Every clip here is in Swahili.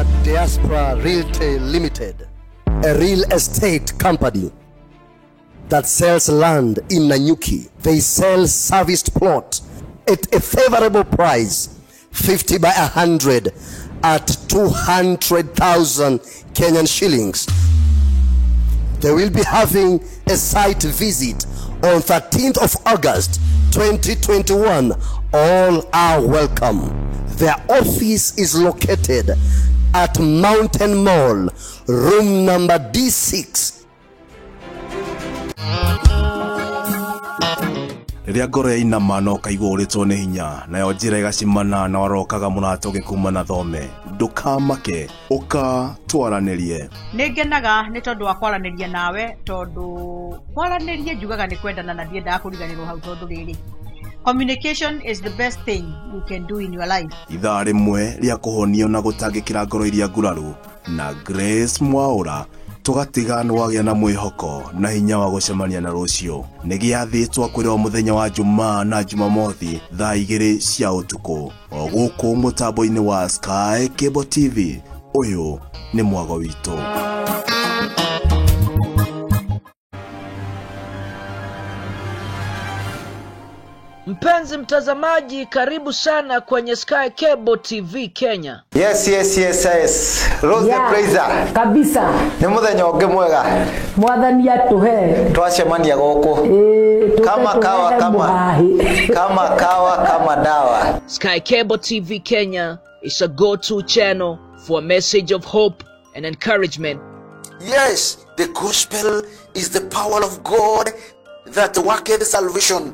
Kenya Diaspora Realty Limited, a real estate company that sells land in Nanyuki. They sell serviced plot at a favorable price, 50 by 100 at 200,000 Kenyan shillings. They will be having a site visit on 13th of August 2021. All are welcome. Their office is located at Mountain Mall, room number D6. Riria ngoro ya inama no kaigwa uritwo ni hinya nayo njira igacimana na warokaga munatoge kuma na thome ndukamake uka twaranirie ningenaga ni tondu wa kwaraniria nawe tondu kwaraniria njugaga ni kwendana na ndiendaga kuriganirwo hau tondu riri communication is the best thing you can do in your life. Ithaa rimwe ria kuhonio na gutangikira ngoro iria nguraru na Grace Mwaura tugatiga nwagia na mwihoko na hinya wa gucemania na rucio ni giathitwo kwirwo muthenya wa Jumaa na Jumamothi thaa 2 cia utuku o guku mutambo-ini wa Sky Cable TV. Uyu ni mwago witu. Mpenzi mtazamaji, karibu sana kwenye Sky Cable TV Kenya. Yes. Rose the Praiser. Kabisa. Ni muthenya ungi mwega. Mwathani atuhe. Twacemania guku. Kama dawa. Sky Cable TV Kenya is a go-to channel for a message of hope and encouragement. Yes, the gospel is the power of God that worketh salvation.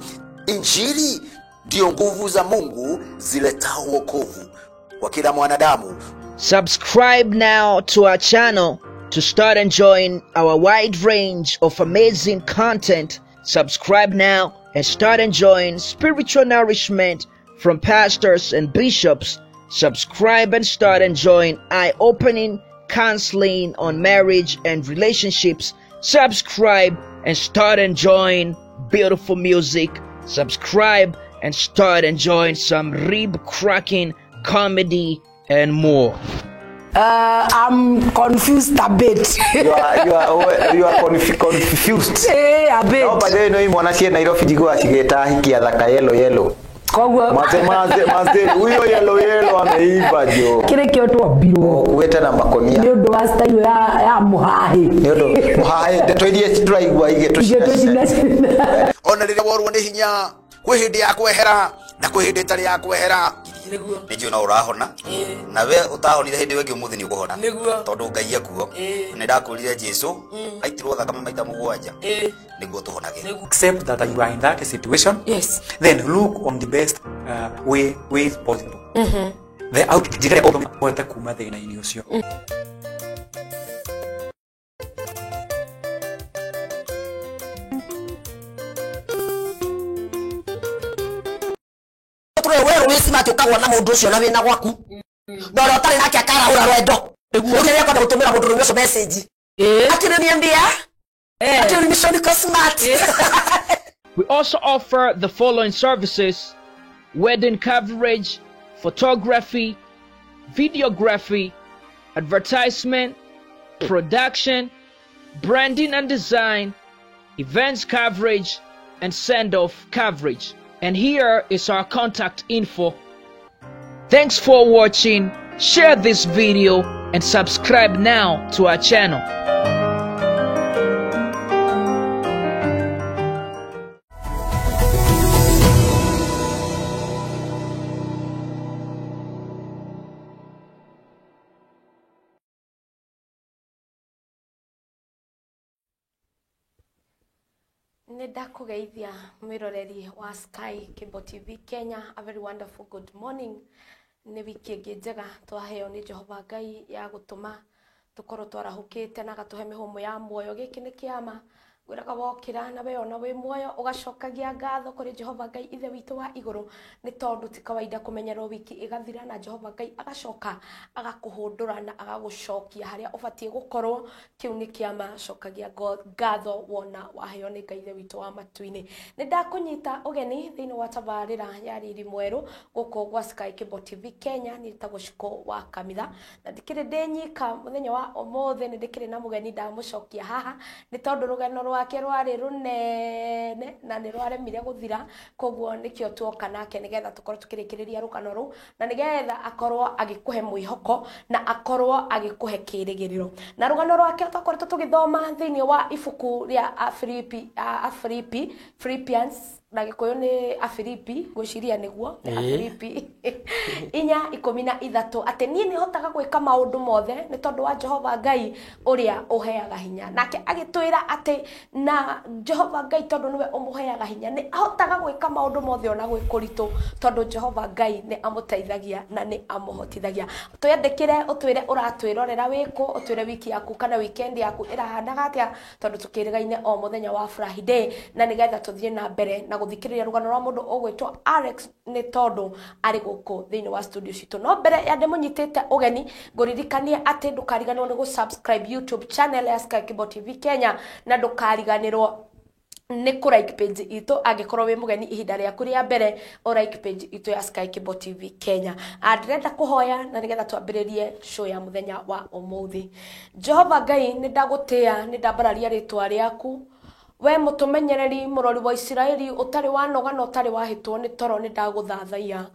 Injili ndio nguvu za Mungu ziletao wokovu kwa kila mwanadamu. Subscribe now to our channel to start enjoying our wide range of amazing content. Subscribe now and start enjoying spiritual nourishment from pastors and bishops. Subscribe and start enjoying eye-opening counseling on marriage and relationships. Subscribe and start enjoying beautiful music. Subscribe and start enjoying some rib-cracking comedy and more. I'm confused a bit. You are confused. A bit. No, but you know him wanna see Nairobi jigo asigeta hiki ya dhaka yellow. Maze huyo yellow ameiva jo. Kile kioto wabiro. Weta na makonia. Ndio ndo style ya muhahi. Ndio muhahi twendie turaigwa ige tushina. Ona rire worwo ni hinya kwi hindi ya kwehera na kwi hindi tari ya kwehera niguo na urahona na we utahonire hindi wengi umuthi ni ukuhona tondu ngai akuo ni ndakurire Jesu aitirwo thakama maita mugwanja niguo tuhonage. Accept that you are in that situation. Yes. Then look on the best way possible. The out jikare odo mwete kuma thina ini ucio. Mati ukagwa na mundu ucio na wina gwaku ndoro utari nake akara ura rwendo ugiye kwenda gutumira mundu ucio message akiniambia akinimisho smart. We also offer the following services: wedding coverage, photography, videography, advertisement, production, branding and design, events coverage, and send-off coverage. And here is our contact info. Thanks for watching. Share this video and subscribe now to our channel. Nidakugeithia mwiroreri wa Sky Cable TV Kenya. A very wonderful good morning. Ni wiki ingi njega twaheo ni Jehova Ngai ya gutuma tukorwo twarahukite na gatuhe mihumo ya muoyo. Giki ni kiama gwiraga wokira na we ona we muoyo ugacokagia ngatho kuri Jehova Ngai ithe witu wa iguru ni tondu ti kawaida kumenyerwo wiki igathira na Jehova Ngai agacoka agakuhundura na agagucokia haria ubatie gukorwo kiu ni kiama cokagia ngatho wona waheo ni Ngai ithe witu wa matuini ni ndakunyita ugeni thiini wa tabarira ya riri mweru guku gwa Sky Cable TV Kenya ni taguciko wa kamitha na ndikire ndenyika muthenya wa omothe ni ndikire na mugeni ndamucokia haha ni tondu rugeno rwake rwari runene na ni rwaremire guthira koguo nikio tuoka nake nigetha tukorwo tukirikiriria rugano ru na nigetha akorwo agikuhe mwihoko na akorwo agikuhe kirigiriro na rugano rwake twakoretwo tugithoma thiini wa ibuku ria Philippians na gikuyu ni Afilipi gwiciria niguo Afilipi 4:13 ati nie ni hotaga gwika maundu mothe ni tondu wa Jehova Ngai uria uheaga hinya nake agitwira ati na Jehova Ngai tondu niwe umuheaga hinya ni ahotaga gwika maundu mothe ona gwikuritu tondu Jehova Ngai ni amuteithagia na ni amuhotithagia tuyandikire utwire uratwirorera wiku utwire wiki yaku kana weekend yaku irahanaga atia tondu tukirigaine o muthenya wa Friday na nigetha tuthie na mbere na guthikiriria rugano rwa mundu ogwitwo Alex ni tondu ari guku thiini wa studio citu no mbere ya ndemunyitite ugeni nguririkanie ati ndukariganirwo ni gusubscribe YouTube channel ya Sky Cable TV Kenya na ndukariganirwo ni ku like page ito agikorwo wi mugeni ihinda riaku ria mbere o like page ito ya Sky Cable TV Kenya ndirenda kuhoya na nigetha twambiririe show ya muthenya wa umuthi Jehova Ngai ni ndagutia ni ndambararia ritwa riaku we mutumenyereri murori wa Israeli utari wanoga na utari wahitwo ni toro ni ndaguthathaia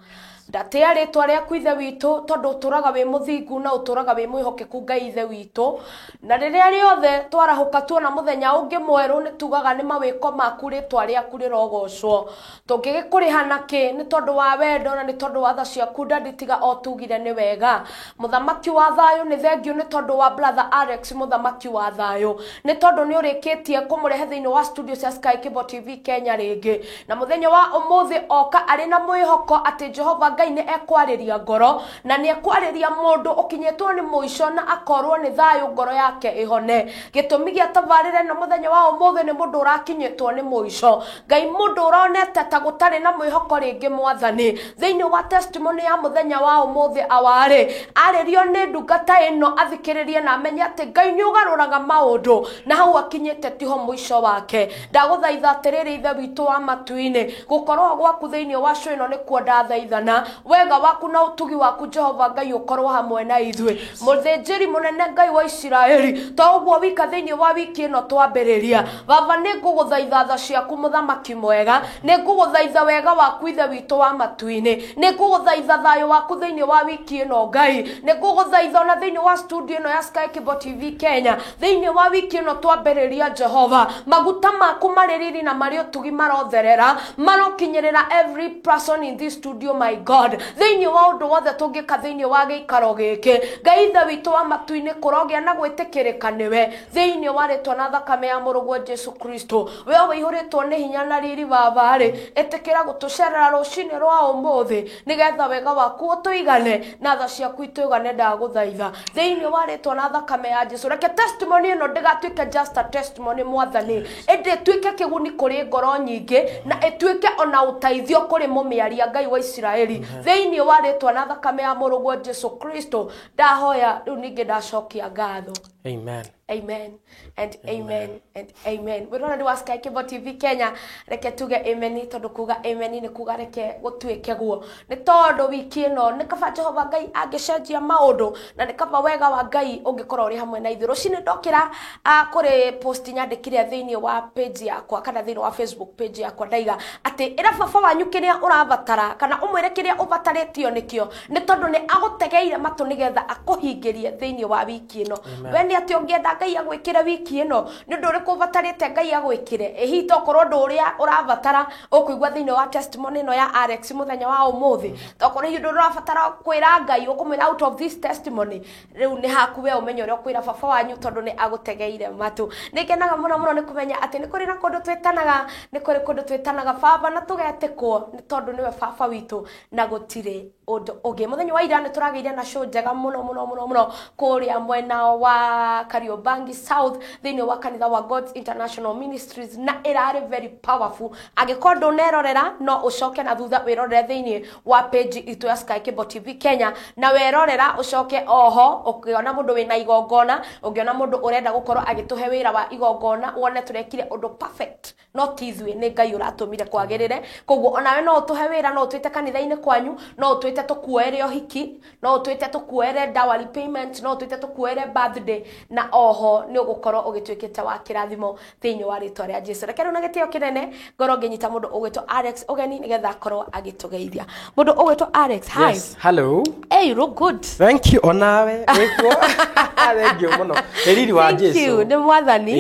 ndatia ritwa riaku ithe witu tondu uturaga wi muthingu na uturaga wi mwihokeku Ngai ithe witu na riria riothe twarahuka tuona muthenya ungi mweru ni tugaga ni mawiko maku ritwa riaku rirogocwo tungigikuriha ki ni tondu wa wendo na ni tondu wa tha ciaku ndanditiga o tugire ni wega muthamaki wa thayo ni thengio ni tondu wa brother Alex muthamaki wa thayo ni tondu ni urikitie kumurehe thiini wa studio cia Sky Cable TV Kenya ringi na muthenya wa umuthi oka ari na mwihoko ati Jehova Ngai ni ekwariria ngoro na ni ekwariria mundu ukinyetwo ni muico na akorwo ni thayo ngoro yake ihone gitumi gia tabarire na muthenya wa umuthi ni mundu urakinyetwo ni muico Ngai mundu uronete ta gutari na mwihoko ringi mwathani thiini wa testimony ya muthenya wa umuthi awari aririo ni ndungata ino athikiririe na amenye ati Ngai ni ugaruraga maundu na hau akinyete tiho muico wake ndaguthaitha atiriri ithe witu wa matuini gukorwo gwaku thiini wa show ino ni kuonda thaithana wega waku na utugi waku Jehova Ngai ukorwo hamwe na ithwe muthinjiri munene Ngai wa Israeli toguo wika thiini wa wiki ino twambiriria baba ni nguguthaitha tha ciaku muthamaki mwega ni nguguthaitha wega waku ithe witu wa matuini ni nguguthaitha thayo waku thiini wa wiki ino Ngai ni nguguthaitha ona thiini wa studio ino ya Sky Cable TV Kenya thiini wa wiki ino twambiriria Jehova maguta maku maririri na mari utugi marotherera marokinyerera every person in this studio my God thiini wa undu wothe tungika thiini wa giikaro giki Ngai ithe witu wa matuini kurogia na gwitikirika niwe thiini wa ritwa na thakame ya murugu Jesu Kristo we wihuritwo ni hinya na riri babari etikira gutucerera rucini rwa umuthi nigetha wega waku utuigane na tha ciaku ituigane ndaguthaitha thiini wa ritwa na thakame ya Jesu reke testimony ino ndigatuike just a testimony mwathani ende tuike kiguni kuri ngoro nyingi na etuike ona utaithio kuri mumiaria Ngai wa Israeli thiini wa ritwa na thakame ya murugu Jesu Kristo ndahoya riu ningi ndacokia ngatho amen amen and amen and amen wirona ni wa Sky Cable TV Kenya reke tuge amen tondu kuga amen ni kuga reke gutuike guo ni tondu wiki ino ni kaba Jehova Ngai angicenjia maundu na ni kaba wega wa Ngai ungikorwo ri hamwe na ithu rucini ndokira kuri post nyandikire thiini wa page yakwa kana thiini wa Facebook page yakwa ndaiga ati ira baba wanyu kiria urabatara kana umwire kiria ubataritio nikio ni tondu ni agutegeire matu nigetha akuhingirie thiini wa wiki ino we ni ati ungienda Ngai agwikire wiki ino ni ndu riku batarite Ngai agwikire ehito korwo ndu uria urabatara ukuigwa thiini wa testimony ino ya Alex muthenya wa umuthi tokorwo hindu urabatara kwira Ngai ukumira out of this testimony riu ni haku we umenye uria kwira baba wanyu tondu ni agutegeire matu nikenaga muno ni kumenya ati ni kuri na kundu twitanaga ni kuri kundu twitanaga baba na tugetikwo ni tondu niwe baba witu na gutire undu ungi muthenya wa ira ni turageire na show njega muno kuria mwena wa wa Kariobangi South thini wa kanitha wa God's International Ministries na irari very powerful agikondo nerorera no ucoke na thutha wirorere thini wa page itu ya Sky Cable TV Kenya na werorera ucoke oho ukiona mundu wina igongona ukiona mundu urenda gukorwo agituhe wira wa igongona wone turekire undu perfect no tithwe ni Ngai uratumire kwagirire koguo onawe no utuhe wira no utwite kanitha-ini kwanyu no utwite tukuere ohiki no utwite tukuere dowry payment no utwite tukuere birthday na oho ni ugukorwo ugitwikite wa kirathimo thini wa ritwa ria Jesu rekero na gitio kinene ngoro nginyita mundu ugwitwo Alex ugeni nigetha akorwo agitugeithia mundu ugwitwo Alex hi yes hello hey you look good thank you onawe eko thank you muno eriri wa Jesu thank you ni mwathani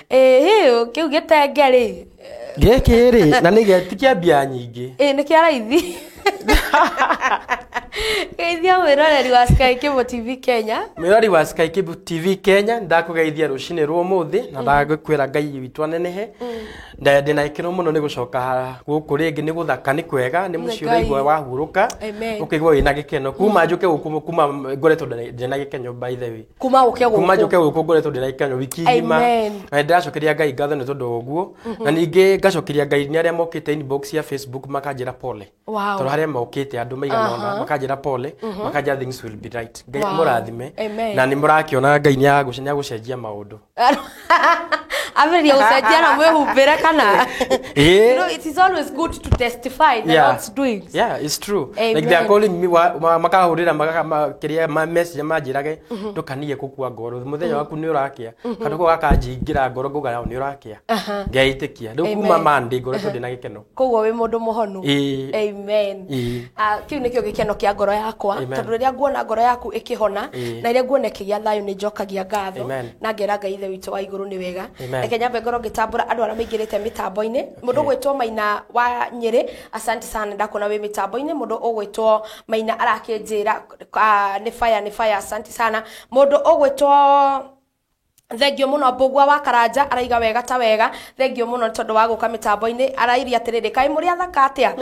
he kiu gitengeri gekere na nigetikia bia nyingi ni kia raithi geithia mwiroreri wa Sky Cable TV Kenya mwiroreri wa Sky Cable TV Kenya ndakugeithia rucine rwo muthi na ndagukwira Ngai witwa nenehe ndina ikiro muno ni gucoka guku ringi ni guthaka ni kwega ni mucio raigwa wahuruka ukigwa wina gikeno kuma njuke guku kuma ngoretwo ndina gikeno by the way kuma uke guku kuma njuke guku ngoretwo ndina gikeno wiki ngima na ndacokeria Ngai ngatho ni tondu uguo na ningi ngacokeria Ngai ni aria mokite inbox ya Facebook makanjira pole tondu haria mokite andu maigana makanjira pole makanjira things will be right Ngai murathime na ni murakiona Ngai ni agucenjia maundu Averia usajia na mwehumbira kana you know it is always good to testify the Lord's doings it's true like they are calling me makahurira makiria message majirage ndukanie gukua ngoro muthenya waku ni urakia kana ko gakanjingira ngoro nguga ni urakia ngeitikia ndu kuma mandi ngoro tundi na gikeno koguo wi mundu muhonu amen kiu nikio gikeno kia ngoro yakwa tondu riria nguona ngoro yaku ikihona na riria nguonekegia thayo ni njokagia ngatho na ngera Ngai ithe witu wa iguru ni wega Kenya ngoro ngitambura andu ara maingirite mitambo-ini mundu gwitwo Maina wa Nyeri asante sana ndakona we mitambo-ini mundu ugwitwo Maina arakinjira ni fire asante sana mundu ugwitwo thengio muno Mbugua wa Karanja araiga wega ta wega thengio muno tondu wa guka mitambo-ini arairia atiriri kai muri athaka atia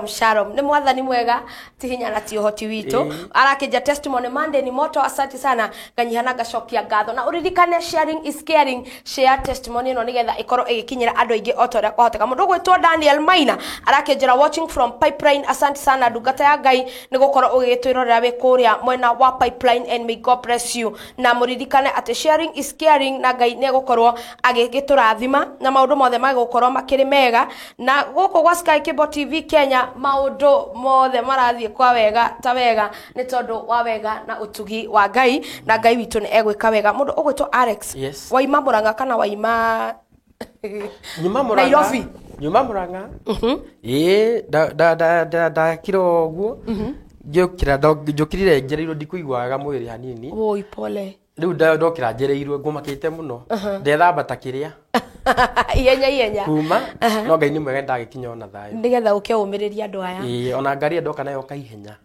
shalom ni mwathani mwega tihinya na ti uhoti witu arakija testimony Monday ni moto asante sana nganyihana gacokia ngatho na uririkane sharing is caring share testimony no nigetha ikorwo igikinyira andu aingi otoria kwahoteka mundu gwitwo Daniel Maina arakijira watching from Pipeline asante sana ndungata ya Ngai ni gukorwo ugitwirorera wi kuria mwena wa Pipeline and may God bless you na muririkane ati sharing is caring na Ngai ne gukorwo agigiturathima na maundu mothe magukorwo makiri mega na guku gwa Sky Cable TV Kenya maundu mothe marathie kwa wega ta wega ni tondu wa wega na utugi wa Ngai na Ngai witu ni egwika wega mundu ugwitwo Alex waima Murang'a kana waima nyuma Murang'a Nairobi nyuma Murang'a da kiro guo njokirire njereirwo ndikuiguaga mwiri hanini oi pole riu ndokira njereirwo ngumakite muno ndethamba ta kiria yenya kuma no Ngai ni mwega ndagikinya ona thayo ndigetha uke umiriria andu aya ona ngari ndoka nayo kaihenya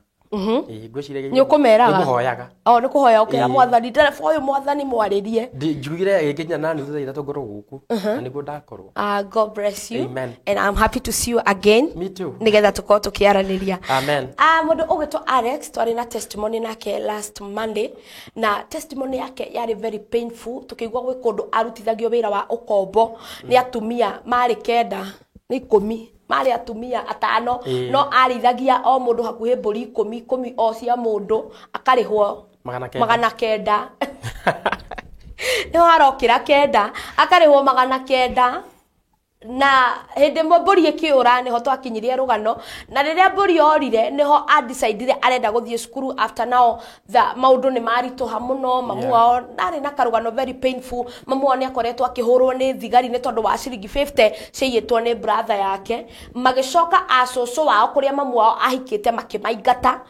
ngwiciria ni ukumeraga ni kuhoyaga ni kuhoya ukira mwathani ndereba uyu mwathani mwaririe njugire gikinya nani thutha ira tongoro guku na niguo ndakorwo God bless you amen and I'm happy to see you again me too nigetha tukorwo tukiaraniria amen mundu ugwitwo Alex twari na testimony nake last Monday na testimony yake yari very painful tukigwa gwi kundu arutithagio wira wa ukombo ni atumia mari kenda ni 10 mari atumia atano no arithagia o mundu hakuhe mburi 10 o cia mundu akarihwo magana kenda no arokira kenda akarihwo magana kenda na hindi mburi ikiura niho twakinyirie rugano na riria mburi orire niho a decide arenda guthie cukuru after now the maundu ni marituha muno mamu wao nari na karugano very painful mamu wao ni akoretwo akihurwo ni thigari ni tondu wa ciringi 50 ciiyitwo ni brother yake magicoka acucu wao kuria mamu wao ahikite makimaingata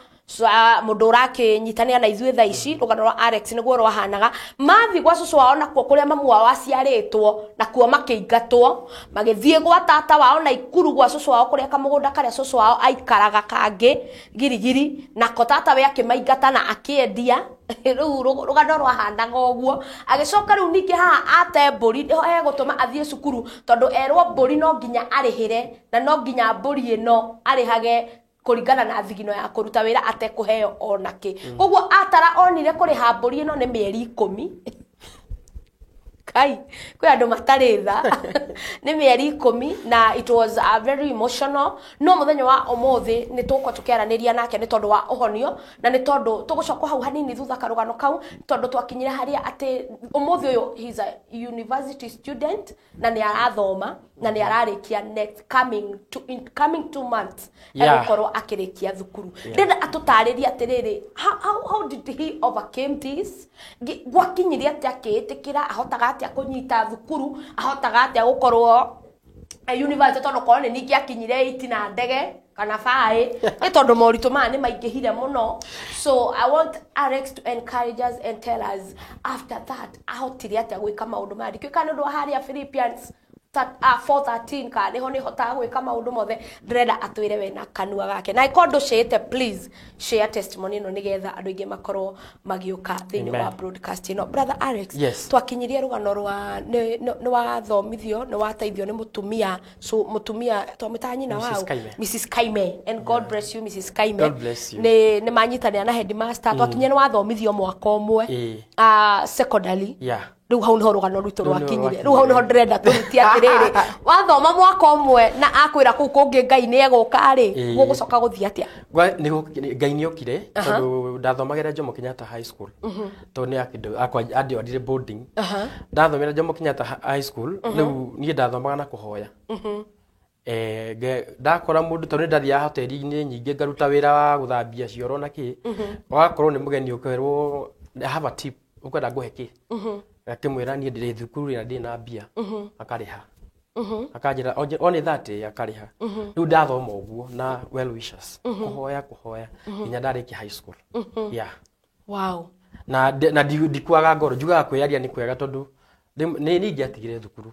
mundu urakinyitania na ithuĩ thaa ici rugano rwa Alex niguo rwahanaga mathi gwa cucu wao nakuo kuria mamu wao aciaritwo nakuo makĩingatwo magĩthiĩ gwa tata wao na ikuru gwa cucu wao kuria kamugunda karia cucu wao aikaraga kangi girigiri nako tata we akĩmaingata na akĩendia riu rugano rwahanaga ũguo agĩcoka riu ningĩ haha ate mburi niho egũtũma athiĩ cukuru tondu erwo mburi no nginya arĩhĩre na no nginya mburi ĩno arĩhage kuringana na thigino ya kuruta wira atekuheo onake koguo atara onire kuriha mburi ino ni mieri 10 Kai, kwe andu matari tha. Ni mieri 10 na it was very emotional. No muthenya wa omothi ni tukwa tukiaraniria nake ni tondu wa uhonio na ni tondu tugucoka hau hanini thutha karugano kau tondu twakinyira haria ati omothi uyu he is a university student na ni arathoma na ni ararikia next coming 2 months egukorwo akirikia thukuru. Ndenda atutariria atiriri how did he overcame this? Gwakinyiria ati akiitikira ahotaga ati akunyita thukuru ahotaga ati gukorwo university tondu korone ningi akinyire itina ndege kana fae ni tondu moritu ma ni maingihire muno. So I want Alex to encourage us and tell us after that ahotire ati gwika maundu mari kwika ndu haria Philippians 4:13 ka niho hotaga gwika maundu mothe ndrenda atwire we na kanua gake na ikondo shete please share testimony no nigetha andu ingi makorwo magioka thini wa broadcast no brother Alex twakinyirie rugano rwa ni wa thomithio ni wa taithio ni mutumia so mutumia twamutanyina wao Mrs Kaime and God bless you Mrs Kaime ni manyitania na headmaster twakinyia ni wa thomithio mwaka umwe secondary riu hau niho rugano rwitu rwakinyire riu hau niho ndrenda turutia atiriri wathoma mwaka umwe na akwira kuu kungi Ngai ni eguka ri gugucoka guthia atia Ngai ni okire tondu ndathomagira Jomo Kenyatta High School to ni andi odire boarding ndathomera Jomo Kenyatta High School riu ni ndathomaga na kuhoya ndakora mundu tondu ndathia hoteli-ini nyingi ngaruta wira wa guthambia cioro na ki wagakorwo ni mugeni ukerwo have a tip ukwenda nguheki akimwira ni ndire thukuru na ndina mbia akariha akanjira on that akariha riu ndathoma uguo na well wishers kuhoya nginya ndariki high school wow na ndikwaga ngoro njugaga kwiyaria ni kwega tondu ni ngiatigire thukuru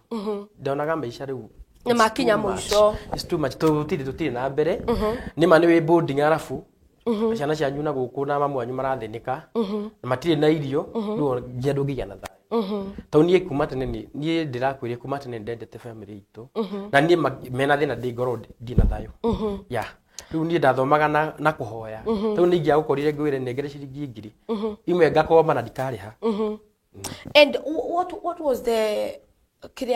ndonaga maisha riu ni makinya mwisho it's too much tutiri na mbere ni mani we boarding arafu ciana cianyu na guku na mamu anyu marathinika na matire na irio riu ngia ndungigia na thayo to nie kuma tene nie ndirakwirie kuma tene ndendete family itu na nie mena thina ndi ngoro ndi na thayo riu nie ndathomaga na kuhoya to ningia gukorire ngwire nengere ciringi 2,000 imwe ngakomba na ndikariha and what was the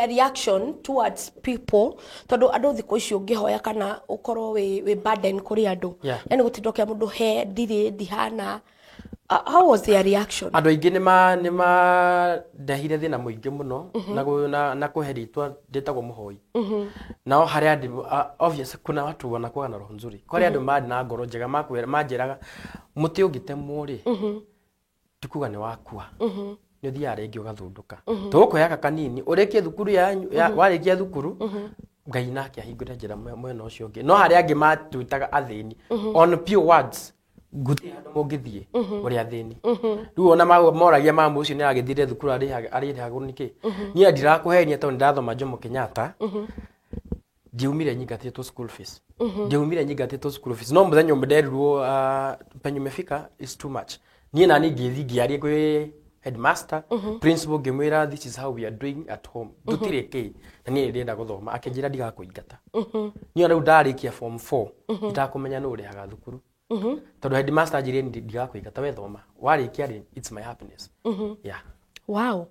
reaction towards people tondu andu thiko icio ngihoya kana ukorwo we burden kuri andu yani gutindokia mundu he ndiri ndihana how was their reaction andu aingi nima ndehire thina muingi muno na kuheritwa ndetagwo muhoi nao hari andi obvious kuna watu wanakuwa na roho nzuri kwa andu madi na ngoro njega makwira manjiraga muti ungitemwo ri tukuga ni wakua ni thia rengi ugathunduka tukuyaga kanini urekie thukuru yanyu warikia thukuru Ngai nake ahingure njira mwena ucio ngi no hari angi matwitaga athini on pure words guti handu mungithie uri athini riu ona moragia mamu ucio ni agithire thukuru arihago niki ni ndirakuhenia tondu ndathoma Jomo Kenyatta ndiumire nyingatitwo school fees school fees no muthenya mderirwo penyu mefika is too much ni nani ngithigiarie kwi headmaster principal gemwira this is how we are doing at home tutireke na ni ndenda guthoma akinjira ndigakuingata ni ona ndarikia form 4 itakumenya no urihaga thukuru tondu headmaster njire ndigakuingata we thoma warikia ri it's my happiness wow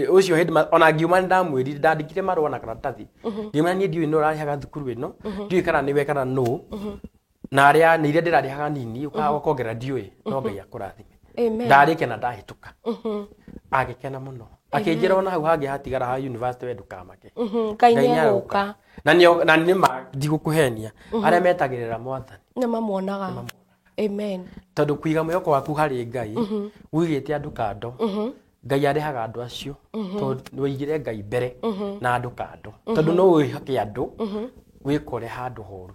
ucio headmaster ona ngiuma ndamwiri ndandikire marwa na karatathi ngiuma ni ndiwe no rarihaga thukuru ino ndiwe kana niwe kana no na aria ni ire ndirarihaga nini ukaongerera ndiwe no Ngai akurathime ndarike na ndahituka agikena muno akinjira ona hau hangi hatigara ha university we ndukamake Ngai nĩaguka na ni ma ndigukuhenia aria metagirira mwathani na mamuonaga amen tondu kuiga mwiyoko waku hari Ngai wigite andu kando Ngai arehaga andu acio tondu wigire Ngai mbere na andu kando tondu no wihake andu wikore handu horu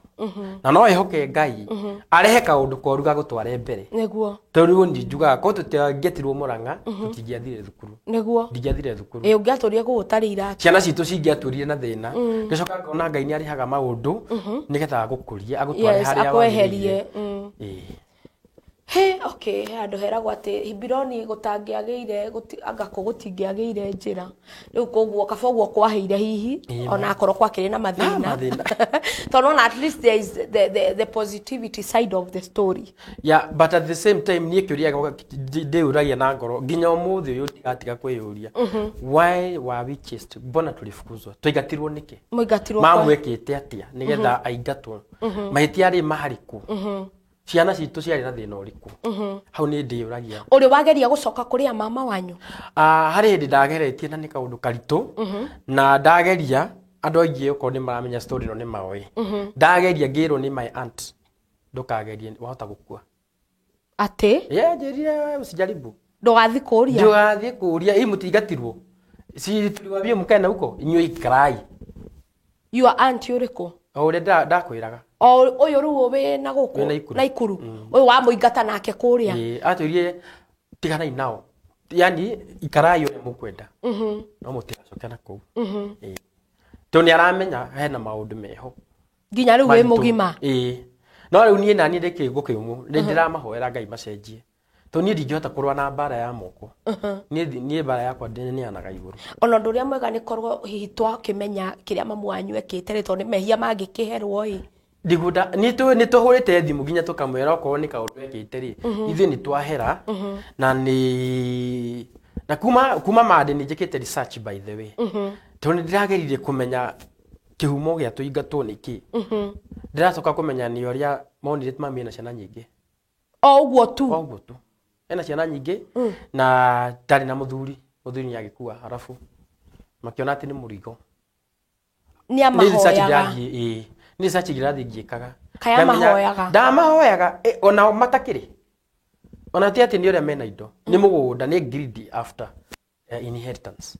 na no ehoke Ngai arehe kaundu koru ga gutware mbere neguo tondu njugaga ko tutiangetirwo Murang'a tutingiathire thukuru neguo ndiathire thukuru ungiatũria gugutarira ciana citu cingiatũrire na thina ngicoka ngona Ngai ni arihaga maundu nigetha gukuria agutware haria akweherie Okay, andu heragwo ati Hibironi gutangiageire angako gutingiageire njira riu koguo kaboguo kwaheire hihi ona akorwo kwakiri na mathina tondu ona at least there is the positivity side of the story. Yeah, but at the same time nie kiuria ndiuragia na ngoro nginya umuthi uyu ndigatiga kwiyuria why were we chased bona tulifukuzwa twigatirwo niki mamwekete atia nigetha aingatwo mahitia ari mahariku ciana citu ciari na thina uriku hau ni ndiuragia uri wageria gucoka kuria mama wanyu hari hindi ndageretie na ni kaundu karitu na ndageria andu aingi uko ni maramenya story no ni maoi ndageria ngirwo ni my aunt ndukagerie wahota gukua ate njirire usijaribu ndugathi kuria hii mutigatirwo si tuliwabia mukena huko inywe ikrai your aunt yuriko ore ndakwiraga uyu ru we na guku na ikuru uyu wa muingata nake kuria aturie tigana inao yani ikarayo mukwenda no mutigacoka na ku to ni aramenya hena maundu meho nginya riu we mugima no riu nie nani ndeke gukiumu ndindiramahoera Ngai macenjie to ni ndingihota kurwa na bara ya moko nie bara yakwa ndinianaga iguru ona nduria mwega ni korwo hihi twakimenya kiria mamu wanyu ekite ri to ni mehia mangikiherwo Diguda ni tuhurite thimu ginya tukamwera ko ni kaundu ekite ri ithu ni twahera na ni na kuma made ni njikite research by the way to ni ndiragerire kumenya kihumo gia tuingatwo niki ndiracoka kumenya ni oria monire mami na ciana nyingi uguo tu ena ciana nyingi na ndari na muthuri ni agikua harafu makiona ati ni murigo ni amahoyaga ni research girathi ngikaga kaya mahoyaga ndamahoyaga ona matakiri ona ati ni oria mena indo ni mugunda ni greedy after inheritance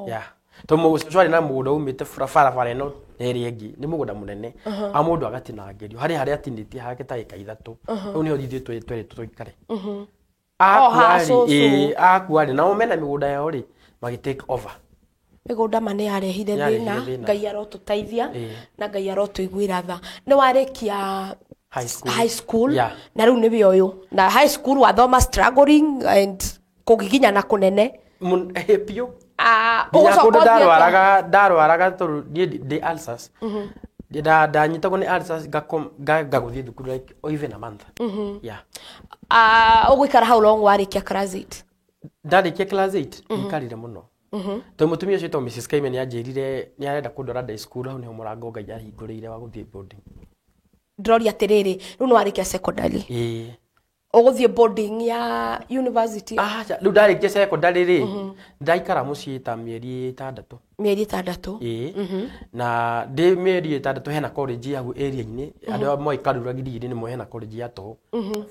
yeah to mucwari na mugunda umite fara eno eri engi ni mugunda munene amundu agatinangerio hari atiniti hake ta ika ithatu u ni hothithie twere tuikare akuari na umena migunda yao ri magi take over migunda mane yarehire thina Ngai arotuteithia na Ngai arotuiguira tha ni warekia high school na riu ni we uyu na high school wathoma struggling and kugiginya na kunene pio ndarwaraga toru di ulcers da nyitagwo ni ulcers gaguthie thukuru like even a month ugwikara how long warikia class 8 ndarikia class 8 ikarire muno to mutumia ucio to Mrs. Kaimen yanjirire ni arenda kundora day school hau ni murango Ngai ahingurire wa guthie boarding ndrori atiriri riu ni warikia secondary uguthie boarding ya university riu ndarikia secondary ri ndaikara mucii ta mieri 6 na ndi mieri 6 hena college hau area-ini andu moi karura gidi ni mo hena college ya to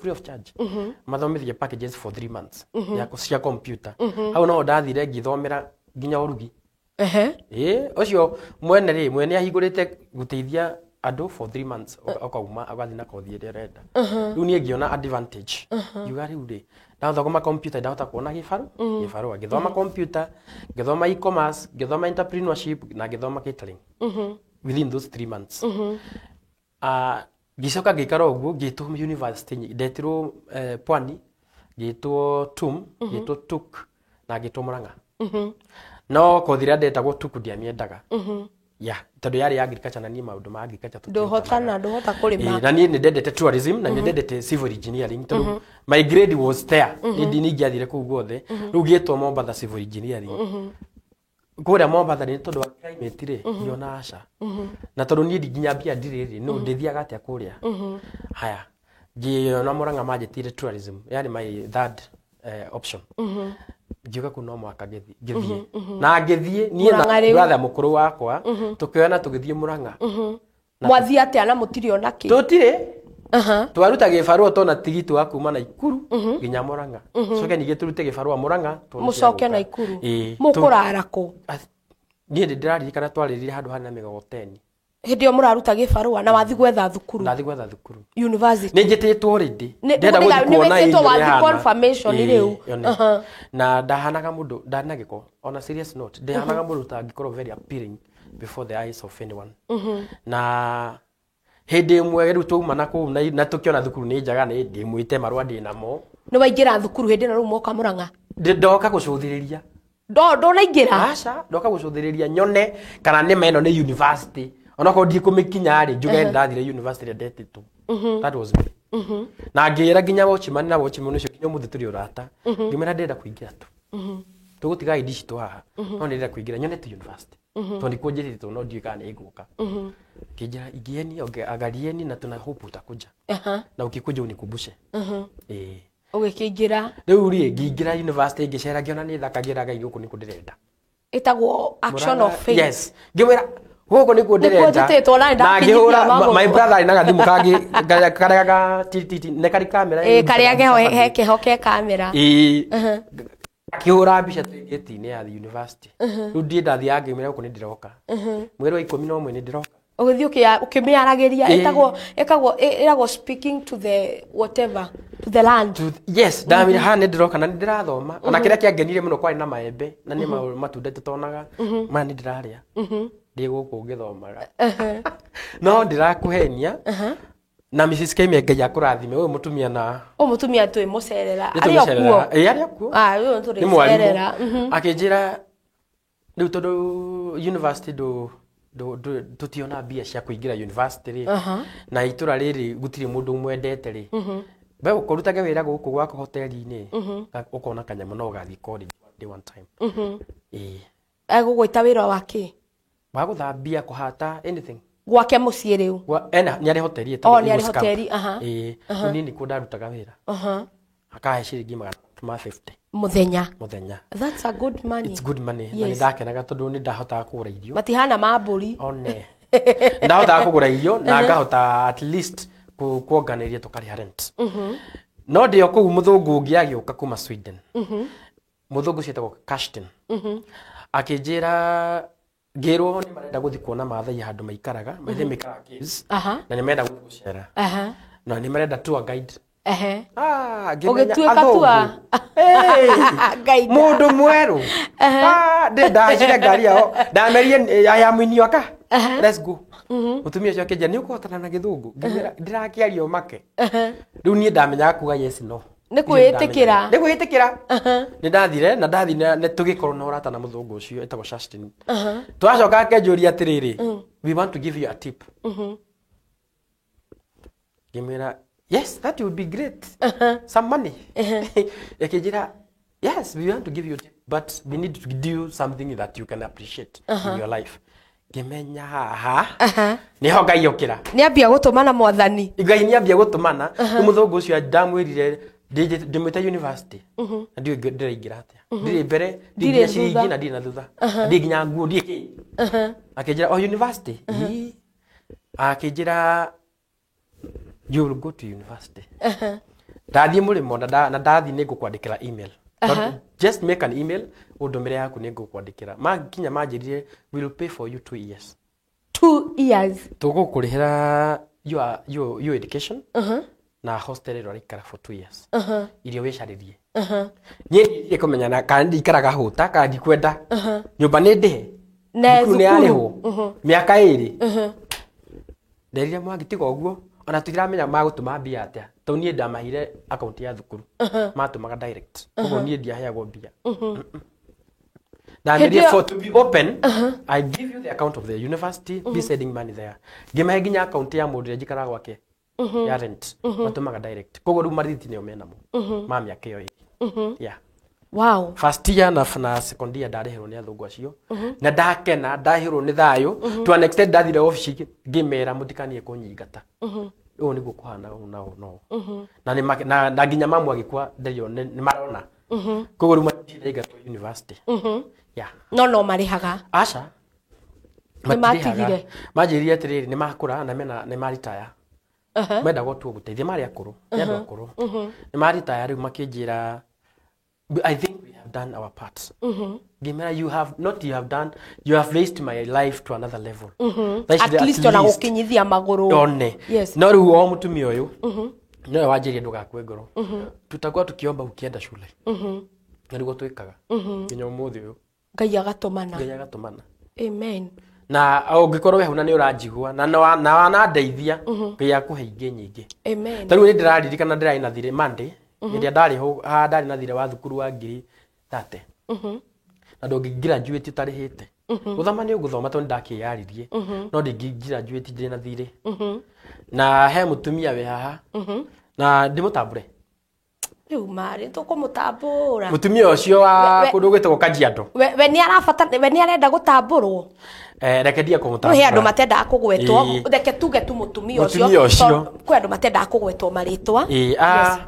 free of charge mathomithie packages for 3 months ya cia computer hau no ndathire ngithomera nginya urugi ucio mwene ahingurite guteithia andu for 3 months okauma agathi na kothi ire renda riu nie ngiona advantage yugari uri ndathoma computer ndahota kuona gifaru ngithoma computer ngithoma e-commerce ngithoma entrepreneurship na ngithoma catering within those 3 months gicoka ngikara uguo ngitwo university ndetirwo Pwani ngitwo TUM ngitwo TUK na ngitwo Murang'a no kothira ndetagwo TUK ndiamiendaga tondu yari agriculture na ni maundu ma agriculture nduhota kurima na ni ndendete tourism na ni ndendete civil engineering tondu my grade was there ni ngiathire ku guothe riu ngitwo Mombasa civil engineering kuria Mombasa ni tondu wa climate ri yona aca na tondu ni nginya bia ndiriri no ndithiaga atia kuria haya ngiona Murang'a majitire tourism yani my third option ngiuga kuno mwaka ngithie na ngithie nie na brother mukuru wakwa tukioana tugithie Murang'a mwathie atia na mutirio naki tutire twaruta gibarua tona tigiti wa kuma na Ikuru nginya Murang'a coke nige turute gibarua Murang'a mucoke na Ikuru mukurara ku nie ndirarikana twaririre handu hana migogoteni hindi o muraruta gibarua na wathi gwetha thukuru university ni njititwo already ndenda guthi kuona ni wathi confirmation riu na ndahanaga mundu ndanagiko on a serious note ndahanaga mundu ta ngikorwo very appealing before the eyes of anyone na Hindi imwe riu tuma na ku na tukiona thukuru ni njaga ni ndimwite marua ndi namo ni waingira thukuru hindi na ru moka Murang'a ndoka gucuthiriria ndo naingira aca ndoka gucuthiriria nyone kana ni meno ni university onako ndi kumikinya ri njuge ndathire university ndetitwo that was me na ngira nginya watchman na watchman ucio kinyo muthe turi urata ngimera ndenda kuingira tu tugutiga idi citu haha no ndenda kuingira nyonete university to ndi kunjirite to no ndiika ni iguka kijira igieni agalieni na tuna hope utakuja na ukikuja unikumbushe ugikingira riu ri ngingira university ngicera ngiona ni thakagira gai guku ni kundirenda itagwo action of faith yes ngimera guku ni kundirenda na ngihura my brother ina gathimu kangi kariaga titi ne kari kamera kariage hekehoke kamera kihura mbica twingitine ya university riu ndi ndathi yangi mira guku ni ndiroka mwero 11 ni ndiroka ugithii ukimiaragiria etagwo speaking to the whatever to the land yes ndamira ha ni ndiroka na ndirathoma ona kiria kiangenire muno kwari na maembe na ni matunda tutonaga ma ni ndiraria ndi guku ngithomaga no ndirakuhenia na Mrs. Kemi Ngai akurathime uyu mutumia na mutumia twi mucerera ari okuo uyu turi mucerera akinjira riu tondu university tutiona mbia cia kuingira university ri na itura riri gutiri mundu mwendete ri be ukorutage wira guku gwako hoteli-ini ukona kanyamu no gathi college one time agugwita wira wake wa guthambia kuhata anything gwake mucii riu ni ari hoteli etagwo ni ari hoteli nini kundarutaga wira akahe ciringi 150 muthenya that's a good money it's good money na ndakenaga tondu ni ndahotaga kugura irio matihana mamburi one ndahotaga kugura irio na ngahota at least kuonganiria tukari rent no ndio kuu muthungu ngiagiuka kuma Sweden muthungu cietagwo Karsten akinjira ngirwo ni marenda guthi kuona mathai handu maikaraga maithe mikara caves na ni menda gucera na ni marenda tour guide ugetuika tua mundu mweru ndacire ngari yao ndamerie ya mwinio aka let's go mutumia cio kenja ni ukuhotana na githungu ndirakiario make riu ni ndamenyaga kuga yes no ni kwitikira ni ndathire na ndathine ne tugikorwo na urata na muthungu ucio etagwo Shastin twacoka akenjuria atiriri we want to give you a tip gimira yes that would be great some money yakijira yes we want to give you a tip but we need to do something that you can appreciate in your life gemenya haha niho Ngai okira ni ambia gutumana mwathani Ngai ni ambia gutumana muthungu ucio ndamwirire ndimwita university ndio ndiraingira atia ndiri mbere ndiri ciringi na ndiri na thutha ndiri nginya nguo ndiri akinjira university akinjira you will go to university ndathie murimo na ndathi ni ngukwandikira email just make an email udumire yaku ni ngukwandikira kinya manjirire we will pay for you 2 years tugukurihira your education na hostel ro ikara for 2 years irio wicaririe nyiri kumenya na kandi ikaraga huta kandi kwenda nyumba ni ndihe na thukuru miaka iri nderire mwangitiga uguo ona tutiramenya magutuma mbia atia to nie ndamahire account ya thukuru matumaga direct uguo nie ndiaheagwo mbia ndamerie for to be open I give you the account of the university be sending money there gimahe ginya account ya mundu njikara gwake ya rent matumaga direct koguo ru mariti ne omenamo mami akeo yeah wow first year na second year ndarehero ni athungu acio na ndakena ndahiro ni thayo to an extent ndathire office ngimera mutikanie kunyingata uyu niguo kuhana no na ni na nginya mamu agikwa nderio ni marona koguo ru matindaiga to university yeah no marihaga aca ni matigire manjirie atiriri ni makura na mena ni maritaya menda go tu guteithia mari akuru ndu akuru ni maritaya riu makinjira I think we have done our part. Gimera you have done, you have raised my life to another level. At least ona gukinyithia maguru. One. Yes. No riu o mutumia uyu. No wanjirie ndugakwe ngoro. Tutakuwa tukiomba ukienda shule. Niguo twikaga. Kinya umuthi uyu. Ngai agatumana. Ngai agatumana. Amen. na ungikorwo we huna ni uranjigua na wana ndeithia ngai akuhe ingĩ nyingĩ amen tarĩu nĩ ndĩraririkana ndĩrarĩ na thirĩ Monday rĩrĩa ndarĩ ho ndarĩ na thirĩ wa thukuru wa 30 na ndũngĩ-graduate ũtarĩhĩte gũthoma nĩ ũgũthoma tondũ ndakĩyaririe no ndingĩ-graduate ndĩ na thirĩ na he mũtumia we haha na ndĩmũtambũre rĩu marĩ tũkũmũtambũra mũtumia ũcio wa kũndũ gwĩtagwo Kajiado we nĩ arenda gũtambũrwo reke ndia kũmũtambũra he andũ matendaga kũgwetwo reke tuge tu mũtumia ũcio kwĩ andũ matendaga kũgwetwo marĩtwa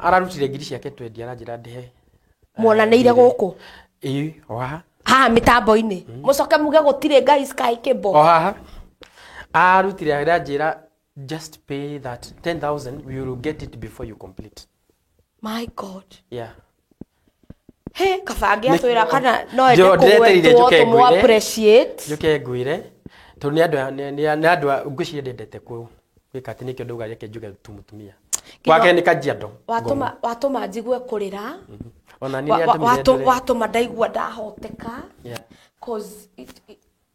ararutire ngiri ciake 20 aranjĩra ndĩhe muonanĩire gũkũ oha haha mĩtambo-inĩ mũcoke muge gũtirĩ Ngai Sky Cable oha arutire aranjĩra just pay that 10,000 we will get it before you complete. My God. Yeah. He kabange atwira kana no ende kugwetwo tumu appreciate. Njuke ngwire to ni andu ngwiciria ndendete gwika ati nikio nduga reke njuge tumutumia. Kwake ni Kajiado. Watuma njigue kurira. Ona ni atumire. Watuma ndaigua ndahoteka. Yeah. Cause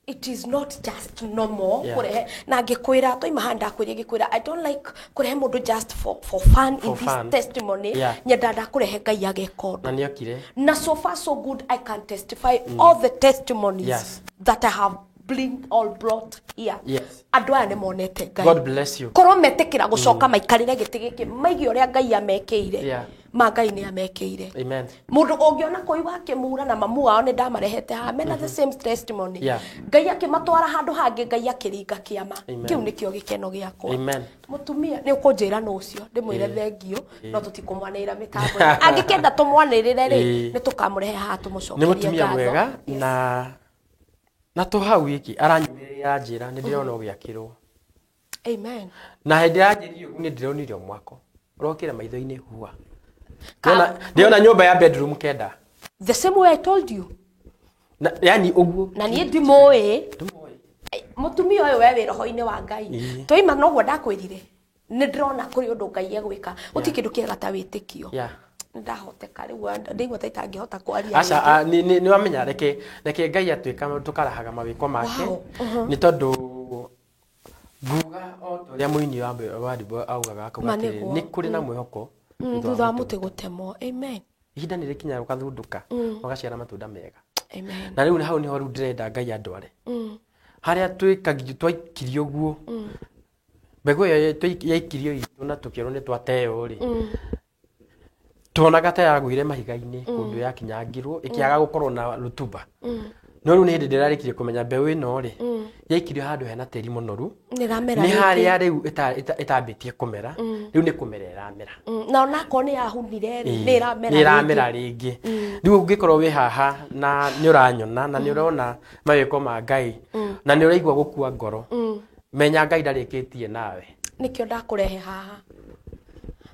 it is not just normal kurehe na ngikwira toima handa kwire ngikwira I don't like kurehe mundu just for fun in this testimony nyenda ndakurehe Ngai agekondo na niokire na so far so good I can testify all the testimonies that I have brought here. Yes. Andu aya nimonete Ngai. God bless you. Korwo metekira gucoka maikarire giti giki maigi uria Ngai amekeire. Ma Ngai ni amekeire. Amen. Mundu ungiona koi wake mura na mamu wao ni ndamarehete ha mena the same testimony. Ngai akimatwara handu hangi Ngai akiringa kiama. Kiu nikio gikeno giakwa. Amen. Mutumia ni ukunjira no ucio ndimwire thengio no tutikumwanira mitambo. Angikenda tumwanirire ri ni tukamurehe ha tumucokerie. Ni mutumia mwega na to hau iki aranyumiria njira ni ndirona ugiakirwo. Amen. Na hindi yanjiririo ni ndironire mwako urokira maitho-ini huwa. Ndiona nyumba ya bedroom kenda. The same way I told you. Na yani uguo. Na ni ndimoe. Mutumia uyu we roho-ini wa Ngai. Toima noguo ndakwirire. Ni ndirona kuri undu Ngai egwika. Uti kindu kiega ta witikio. Yeah. Ndahoteka riu ndigwa taitangihota kwaria. Aca ni wamenya reke Ngai atwika tukarahaga mawiko make. Ni tondu nguga o toria muini wa ndimbo augaga akaugati ni kuri na mwihoko. Thutha muti gutemwo. Amen. Ihinda ni rikinya rukathunduka magaciara matunda mega. Amen. Na riu ni hau ni ho ndirenda Ngai andware. Haria twaikirio guo. Mbegu yo yaikirio itu na tukirwo ni twateo ri. Tuonaga ta yagwire mahiga-ini kundu ya kinyangirwo ikiaga gukorwo na rutuba. No riu ni hindi ndirarikirie kumenya mbeu ino ri yaikirio handu hena tiri munoru ni haria riu itambitie kumera riu ni kumera iramera na onako ni yahunire ri ni iramera ringi riu ungikorwo wi haha na ni uranyona na ni urona mawiko ma Ngai na ni uraigua gukua ngoro menya Ngai ndarikitie nawe nikio ndakurehe haha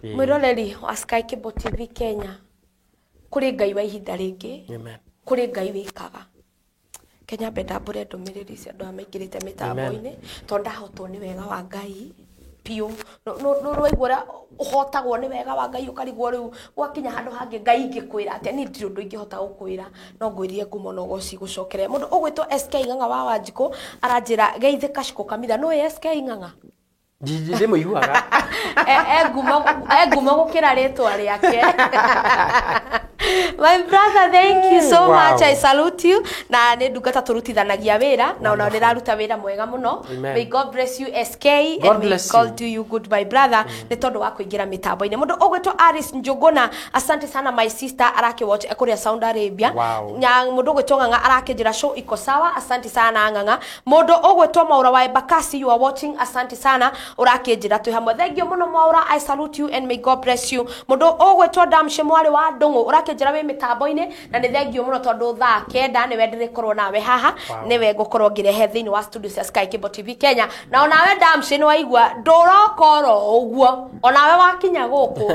mwiroreri wa Sky Cable TV Kenya kuri Ngai wa ihinda ringi kuri Ngai wikaga Kenya benda mbure ndumiriri cia andu amaingirite mitambo-ini to ndahotwo ni wega wa Ngai piu no rwaigua uhotagwo ni wega wa Ngai ukarigwo riu gwakinya handu hangi Ngai ingikwira ati ni ndiri undu ingihota gukwira no ngwirie ngumo no goci gucokerera mundu ugwitwo SK Ng'ang'a wa Wanjiko aranjira geithika ciko kamitha no SK Ng'ang'a Jiji muiguaga eguma gukira ritwa riake. My brother, thank you so much. I salute you. Na ni ndungata turutithanagia wira na ona ndiraruta wira mwega muno. May God bless you SK and may God do you good my brother. Ni tondu wa kuingira mitambo-ini. Mundu ugwitwo Aris Njuguna, asante sana my sister arake watch akuria Saudi Arabia. Nya mundu ugwitwo Ng'ang'a arakinjira show iko sawa. Asante sana Ng'ang'a. Mundu ugwitwo Maura wa Bakasi, you are watching. Asante sana urakinjira twi hamwe. Thank you muno Maura. I salute you and may God bless you. Mundu ugwitwo Damshe mwari wa Ndungu urakinjira wi mitambo-ini na ni thank you muno tondu thaa kenda ni wendire korwo nawe haha ni we gukorwo ngirehe thiini wa studio cia Sky Cable TV Kenya na onawe Damshe ni waigua ndurokoro uguo onawe wakinya guku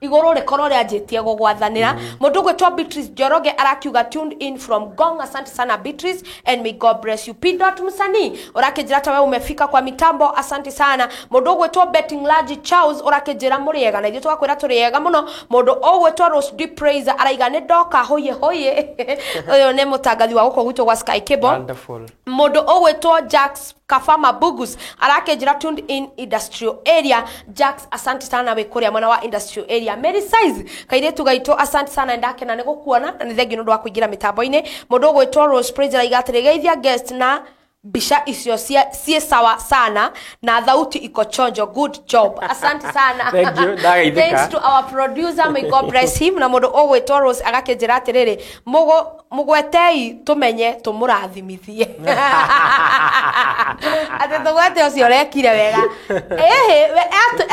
igoro rekoro ria njitie gugwathanira mundu gwetwa Beatrice Joroge arakiuga tuned in from Gong. Asante sana Beatrice and may God bless you. Pindot Musani urakejira tawe umefika kwa mitambo, asante sana. Mundu gwetwa Betting Large Charles urakejira muriega na ithu twakwira turiega muno. Mundu ogwetwa Rose Deep Praise araiga ne doka hoye hoye uyo ne mutangathi wa guko gwitwo gwa Sky Cable. Wonderful. Mundu ogwetwa Jax Kafama Bugus arakejira tuned in industrial area. Jax asante sana we kuria mwana wa industrial area. Mary Size kairetu gaito asante sana ndake na nigukuona na nithengi nundu wa kuingira mitambo-ini. Mundu gwetwa Rose Praise araigatire geithia guest na bisha isio sie sawa sana na thauti iko chonjo. Good job, asante sana. Thank you. Thanks to our producer, may God bless him. Na mundu ogwetwa Rose agakejira atiriri mugwetei tumenye tumurathimithie ate tugwete ucio rekire wega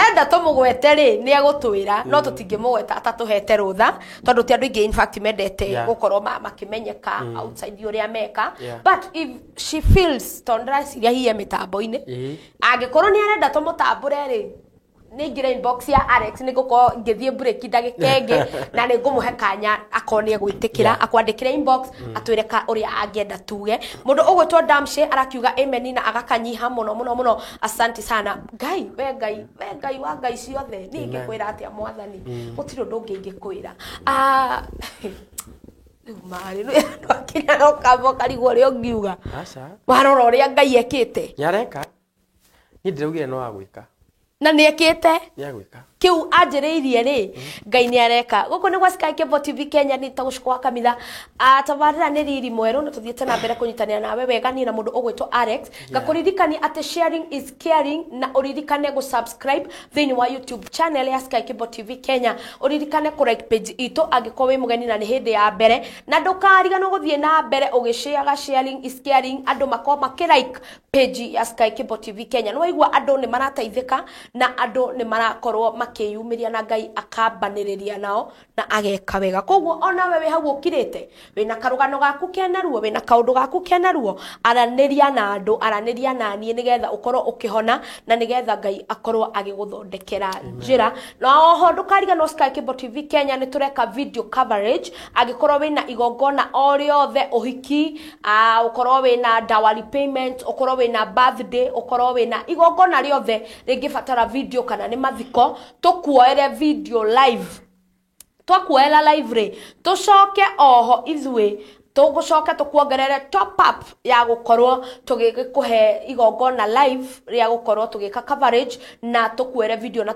enda tumugwete ri ni egutwira no tutingimugweta atatuhete rutha tondu ti andu ingi in fact mendete gukorwo makimenyeka outside uria meka. But if she feels tondra siria hiye mitambo-ini angikorwo ni arenda tumutambure ri ningira inbox ya Alex niguko ngithie break ndagikenge na ningumuhe kanya akone gwitikira akwandikira inbox atwireka uria angienda tuge. Mundu ugwetwa Damshe arakiuga amen na agakanyiha muno. Asante sana Ngai we Ngai wa Ngai ciothe ningikwira atia mwathani gutiro ndungikwira mari no akinya no kavo karigo rio ngiuga aca warora uria Ngai ekite yareka ni ndiraugire no agwika na niekite niagwika kiu anjiriirie ri Ngai ni areka guko ni gwa Sky Cable TV Kenya ni tagushikwa kamitha atabarira ni riri mweru na tuthiete na mbere kunyitanira nawe wega ni na mundu ogwetwo Alex gakuririkani ate sharing is caring na uririkane go subscribe thini wa YouTube channel ya Sky Cable TV Kenya uririkane ku like page ito agikwo wi mugeni na ni hindi ya mbere na ndukariga no guthie na mbere ugishare sharing is caring andu makoma like page ya Sky Cable TV Kenya no igwa andu ni marataithika na andu ni marakorwo makiyumiria na Ngai akabaniriria nao na ageka wega. Koguo ona wewe hau ukirite wina karugano gaku kenaruo wina kaundu gaku kenaruo araniria na andu araniria na nie nigetha ukorwo ukihona na nigetha Ngai akorwo agiguthondekera njira. Na oho ndukariga no Sky Cable TV Kenya ni tureka video coverage agikorwo wina igongona o riothe uhiki ukorwo wina dowry payment ukorwo wina birthday ukorwo wina igongona riothe ringibatara video kana ni mathiko tukuoere video live twakuoera live ri tucoke oho ithwe tugucoka tukuongerere top up ya gukorwo tugikuhe igongona live ria gukorwo tugika coverage na tukuere video na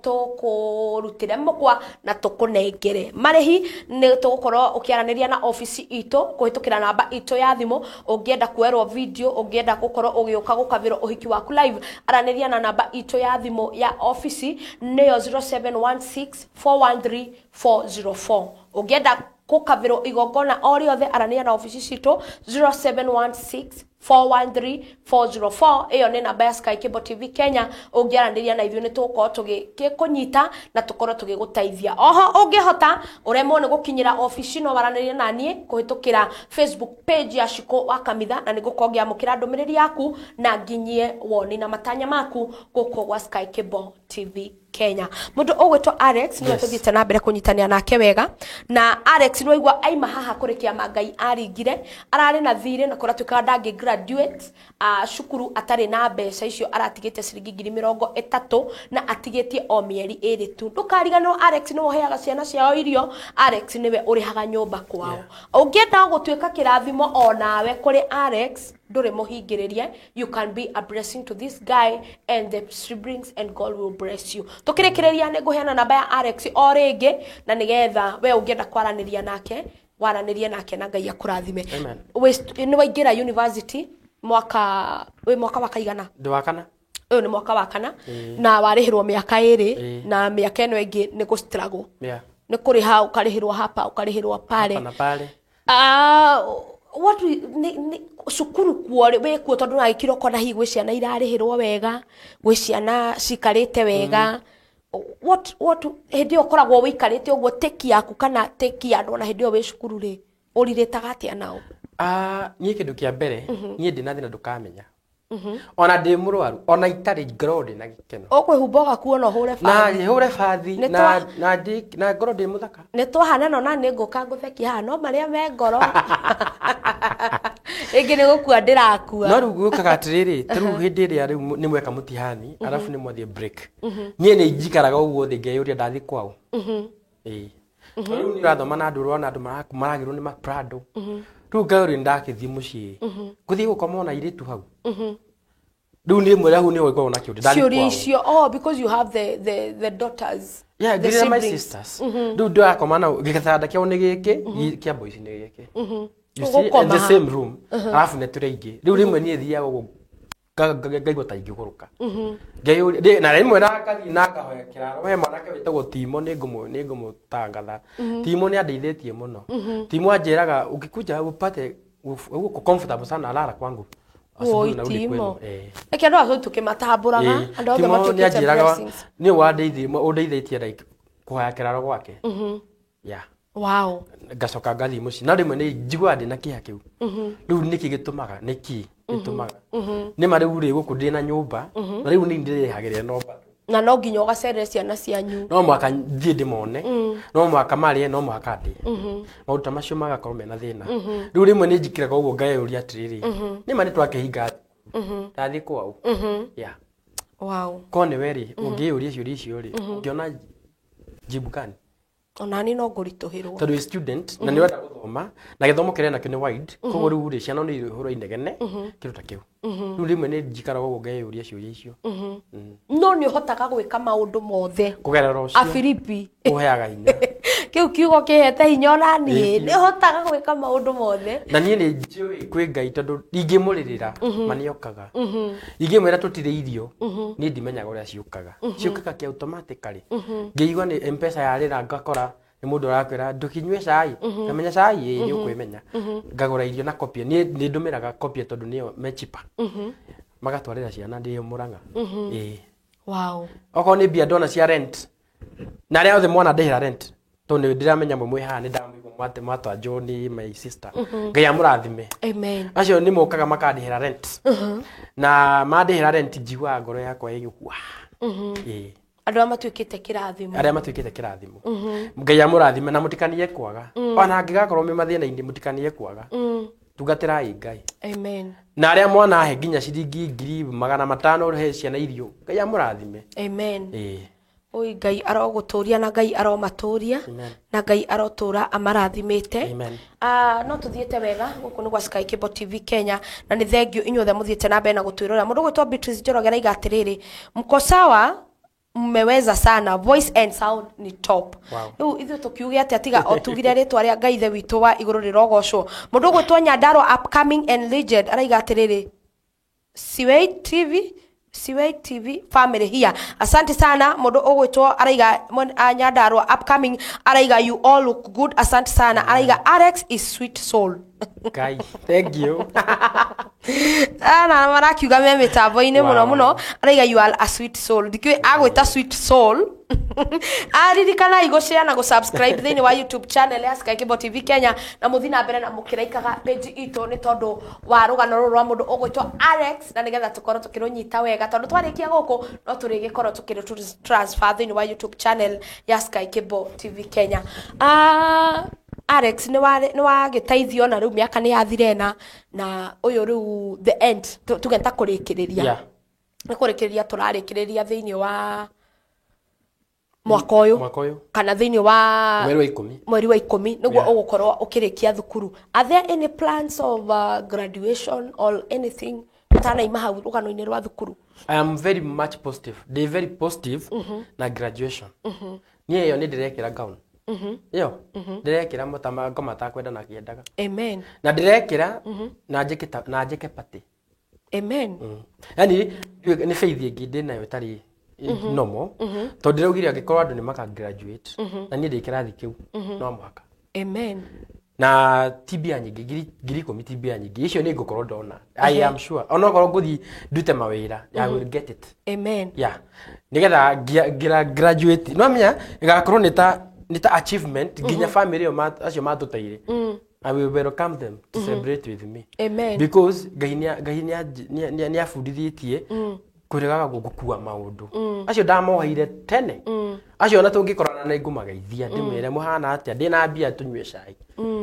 tukurutire mukwa na tukunengere marihi ni tugukorwo ukiaraniria na office ito kuhitukira namba ito ya thimu ungienda kuerwo video ungienda gukorwo ugiuka gukaviro uhiki waku live araniria na namba ito ya thimu ya office niyo 0716413404 ungienda kukaviro igongona o riothe arania na ofisi cito 0716413404 iyo ni namba ya Sky Cable TV Kenya ungiaraniria na ithio ni tuko tugikunyita na tukorwo tugigutaithia. Oho ungihota uremwo ni gukinyira ofisi no baraniria na nie kuhitukira Facebook page ya Shiko wa Kamitha na nigukongia mukira ndumiriri yaku na nginyie woni na matanya maku guko gwa Sky Cable TV Kenya. Mundu ogwetwo Alex ni tuthiete na mbere kunyitania nake wega na Alex no igwa aima haha kurikia Ngai aringire arari na thire na kora tukara ndangi graduate shukuru atari na mbeca icio aratigite ciringi 30 na atigetie o mieri iri tu. Ndukariganwo Alex no heaga ciana ciao irio. Alex niwe urihaga nyumba kwao. Ungienda gutwika kirathimo onawe kuri Alex ndure muhingiririe, you can be a blessing to this guy and the siblings and God will bless you. Tukirekereria ne guheana namba ya Alex o ringi na nigetha we ungienda kwaraniria nake waranirie nake na Ngai akurathime. Ni waingira university mwaka wa kaigana ndu wakana uyu ni mwaka wa kana na warihirwo miaka iri na miaka eno ingi ni gustruggle ni kuriha ukarihirwo hapa ukarihirwo pale what cukuru kuore we kuo tondu na gikiro kona hi gwe ciana irarihirwo wega gwe ciana cikarite wega what hendio koragwo wikarite uguo teki yaku kana teki andu na hendio we cukuru ri uriritaga atia nao nie kindu kia mbere nie ndina thina ndukamenya ona ndĩ mũrwaru ona itarĩ ngoro ndĩ na gĩkeno ũkwĩhumba ũgakuo na ũhũre bathi na hũre bathi na ngoro ndĩ mũthaka nĩ twahana no na nĩ ngũka ngũtheki haha no marĩa me ngoro rĩngĩ nĩ gũkua ndĩrakua no rĩu gũkaga atĩrĩrĩ tarĩu hĩndĩ ĩrĩa rĩu nĩ mweka mũtihani arabu nĩ mwathiĩ break niĩ nĩ njikaraga ũguo thĩ ngeyũria ndathiĩ kwao rĩu nĩ ũrathoma na andũ ũrona andũ maragĩrwo nĩ maprado rĩu ngayũria ndakĩthiĩ mũciĩ gũthiĩ gũkoma na airĩtu hau rĩu nĩ mwera hau nĩ gũkorwo na kĩũndũ ndathiĩ kwao icio because you have the daughters the my sisters rĩu ndakoma na gĩgĩthanda kĩao nĩ gĩkĩ kĩa boys nĩ gĩkĩ you see in the same room arabu nĩ tũrĩ ingĩ rĩu rĩmwe niĩ thiaga ũguo ngaigua ta ingĩgũrũka na rĩmwe nakathiĩ na ngahoya kĩraro he mwanake wĩtagwo Timo nĩ ngũmũtangatha Timo nĩ andeithĩtie mũno Timo anjĩraga ukikuja upate uko comfortable sana alala kwangu Timo eke andũ acio tũkĩmatambũraga andũ othe matuĩkĩte blessings nĩ ũndeithĩtie like kũhoya kĩraro gwake wow ngacoka ngathi mũciĩ na rĩmwe nĩ njiguaga ndĩ na kĩeha kĩu rĩu nĩkĩ gĩtũmaga nĩkĩ gĩtũmaga nĩ ma rĩu rĩ gũkũ ndĩ na nyũmba na rĩu nĩ ndĩrĩhagĩrĩra nomba na no nginya ũgacerere ciana cianyu no mwaka thiĩ ndĩmone no mwaka marĩe no mwaka ndĩ maũndũ macio magakorwo mena thĩna rĩu rĩmwe nĩ njikiraga ũguo ngayũria atĩrĩrĩ nĩ ma nĩ twakĩhinga ndathiĩ kwao wow ko nĩ werĩ ũngĩyũria ciũria icio rĩ ngĩona jibu gani ona ni no ngũritũhĩrwo tondũ wĩ student na nĩ wenda gũthoma na gĩthomo kĩrĩa nakĩo nĩ wide koguo rĩu rĩ ciana nĩ ihũra inegene kĩndũ ta kĩu rĩu rĩmwe nĩ njikaraga ũguo ngeyũria ciũria icio no nĩ ũhotaga gwĩka maũndũ mothe kũgerera ũcio Afilipi ũheaga hinya kĩu kiugo kĩhete hinya ona niĩ nĩ ũhotaga gwĩka maũndũ mothe na niĩ nĩ njũĩ kwĩ Ngai tondũ ingĩmũrĩrĩra maniokaga ingĩmwĩra tũtirĩ irio niĩ ndimenyaga ũrĩa ciũkaga kĩ automatically ngĩigua nĩ M-Pesa yarĩra ngakora nĩ mũndũ arakwĩra ndũkinyue cai ngamenya cai nĩ ũkwĩmenya ngagũra irio na kopia niĩ nĩ ndũmĩraga kopia tondũ nĩyo mechipa magatwarĩra ciana ndĩ Mũrang'a wow okorwo nĩ mbia ndona cia rent na arĩa othe mwana ndĩhĩra rent tondũ nĩ ndĩramenya mwe haha nĩ ndamũigua mwatwa John my sister Ngai amũrathime amen acio nĩ mokaga makandĩhĩra rent na mandĩhĩra rent njiguaga ngoro yakwa ĩgĩkua andũ matuĩkĩte kĩrathimo arĩa matuĩkĩte kĩrathimo Ngai amũrathime na mũtikanie kwaga ona angĩgakorwo me mathĩna-inĩ mũtikanie kwaga tungatĩrai Ngai amen na arĩa mwana he nginya ciringi 500 he ciana irio Ngai amũrathime amen oi Ngai arogũtũria na Ngai aromatũria na Ngai arotũra amarathimĩte no tuthiĩte wega gũkũ nĩ gwa Sky Cable TV Kenya na nĩ thengio inyuothe mũthiĩte na mbere na gũtwĩrora mũndũ gwĩtwo Beatrice Njoroge na igatĩrĩrĩ mko sawa mmeweza sana voice and sound ni top rĩu ithuĩ tũkiuge atĩ atiga otugire rĩtwa rĩa Ngai ithe witũ wa igũrũ rĩrogocwo mũndũ gwĩtwo Nyandarua upcoming and legend araiga atĩrĩrĩ Siway TV family here asante sana mũndũ ũgwĩtwo araiga Nyandarua upcoming araiga you all look good asante sana araiga Alex is sweet soul Ngai thank you na marakiuga me mĩtambo-inĩ mũno araiga you are a sweet soul ndikĩũĩ agwĩta sweet soul aririkana igũshare na gũsubscribe thĩinĩ wa YouTube channel ya Sky Cable TV Kenya na mũthi na mbere na mũkĩraikaga page itũ nĩ tondũ wa rũgano rũrũ rwa mũndũ ũgwĩtwo Alex na nĩgetha tũkorwo tũkĩrũnyita wega tondũ twarĩkia gũkũ no tũrĩgĩkorwo tũkĩrũ transfer thĩinĩ wa YouTube channel ya Sky Cable TV Kenya Alex nĩ wagĩteithio na rĩu mĩaka nĩ yathire na ũyũ rĩu the end tugenta kũrĩkĩrĩria nĩ kũrĩkĩrĩria tũrarĩkĩrĩria thĩinĩ wa mwaka ũyũ kana thĩinĩ wa mweri wa 10 nĩguo ũgũkorwo ũkĩrĩkia thukuru are there any plans of graduation or anything tanaima hau rũgano-inĩ rwa thukuru I am very much positive they very positive na graduation niĩ ĩyo nĩ ndĩrekĩra gown yo ndĩrekĩra ngoma matakwenda na kĩendaga amen na ndĩrekĩra na njĩke party amen yani nĩ faith ĩngĩ ndĩ nayo ĩtarĩ normal tondũ ndĩraugire angĩkorwo andũ nĩ maka graduate na niĩ ndĩ kĩrathi kĩu no mwaka amen na tibia nyingĩ ngiri 10 tibia nyingĩ icio nĩ ngũkorwo ndona I am sure onokorwo ngũthi ndute mawĩra I will get it amen nĩgetha graduate no menya ĩgakorwo nĩ ta achievement nginya family acio matũteire I will welcome them to celebrate with me. Amen. Because Ngai ni afundithĩtie kũregaga gũkua maũndũ. Acio ndamoheire tene. Acio ona tũngĩkorana na ngũmageithia ndĩmwĩre mũhana atĩa ndĩna mbia tũnyue cai.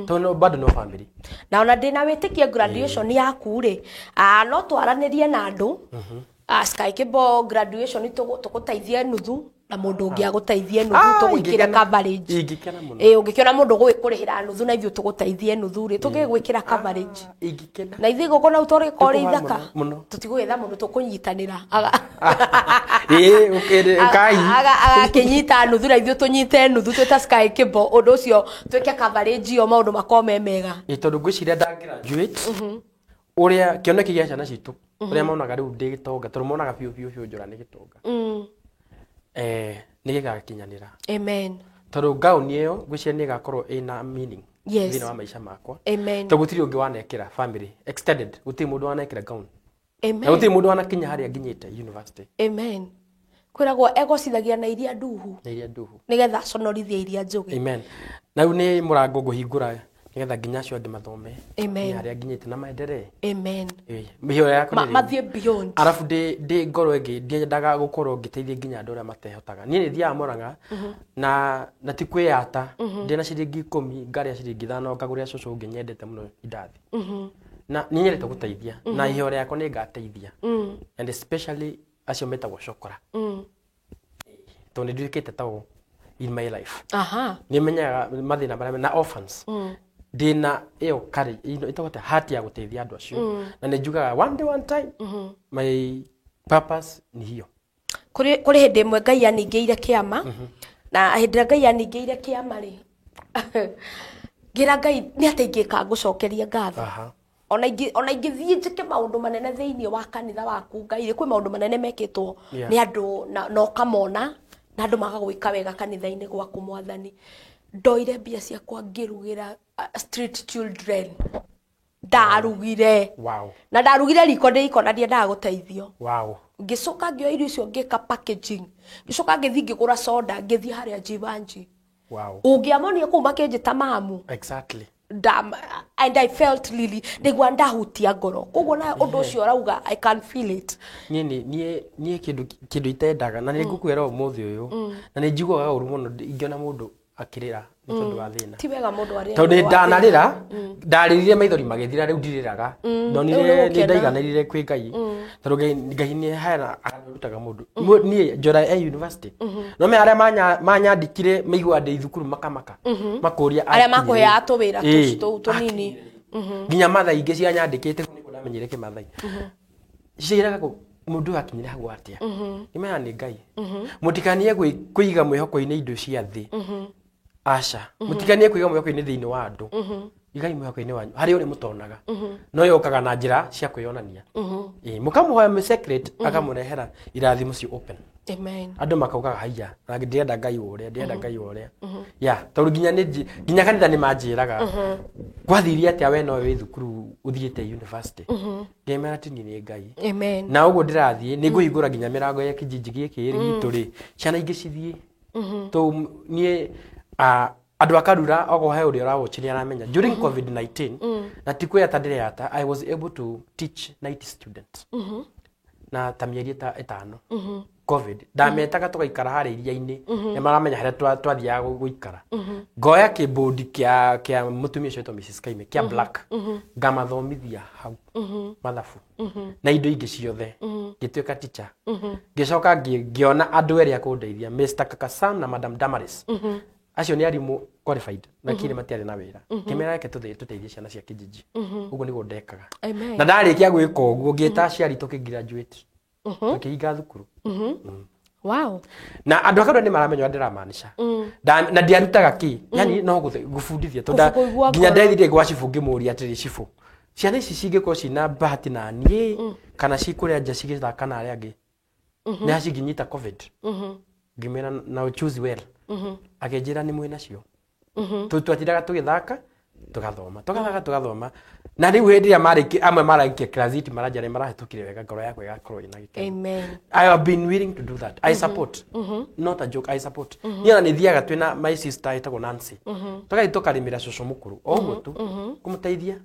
Tondũ bado no family. Na ona ndĩna wĩtĩkia graduation yaku rĩ, no twaranĩrie na andũ. Sky Kibo graduation tũgũteithie nuthu na mũndũ ũngĩ agũteithie nuthu tũgwĩkĩra coverage. Ingĩkena mũno. Ũngĩkĩona mũndũ ũgũkũrĩhĩra nuthu na ithuĩ tũgũteithie nuthu rĩ tũgĩgwĩkĩra coverage. Ingĩkena. Na ithuĩ gũkũ na ũtũrĩ kore ithaka. Tũtigwetha mũndũ tũkũnyitanĩra. Kai. Agakĩnyita nuthu na ithuĩ tũnyite nuthu twĩta Sky Kibo ũndũ ũcio twĩke coverage yo maũndũ makome mega. Tondũ ngwĩciria nda graduate. Ũrĩa kĩoneki gĩa ciana citũ. Ũrĩa monaga rĩu ndĩ gĩtonga tondũ monaga biũ njora nĩ gĩtonga. Nĩ gĩgakinyanĩra. Amen. Tondũ gauni ĩyo ngwĩciria nĩ ĩgakorwo ĩna meaning thĩinĩ wa maica makwa. Amen. Tondũ gũtirĩ ũngĩ wanekĩra family extended gũtirĩ mũndũ wanekĩra gauni. Amen. Na gũtirĩ mũndũ wanakinya harĩa nginyĩte university. Amen. Kwĩragwo egocithagia na iria nduhu. Na iria nduhu. Nĩgetha conorithie iria njũgĩ. Amen. Na rĩu nĩ mũrango ngũhingũra nĩgetha nginya acio angĩ mathome. Amen. Harĩa nginyĩte na maendelee. Amen. Mĩhĩo yakwa nĩ mathiĩ beyond. Arabu ndĩ ngoro ĩngĩ ndiendaga gũkorwo ngĩteithia nginya andũ arĩa matehotaga. Niĩ nĩ thiaga Mũrang'a na ti kwĩyata ndĩna ciringi 10 ngarĩa ciringi 5 ngagũrĩra cũcũ ũngĩ nyendete mũno indathi. Na niĩ nyendete gũteithia na iheo rĩakwa nĩ ngateithia. And especially acio metagwo cokora. Tondũ nĩ nduĩkĩte tao in my life. Nĩ menyaga mathĩna marĩa na orphans. Dina eo kari itagote hati ya guteithia andu acio na ne njugaga one time my purpose ni hiyo kuri hindi mwe Ngai aningĩire kiama na hindi Ngai aningĩire kiama ri gira Ngai ni ateingĩka ngũcokeria ngatho ona ingĩthiĩ njĩke maũndũ manene thĩinĩ wa kanitha waku Ngai kwĩ maũndũ manene mekĩtwo ni andu na ũkamona na andu magagwĩka wega kanitha-inĩ gwaku Mwathani ndoire mbia ciakwa ngĩrugĩra street children ndarugire na ndarugire riko na ndiendaga gũteithio ngĩcoka ngĩoya irio icio ngĩka packaging ngĩcoka ngĩthiĩ ngĩgũra soda ngĩthiĩ harĩa Jivanji ũngĩamonio kũu makĩnjĩta mamu exactly and I felt really nĩguo ndahutia ngoro koguo na ũndũ ũcio ũrauga I can feel it niĩ kĩndũ itendaga na nĩ ngũkwĩra ũmũthĩ ũyũ na nĩ njiguaga ũru mũno ingĩona mũndũ akirira nĩ tondũ wa thĩna ti wega mũndũ arĩa tondũ ndanarĩra ndarĩrire maithori magĩthira rĩu ndirĩraga ndonire nĩ ndaiganĩrire kwĩ Ngai tondũ Ngai nĩ hana arutaga mũndũ niĩ njora university no me arĩa manyandĩkire mĩigua ndĩ thukuru makamaka makũria arĩa makũhea tũwĩra tũnini nginya mathai ingĩ cianyandĩkĩte nĩguo ndamenyire kĩmathai ciĩraga mũndũ akinyire hau atĩa nĩmenya nĩ Ngai mũtikanie kũiga mwĩhoko-inĩ indo cia thĩ aca mũtikanie kũiga mwĩhoko-inĩ thĩinĩ wa andũ igai mwĩhoko-inĩ wanyu harĩa ũrĩ mũtonaga no yokaga na njĩra cia kwĩyonania mũkamũhoya secret akamũrehera irathimo cio open andũ makaugaga haiya na ndĩrenda Ngai ũrĩa ya tondũ nginya kanitha nĩ manjĩraga gwathirie atĩa we no wĩ thukuru ũthiĩte university ngĩmera atĩ nĩ Ngai na ũguo ndĩrathiĩ nĩ ngũhingũra nginya mĩrango ya kijiji gĩkĩ gitũ rĩ ciana ingĩ cithiĩ tondũ niĩ andũ akarura ogo he ũrĩa ũrawatchini aramenya during COVID-19 na ti kwĩyata ndĩreyata I was able to teach 90 students na ta mĩeri ĩtano COVID ndametaga tũgaikara harĩa iria-inĩ nĩ maramenya harĩa twathiaga gũikara ngoya kĩbũndi kĩa mũtumia ũcio Mrs. Kaime kĩa black ngamathomithia hau mathabu na indo ingĩ ciothe ngĩtuĩka teacher ngĩcoka ngĩona andũ erĩ a kũndeithia Mr. Kakasam na Madam Damaris acio nĩ arimũ qualified na kile matiarĩ na wĩra kĩmera yake tũteithie ciana cia kijiji ũguo nĩguo ndekaga na ndarĩkia gwĩka ũguo ngĩta aciari tũkĩgraduate tukiinga thukuru wow na andũ akadwa nĩ maramenya ndĩramaanisha na ndiarutaga ki yani no gũbundithia tondũ nginya ndethire gwa cibu ngĩmũria atĩrĩ cibu ciana ici cingĩkorwo cina bahati na niĩ kana cikũrĩa nja cigĩthaka na arĩa angĩ nĩ acinginyita COVID ngĩmera na choose well akĩnjĩra nĩ mwĩ nacio twatiraga tũgĩthaka tugathoma na riu hindi ya mariki amwe maraikia classiti marajare marahetukire wega ngoro yakwe igakorwo ina gikeno. Amen. I have been willing to do that. I support. Not a joke, I support. Niona ni thiaga twina my sister etagwo Nancy. Tugai tukarimira cucu mukuru oguo tu kumuteithia.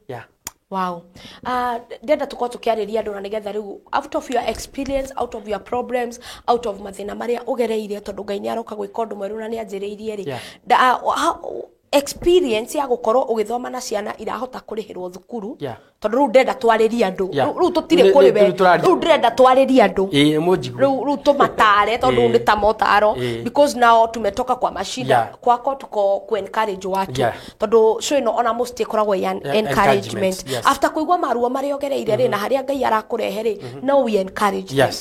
Yeah. Wow. Ndenda tukorwo tukiariria andu na nigetha riu out of your experience, out of your problems, out of mathina maria ugereire tondu Ngai ni aroka gwika undu mweru na ni anjiriirie ri experience ya gukorwo ugithoma na ciana irahota kurihirwo thukuru tondu riu ndenda twariria andu riu tutire kuri we riu ndenda twariria andu riu tumatare tondu ndi ta motaro because now tumetoka kwa mashida kwako tuko ku encourage watu tondu so ino ona most ikoragwo encouragement after kuigwa maruo mari ogereire ri na haria Ngai arakurehe ri no we encourage them.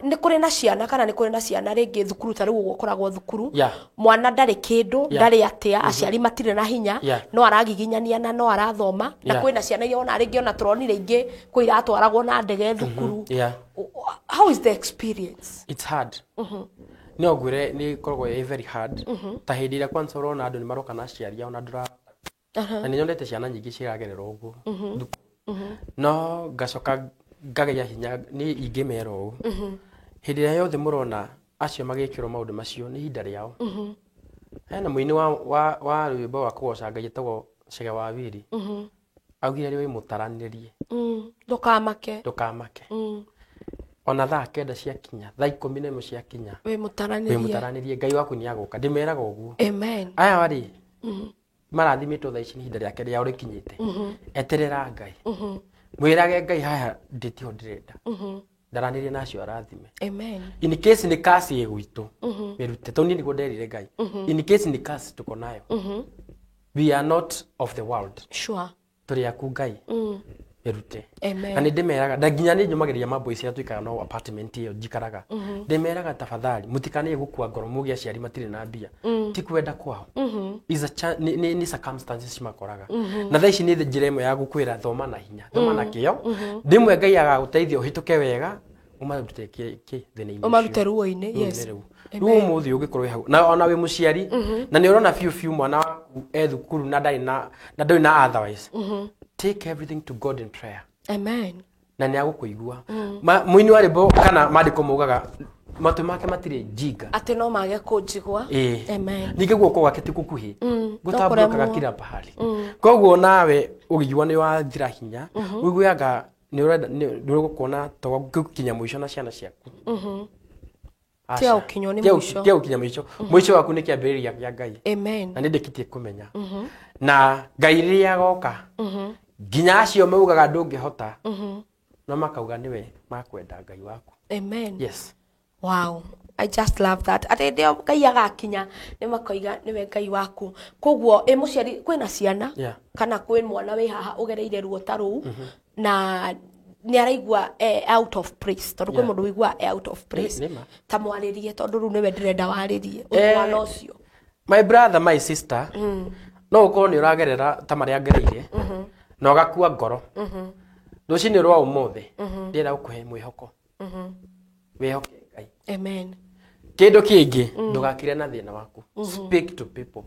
Ni kuri na ciana kana ni kuri na ciana ringi thukuru ta riu gukoragwo thukuru mwana ndari kindu ndari atia aciari matire na hinya no aragiginyania na no arathoma na kwina ciana iria ona ringi ona turonire ingi kwi iratwaragwo na ndege thukuru. How is the experience? It's hard. No gwire ni koragwo very hard. Ta hindi ira kwanza urona andu ni maroka na aciari ona ndura na ni nyondete ciana nyingi ciragerera uguo no gacoka ngageria hinya ni ingimera uguo hindi ira yothe murona acio magikirwo maundu macio ni hinda riao. Hena muini wa rwimbo wa kugoca Ngai etagwo Chege wa Wili augire ri mutaraniririe ndukamake ona thaa 9 ciakinya thaa 11 ciakinya we mutaranirie Ngai waku ni agoka ndimeraga uguo. Amen. Aya wari marathimitwo thaa ici ni hinda riake ria urikinyite eterera Ngai mwirage Ngai haya nditio ndirenda ndaranirie nacio arathime. Amen. In case ni kasi egwitu merute toni ni goderire Ngai in case ni kasi tuko nayo we are not of the world. Sure. Turi aku Ngai merute. Amen. Ani ndemeraga ndaginya ni nyomageria mambo ici atuikaga no apartment iyo njikaraga ndemeraga tafadhali mutikane gukua ngoro mugia ciari matire na mbia ti kwenda kwao is a ni circumstances cimakoraga na thaa ici ni njira imwe ya gukwira thoma na hinya thoma na kio ndimwe Ngai agaguteithia uhituke wega umarute ki thina-ini umarute ruo-ini. Yes. Ruo muthi ugikorwo hau na ona we muciari na ni urona few mwana waku thukuru na ndai na otherwise take everything to God in prayer. Amen. Na ni agukuigua muini wa rwimbo kana mandiko mugaga matu make matire jinga ati no mage kunjigwa. Amen. Ninge guoko gwake ti kukuhi gutambukaga kila pahali koguo nawe ugigua ni wa thira hinya wiguyaga ni uragukona to gukinya mwisho na ciana ciaku tia ukinyo ni mwisho tia ukinya mwisho waku ni kiambiriria gya Ngai. Amen. Na ndikitie kumenya na Ngai ria goka ginya acio maugaga ndungihota no makauga niwe makwenda Ngai waku. Amen. Yes. Wow. I just love that. Ate ndio Ngai agakinya ni makoiga niwe Ngai waku koguo muciari kwina ciana kana kwin mwana wi haha ugereire ruo ta ruu na ni araigua out of praise tondu kwi mundu wigua out of praise ta mwaririe tondu ru niwe ndirenda waririe mwana ucio. My brother, my sister no ukorwo ni uragerera ta maria ngereire na ugakua ngoro rucini rwa umuthi ndira gukuhe mwihoko wihoke Ngai. Amen. Kindu kingi ndugakire na thina waku speak to people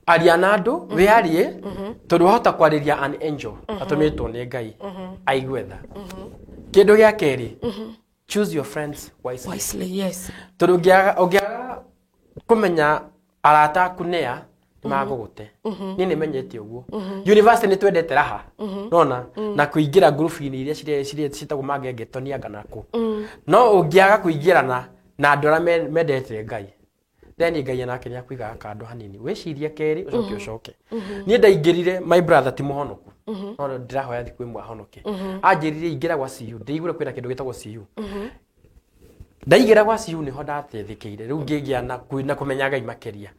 aria na andu wiarie tondu wahota kwariria an angel atumitwo ni Ngai aigue tha. Kindu gia keri choose your friends wisely. Yes. Tondu ngiaga kumenya arata kunea magugute ni nimenyete uguo university ni twendete raha nona na kuingira group ini iria citagwo magengetonia nganaku no ungiaga kuingirana na andora mendete Ngai then Ngai nake ni akuigaga kando hanini wicirie keri ucoke ni ndaingirire my brother ti muhonoku no ndirahoya thiku imwe ahonoke anjirire ingira gwa CU ndigure kwina kindu gitagwo CU ndaigira gwa CU ni ho ndatethekeire riu ngigia na kumenya Ngai makeria.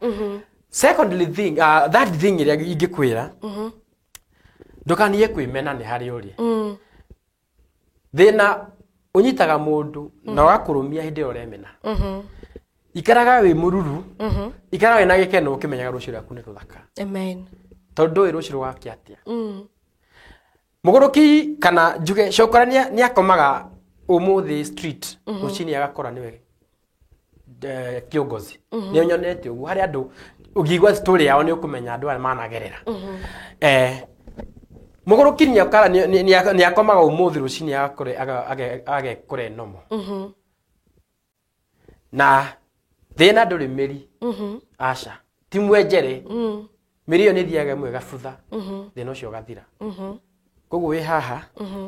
Secondly thing that thing iria ingikwira ndukanie kwimena ni hari uri thina unyitaga mundu na wakurumia hindi uremena ikaraga wi mururu ikaraga wi na gikeno ukimenyaga rucio rwaku ni ruthaka. Amen. Tondu rucio rwake atia muguruki kana njuge cokorania ni akomaga umuthi street rucini agakora niwe kiongozi nĩ nyonete ũguo harĩ andũ ũngĩigua story yao nĩ ũkũmenya andũ aya managerera mũgũrũki nĩ akomaga ũmũthĩ rũcinĩ agekũre nomo na thĩna ndũrĩ mĩri aca ti mwenjere mĩri ĩyo nĩ thiaga ĩmwe gabutha thĩna ũcio ũgathira koguo wĩ haha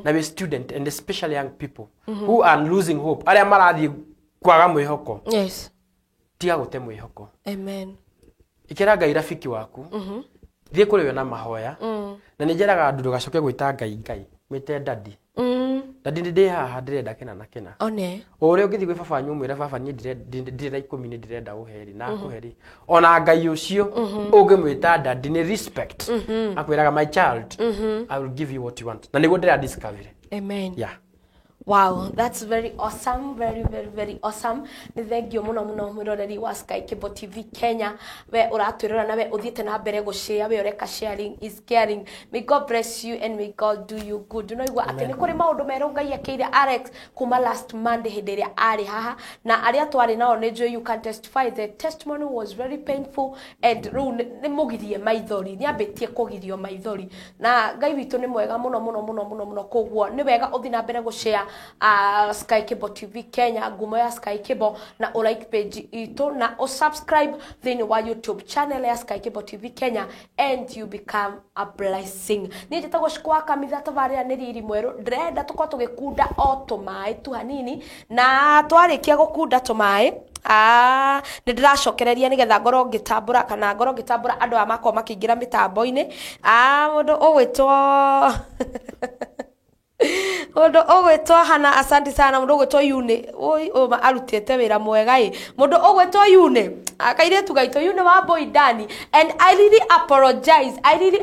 na wĩ student and especially young people who are losing hope arĩa marathiĩ kwaga mwĩhoko tiga gũte mwĩhoko ikĩra Ngai rafiki waku thiĩ kũrĩ we na mahoya na nĩ njeraga andũ ndũgacoke gwĩta Ngai mwĩte dadi dadi ndĩ haha ndĩrenda kĩna na kĩna ũrĩa ũngĩthiĩ gwĩ baba nyumwĩre baba niĩ ndĩrenda 10 nĩ ndĩrenda ũheri na akũheri ona Ngai ũcio ũngĩmwĩta dadi nĩ respect akwĩraga my child I will give you what you want na nĩguo ndĩra discover Wow, that's very awesome, very awesome. Ni thengio muno mwiroreri wa Sky Cable TV Kenya. We uratwirora na we uthiete na mbere gushare, we ureka sharing is caring. May God bless you and may God do you good. Unoigwa ati ni kuri maundu meru Ngai akeire Alex kuma last Monday hindi iria ari haha na aria twari nao ni you can testify the testimony was very painful and ni mugirie maithori ni ambitie kugirio maithori na Ngai witu ni mwega muno koguo ni wega uthi na mbere gushare Sky Cable TV Kenya ngumo ya Sky Cable na like page ito na subscribe then wa YouTube channel ya Sky Cable TV Kenya and you become a blessing. Ni njetago shikwa kamitha tavaria ni riri mweru ndrenda tukwa tugikunda o tumae tu hanini na twarikia gukunda tumae nĩ ndĩracokereria nĩgetha ngorwo ngĩtambũra kana ngorwo ngĩtambũra andũ a makoma makĩingĩra mĩtambo-inĩ mũndũ ũgwĩtwo Mundu ogwetwo hana asante sana mundu ogwetwo Yune arutite wira mwega mundu ogwetwo Yune akairetu gaito Yune wa boy Dani and I really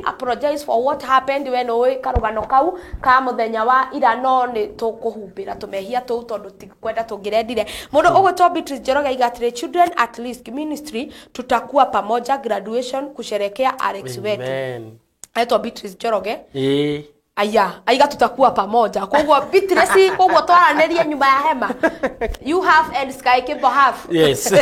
apologize for what happened when we karugano kau ka muthenya wa ira no ni tukuhumbira tumehia tu tondu tikwenda tungirendire mundu ogwetwo Beatrice Njoroge igatire children at least ministry tutakuwa pamoja graduation kusherekea Alex wetu aitwa Beatrice Njoroge aya aiga tutakuwa pamoja koguo Beatrice koguo twaraneria nyumba ya hema you have and Sky Cable have yes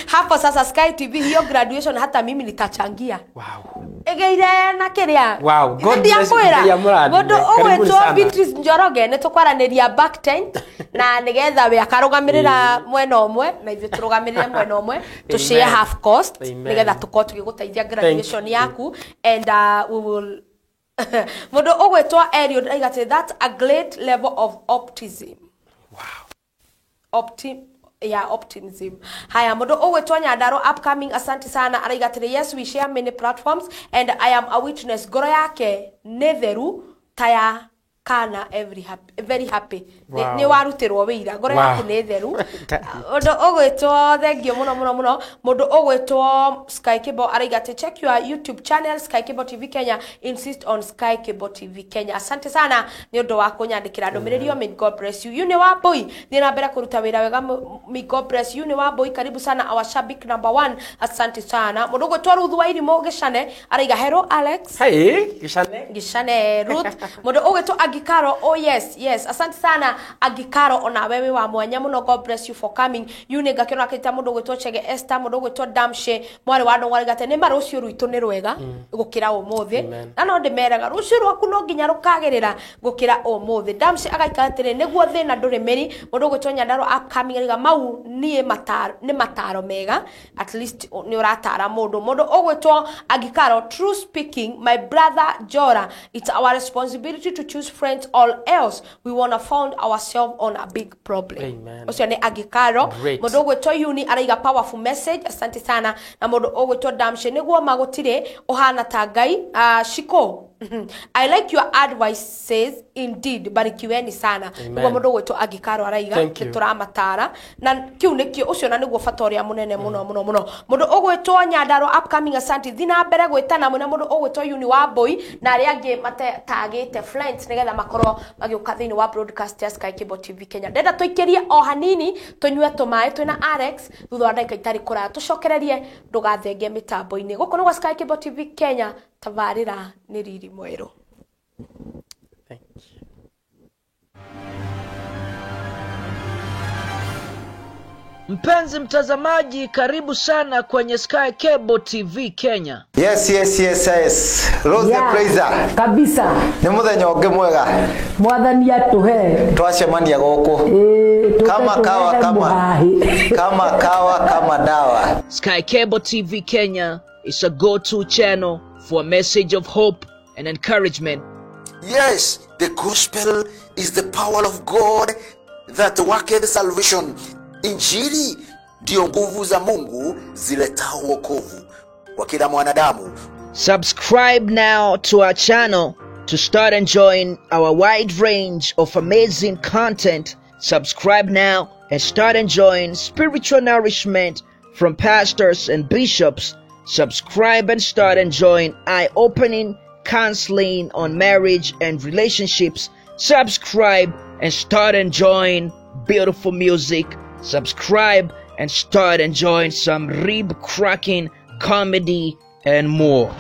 hapo sasa Sky TV hiyo graduation hata mimi nitachangia wow egeire na kiria wow God bless you mundu owetwo Beatrice Njoroge ne tukwaranĩria back tent na nigetha we akarugamirira mwena omwe na ithuĩ turugamirire mwena omwe to share half cost nigetha tukorwo tugiguteithia graduation yaku and we will Mundu ogwetwa Eliud aigate that's a great level of optimism. Wow. Optimism. Haya mundu ogwetwa Nyandaro upcoming asante sana araigatire yes we share many platforms and I am a witness ngoro yake netheru taya kana very happy wow. Ni warutirwo wira ngoro yake netheru mundu ogwetwo thengio muno mundu ogwetwo Sky Cable araigate check your YouTube channel Sky Cable TV Kenya insist on Sky Cable TV Kenya asante sana ni undu wa kunyandikira ndumirerio may God bless you Yune wa boy ni na mbere kuruta wira wega may God bless you Yune wa boy karibu sana our shabik number 1 asante sana mundu ogwetwo Ruth wa irimo gicane araiga hello Alex hey gicane Ruth mundu ogwetwo Agikaro oh yes asante sana Agikaro ona wewe wa mwanya muno God bless you for coming Yune gakiona kita mundu gwetwo Chege Esther mundu gwetwo Damshe mwari wa ndongwari gate ni marucio ruitu ni rwega gukira umuthi na no ndimeraga rucio rwaku no nginya rukagerera gukira umuthi Damshe agaikara tene niguo thina nduri meri mundu gwetwo Nyandaro upcoming riga mau ni mataro mega at least ni uratara mundu ogwetwo Agikaro true speaking my brother Jora it's our responsibility to choose friends all else we wanna found ourselves on a big problem osio ni Agikaro mundu ogwetwo Yuni araiga powerful message asante sana na mundu ogwetwo Damshe niguo magutire ohana ta Ngai shiko I like your advices indeed barikiweni sana niguo mundu ogwetwo Agikaro araiga turamatara na kiu nikio ucio na niguo fatoria munene muno mundu ogwetwo Nyandaro upcoming asante thina mbere gwitana mundu ogwetwo Yuni wa boy na aria angi matagite friends nigetha makorwo magiuka thiini wa broadcast ya Sky Cable TV Kenya ndenda tuikirie o hanini tunywe tumae twina Alex thutha wa ndagika itari kuraya tucokererie ndugathenge mitambo-ini guko no Sky Cable TV Kenya tavarira ni riri mweru. Thank you. Mpenzi mtazamaji, karibu sana kwenye Sky Cable TV Kenya. Yes. Rose the Praiser. Kabisa. Ni muthenya ungi mwega. Mwathani atuhe. Twacemania guku. Kama kawa kama dawa. Sky Cable TV Kenya is a go-to channel for a message of hope and encouragement. Yes, the gospel is the power of God that worketh salvation. Injili ndio nguvu za Mungu ziletao wokovu kwa kila mwanadamu. Subscribe now to our channel to start enjoying our wide range of amazing content. Subscribe now and start enjoying spiritual nourishment from pastors and bishops. Subscribe and start enjoying eye-opening counseling on marriage and relationships. Subscribe and start enjoying beautiful music. Subscribe and start enjoying some rib-cracking comedy and more.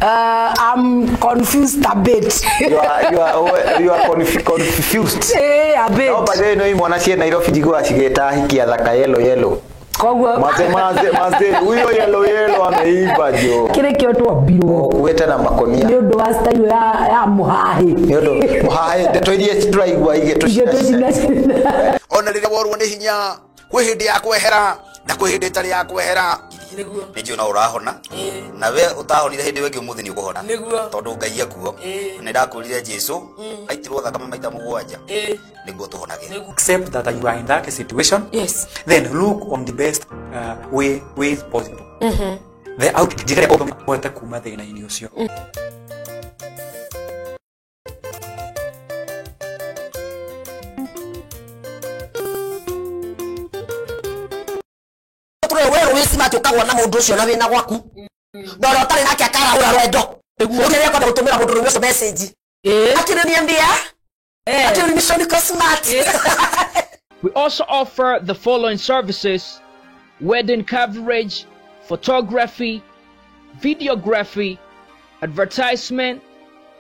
I'm confused a bit. You are confused. A bit. No, but you know him wana cie Nairobi jigo acigeta hiki ya thaka yellow. Kogwa Maze huyo yellow ameiba jo. Kile kioto biro. Weta na makonia. Ndio ndo style ya muhahi. Ndio muhahi ndetoirie turaigwa ige Ona rĩrĩa worwo nĩ hinya kwĩ hĩndĩ ya kwehera na kwĩ hĩndĩ ĩtarĩ ya kwehera. Nĩnjũĩ no ũrahona na we ũtahonire hĩndĩ ĩngĩ ũmũthĩ nĩ ũkũhona tondũ Ngai akuo nĩ ndakwĩrire Jesũ aitirwo thakame maita 7 nĩguo tũhonage. Accept that you are in that situation. Yes. Then look on the best way possible. The out njĩra ĩrĩa ũngĩhota kuma thĩna-inĩ ũcio. Tukagwa na mundu ucio na wina gwaku ndoro utari nake akara rwendo ukiria kwenda gutumira mundu ucio message akiniambia ati mission smart. We also offer the following services: wedding coverage, photography, videography, advertisement,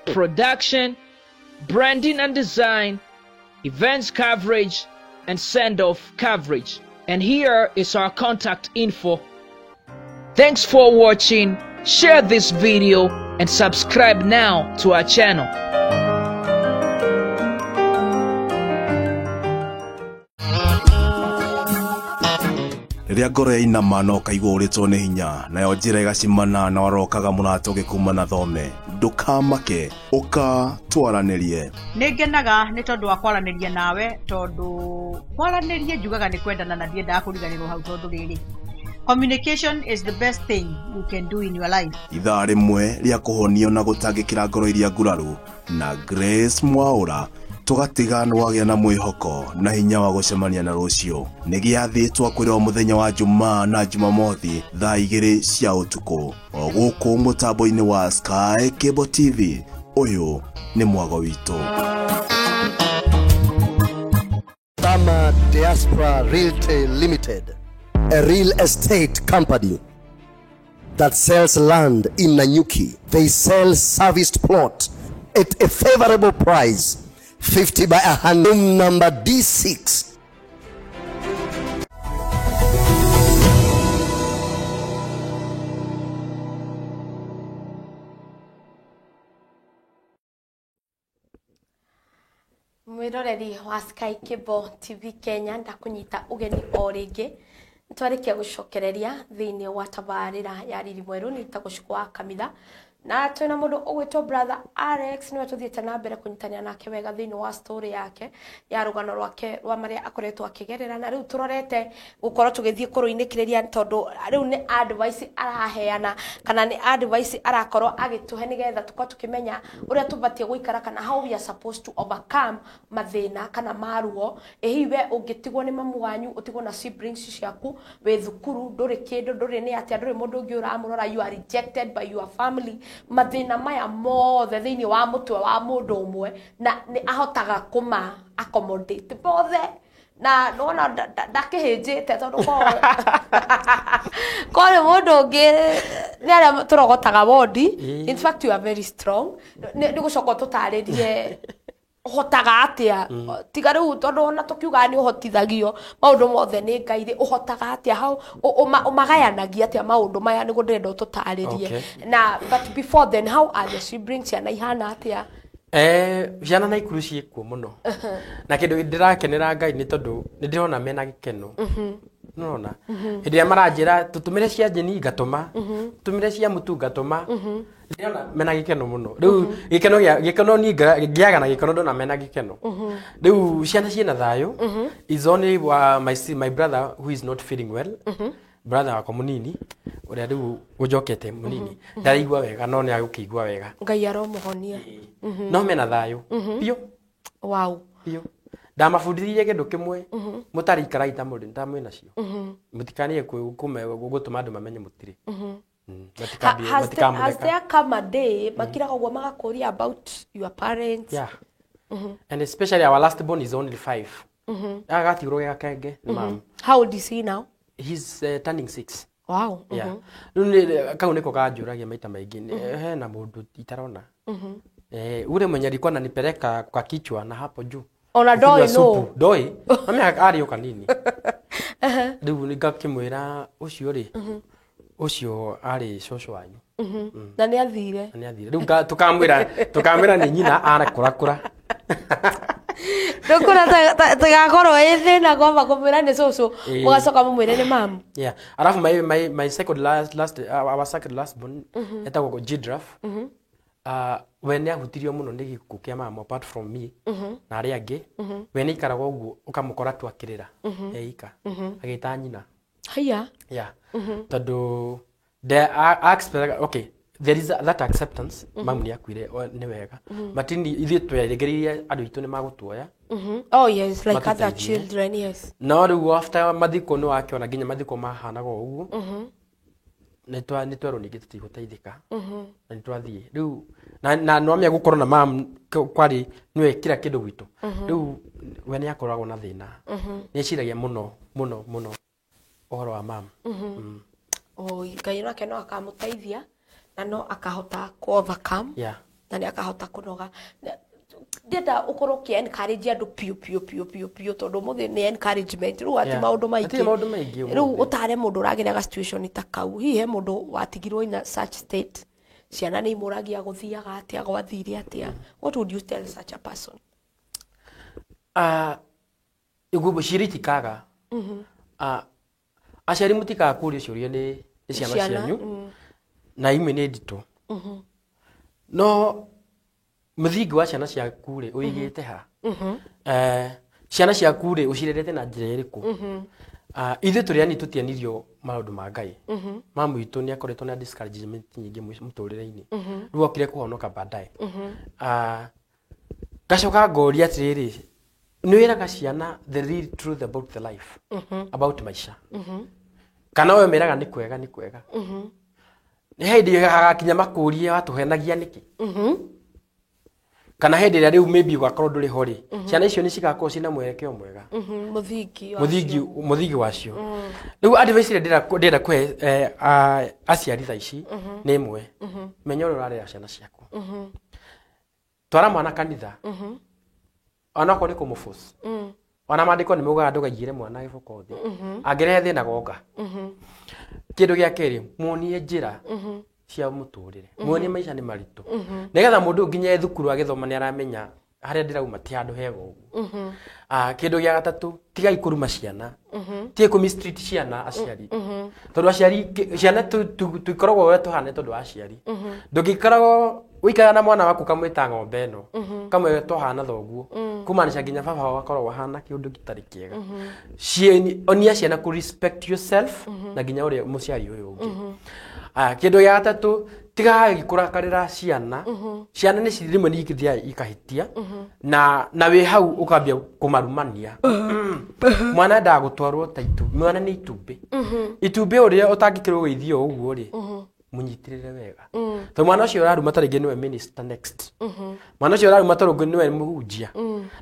production, branding and design, events coverage, and send-off coverage. And here is our contact info. Thanks for watching. Share this video and subscribe now to our channel. Rĩrĩa ngoro yainama no kaigua ũrĩtwo nĩ hinya nayo njĩra ĩgacimana na warokaga mũrato gĩkuma na thome ndũkamake ũka twaranĩrie. Nĩngenaga nĩ tondũ wa kwaranĩria nawe tondũ kwaranĩria njugaga nĩ kwendana na ndiendaga kũriganĩrwo hau tondũ rĩrĩ communication is the best thing you can do in your life. Ithaa rĩmwe rĩa kũhonio na gũtangĩkĩra ngoro iria nguraru na Grace Mwaũra tũgatiga nĩ wagĩa na mwĩhoko na hinya wa gũcemania na rũciũ. Nĩ gĩathĩtwo kwĩrwo mũthenya wa Jumaa na Jumamothi thaa 2 cia ũtukũ o gũkũ mũtambo-inĩ wa Sky Cable TV. Ũyũ nĩ mwago witũ. Tama Diaspora Realty Limited, a real estate company that sells land in Nanyuki. They sell serviced plot at a favorable price, 50 by 100, number D6. Mwiroreri wa Sky Cable TV Kenya ndakunyita ugeni o ringi ntwarikia gucokereria thiini wa tabarira ya riri mweru ni tagushikwa kamitha na twina mundu ugwitwo brother Alex niwe tuthiete na mbere kunyitania nake wega thiini wa story yake ya rugano rwake rwa maria akoretwo akigerera na riu turorete gukorwo tugithie kuruinikiriria tondu riu ni advice araheana kana ni advice arakorwo agituhe nigetha tukwa tukimenya uria tubatie guikara kana how we are supposed to overcome mathina kana maruo hiwe ungitigwo ni mamu wanyu utigwo na siblings ciaku we thukuru nduri kindu nduri ni atia nduri mundu ungi uramurora you are rejected by your family mathina maya mothe thiini wa mutwe wa mundu umwe na ni ahotaga kuma accommodate bothe na nona ndakihinjite tondu kore mundu ungi ni aria turogotaga body in fact you are very strong ni gucoka tutaririe hotaga atia tiga riu tondu ona tukiuga ni uhotithagio maundu mothe ni Ngai ri uhotaga atia hau umagayanagia atia maundu maya nigu ndenda ututaririe na but before then how are the siblings ciana ihana atia ciana na ikuru ciikuo muno na kindu ndirakenera Ngai ni tondu ni ndirona mena gikeno nona hindi ya maranjira tutumire cia njeni ngatuma tutumire cia mutu ngatuma ndiona mena gikeno muno riu gikeno ni ngiaga na gikeno ndona mena gikeno riu ciana ciena thayo is only my brother who is not feeling well brother wako munini uria riu ujokete munini ndaraigua wega no ni agukigua wega Ngai aromuhonia no mena thayo pio wow pio ndamabundithirie kindu kimwe mutari karaita muri ndamwina cio mutikanie gutuma andu mamenye mutiri has there come a day makira kogwa magakuria about your parents and especially our last born is only 5 agatirwo ya kenge mom how old is he now he's turning 6 wow kau niko kanjuragia maita maingi he na mundu itarona ule mwenye alikuwa ananipeleka kwa kichwa na hapo juu ona doi no doi mami ari kanini riu ngakimwira ucio ri ucio ari shosho wanyu na ni athire riu tukamwira ni nyina ara kurakura ndukura tagakorwo ithi na gomba kumwira ni shosho mugacoka mumwire ni mam alafu my second last born etagwo Giraffe we ni ahutirio muno ni gikuku kia mama apart from me na ari angi we ni ikaraga uguo ukamukora tu akirira eika agita nyina haya tondu okay there is that acceptance mamu ni akwire ni wega matini ithu tweregereire andu itu ni magutuoya oh yes like other children yes no riu after mathiko no akiona ginya mathiko mahanaga uguo ni twero ningi tutiguteithika na nitwathie riu na no amia gukorwo na mam kwari niwe kira kindu gwitu riu we ni akoragwo na thina ni ciragia muno ohoro wa mam Ngai nake no akamuteithia na no akahota ku overcome na ni akahota kunoga ndenda ukorwo ki encourage andu pio tondu muthi ni encouragement riu ati maundu maingi riu utare mundu urageria situation ta kau hihe mundu watigirwo in such state ciana ni imuragia guthiaga atia gwathire atia what would you tell such a person igubo ciritikaga aciari mutikaga kuria ciuria ni ciana cianyu na imwe ni ndito no muthingi wa ciana ciaku ri uigite ha ciana ciaku ri ucirerete na njira iriku ithe turiani tutianirio maundu ma Ngai mamu itu ni akoretwo na discouragement nyingi muturire-ini riu okire kuhonoka baadaye gacoka ngoria atiriri ni wiraga ciana the real truth about the life about maisha kana we meraga ni kwega ni hindi hagakinya makurie watuhenagia niki kana hindi ria riu maybe gwakorwo nduri hori ciana icio ni cigakorwo cina mwerekeo mwega muthingi wacio riu advice ndira kwe aciari tha ici ni imwe menya uria urarera ciana ciaku twara mwana kanitha ona ko ni kumuforce ona mandiko ni mugaga ndugagire mwana giboko thi angirehe thina gonga kindu gia keri muonie njira cia muturire muonie maisha ni maritu nigetha mundu nginya thukuru agithoma ni aramenya haria ndirauma ti handu hega uguo kindu gia gatatu tigai kuruma ciana tie ku mistreat ciana aciari tondu aciari ciana tuikoragwo we tuhane tondu aciari ndungikoragwo uikara na mwana waku kamwita ng'ombe ino kamwe tuhana thoguo kumanisha nginya baba wakorwo hana kiundu gitari kiega onia ciana ku respect yourself na nginya uri muciari uyu ungi kindu gia gatatu tiga gikurakarira ciana ni cirimwe ni ikithia ikahitia na we hau ukambia kumarumania mwana ndagutwarwo ta itu mwana ni itumbi uria utangikirwo geithio uguo ri munyitirire wega to mwana ucio araruma taringi niwe minister next mwana ucio araruma taringi niwe muhunjia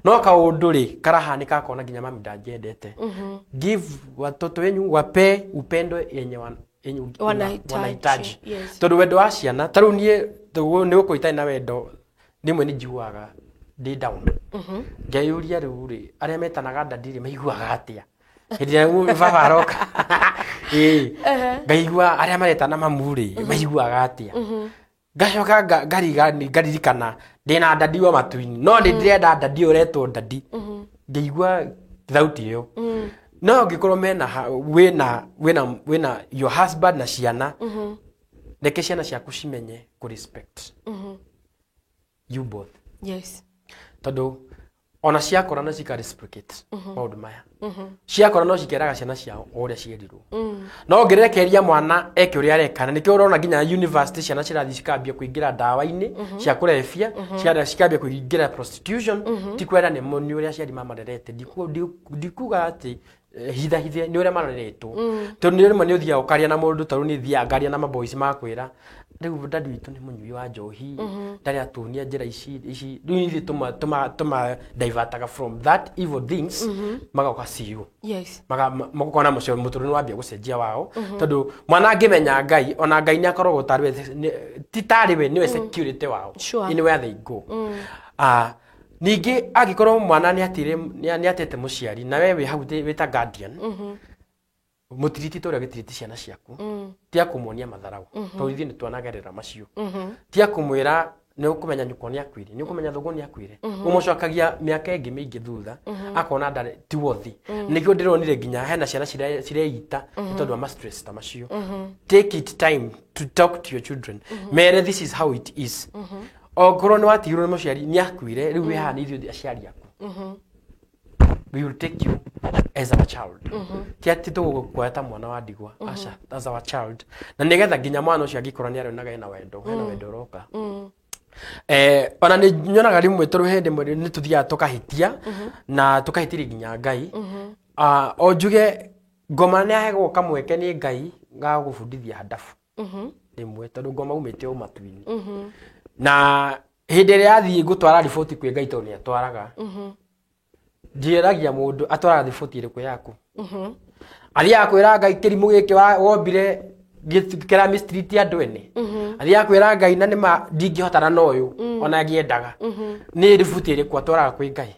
no kaundu ri karahanika akona nginya mami ndanjendete give watoto wenyu wape upendo yenye wanahitaji tondu wendo wa ciana taru nie ni guko itai na wendo nimwe ni njuaga ndĩ down ngeyũria rĩu rĩ arĩa metanaga ndadi rĩ maiguaga atĩa hĩndĩ ĩrĩa baba aroka ngaigua arĩa maretana mamu rĩ maiguaga atĩa ngacoka ngaririkana ndĩna ndadi wa matu-inĩ no ndĩrenda ndadi ũretwo ndadi ngaigua thauti ĩyo no ngĩkorwo mena wĩna your husband na ciana reke ciana ciaku cimenye ku respect you both yes tondũ ona ciakora na cika reciprocate maũndũ maya ciakora no cikeraga ciana ciao ũrĩa cierirwo no ngĩrekeria mwana eke ũrĩa areka na nĩkĩo ũrona nginya university ciana cirathiĩ cikambia kũingĩra ndawa-inĩ cia kũrebia cikambia kũingĩra prostitution ti kwenda nĩ moni ũrĩa aciari mamarerete ndikuga atĩ hithe nĩ ũrĩa mareretwo tondũ nĩ rĩmwe nĩ ũthiaga ũkaria na mũndũ tondũ nĩ thiaga ngaria na maboys makwĩra rĩu dadi witũ nĩ mũnyui wa njohi ndarĩ atuonia njĩra ici rĩu ithuĩ tũma divertaga from that evil things magoka ciu magakona mũtũrĩre wambia gũcenjia wao tondũ mwana angĩmenya Ngai ona Ngai nĩ akoragwo ti tarĩ we nĩwe security wao in where they go ningĩ angĩkorwo mwana nĩ atete mũciari na we wĩ hau wĩta guardian mutiriti to ũrĩa ciana ciaku tia kũmuonia matharau tondũ ithuĩ nĩ twanagerera macio tia kũmwĩra nĩ ũkũmenya nyũkwa nĩ akuire nĩ ũkũmenya thoguo nĩ akuire ũmũcokagia mĩaka ĩngĩ mĩingĩ thutha akona ndarĩ ti wothi nĩkĩo ndĩronire nginya hena ciana cireita nĩ tondũ wa stress ta macio take it time to talk to your children mere this is how it is okorwo nĩ watigirwo nĩ mũciari nĩ akuire rĩu wĩ haha nĩ ithuĩ aciari aku we will take you as a child tiati tũgũkuoya ta mwana wa ndigwa aca as our child na nĩgetha nginya mwana ũcio angĩkorwo nĩ arĩonaga hena wendo ũroka ona nĩ nyonaga rĩmwe tondũ hĩndĩ ĩmwe nĩ tũthiaga tũkahĩtia na tũkahĩtĩria nginya Ngai o njuge ngoma nĩ ahegwo kamweke nĩ Ngai ga gũbundithia hadabu rĩmwe tondũ ngoma umĩte o matu-inĩ na hĩndĩ ĩrĩa athiĩ gũtwara riboti kwĩ Ngai tondũ nĩ atwaraga njĩragia mũndũ atwaraga riboti ĩrĩkũ yaku athiaga kwĩra Ngai kĩrimũ gĩkĩ wombire gĩkĩra mystery ti andũ ene athiaga kwĩra Ngai na nĩma ndingĩhotana na ũyũ ona ngĩendaga nĩ riboti ĩrĩkũ atwaraga kwĩ Ngai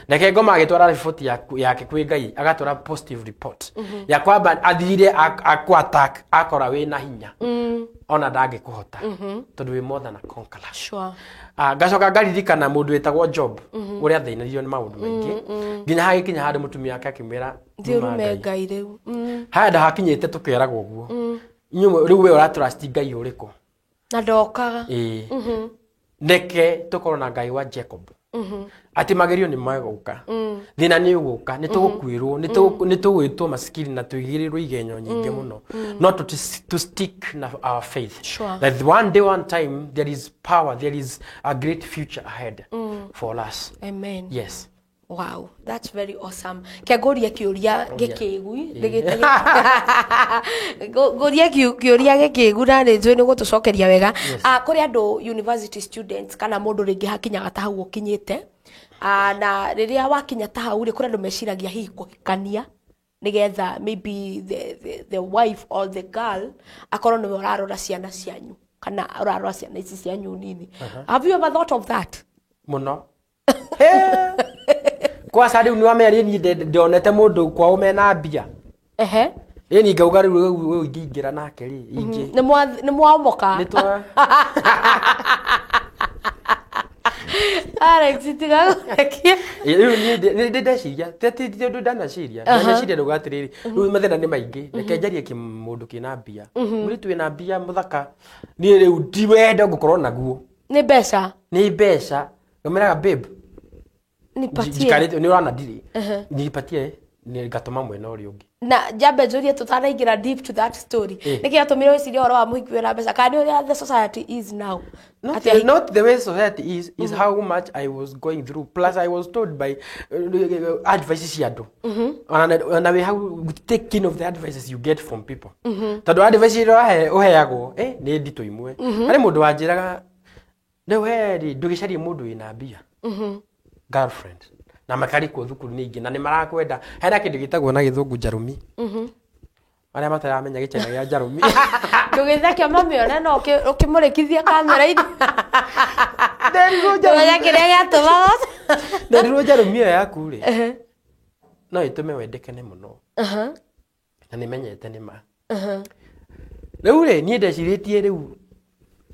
reke ngoma agĩtwara riboti yake kwĩ Ngai agatwara positive report ya kwamba athire attack akora wĩna hinya ona ndangĩkũhota tondũ wĩ more than a conqueror ngacoka ngaririkana mũndũ wĩtagwo Job ũrĩa athĩnirio nĩ maũndũ maingĩ nginya hagĩkinya handũ mũtumia wake akĩmwĩra thiũrume Ngai rĩu handa hakinyĩte tũkeragwo ũguo rĩu we ũratrust Ngai ũrĩkũ na ndokaga neke tũkorwo na Ngai wa Jacob atĩ magerio nĩ magũka thĩna nĩ ũgũka nĩ tũgũkwĩrwo nĩ tũgwĩtwo maskili na tũigĩrĩrwo igenyo nyingĩ mũno not to stick na our faith that one day one time there is power there is a great future ahead for us amen yes wow that's very awesome kĩagoria kĩũria gĩkĩgui goria kĩũria gĩkĩgu na nĩ njũĩ nĩ gũtũcokeria wega kũrĩ andũ university students kana mũndũ rĩngĩ hakinyaga ta hau ũkinyĩte na rĩrĩa wakinya ta hau rĩ kũrĩ andũ meciragia hihi kũhikania nĩgetha maybe the wife or the girl akorwo nĩwe ũrarora ciana cianyu kana ũrarora ciana ici cianyu nini have you ever thought of that mũno kwa sadi unwameri ni ndonete mundu kwao mena mbia ni ngauga riu ingĩingĩra nake ri ingi nĩ mwamoka nĩ twa Alex tigarekia riu ni ndeciria tete ndanaciria ndanaciria rũga atiriri riu mathĩna nĩ maingĩ reke njarie kĩmũndũ kĩna mbia muri twĩna mbia mũthaka niĩ riu ndiwenda gũkorwo naguo nĩ mbeca ngameraga babe nipatie jikarete ni urana dili nipatie ni gatoma mwena uri ungi na jambe njũrie tutaraingira deep to that story niki atumire wiciria horo wa muhiki wĩra mbeca kana ũrĩa the society is now not the way society is how much I was going through plus I was told by advices yado and we have taking of the advices you get from people tado advice uheagwo ni ndito imwe ari mundu wanjiraga no heri ndugicari mundu ina mbia girlfriend na makari ko thukuru ningi na ni marakwenda hena kindu gitagwo na githungu njarumi aria mataramenya gicena gya njarumi ndugithakia mami ona no ukimurikithia kamera-ini nderigo njarumi kiria giatumaga Ndirwo jarumia yaku ri no itume wendekane muno na nimenyete ni ma riu ri nie ndeciritie riu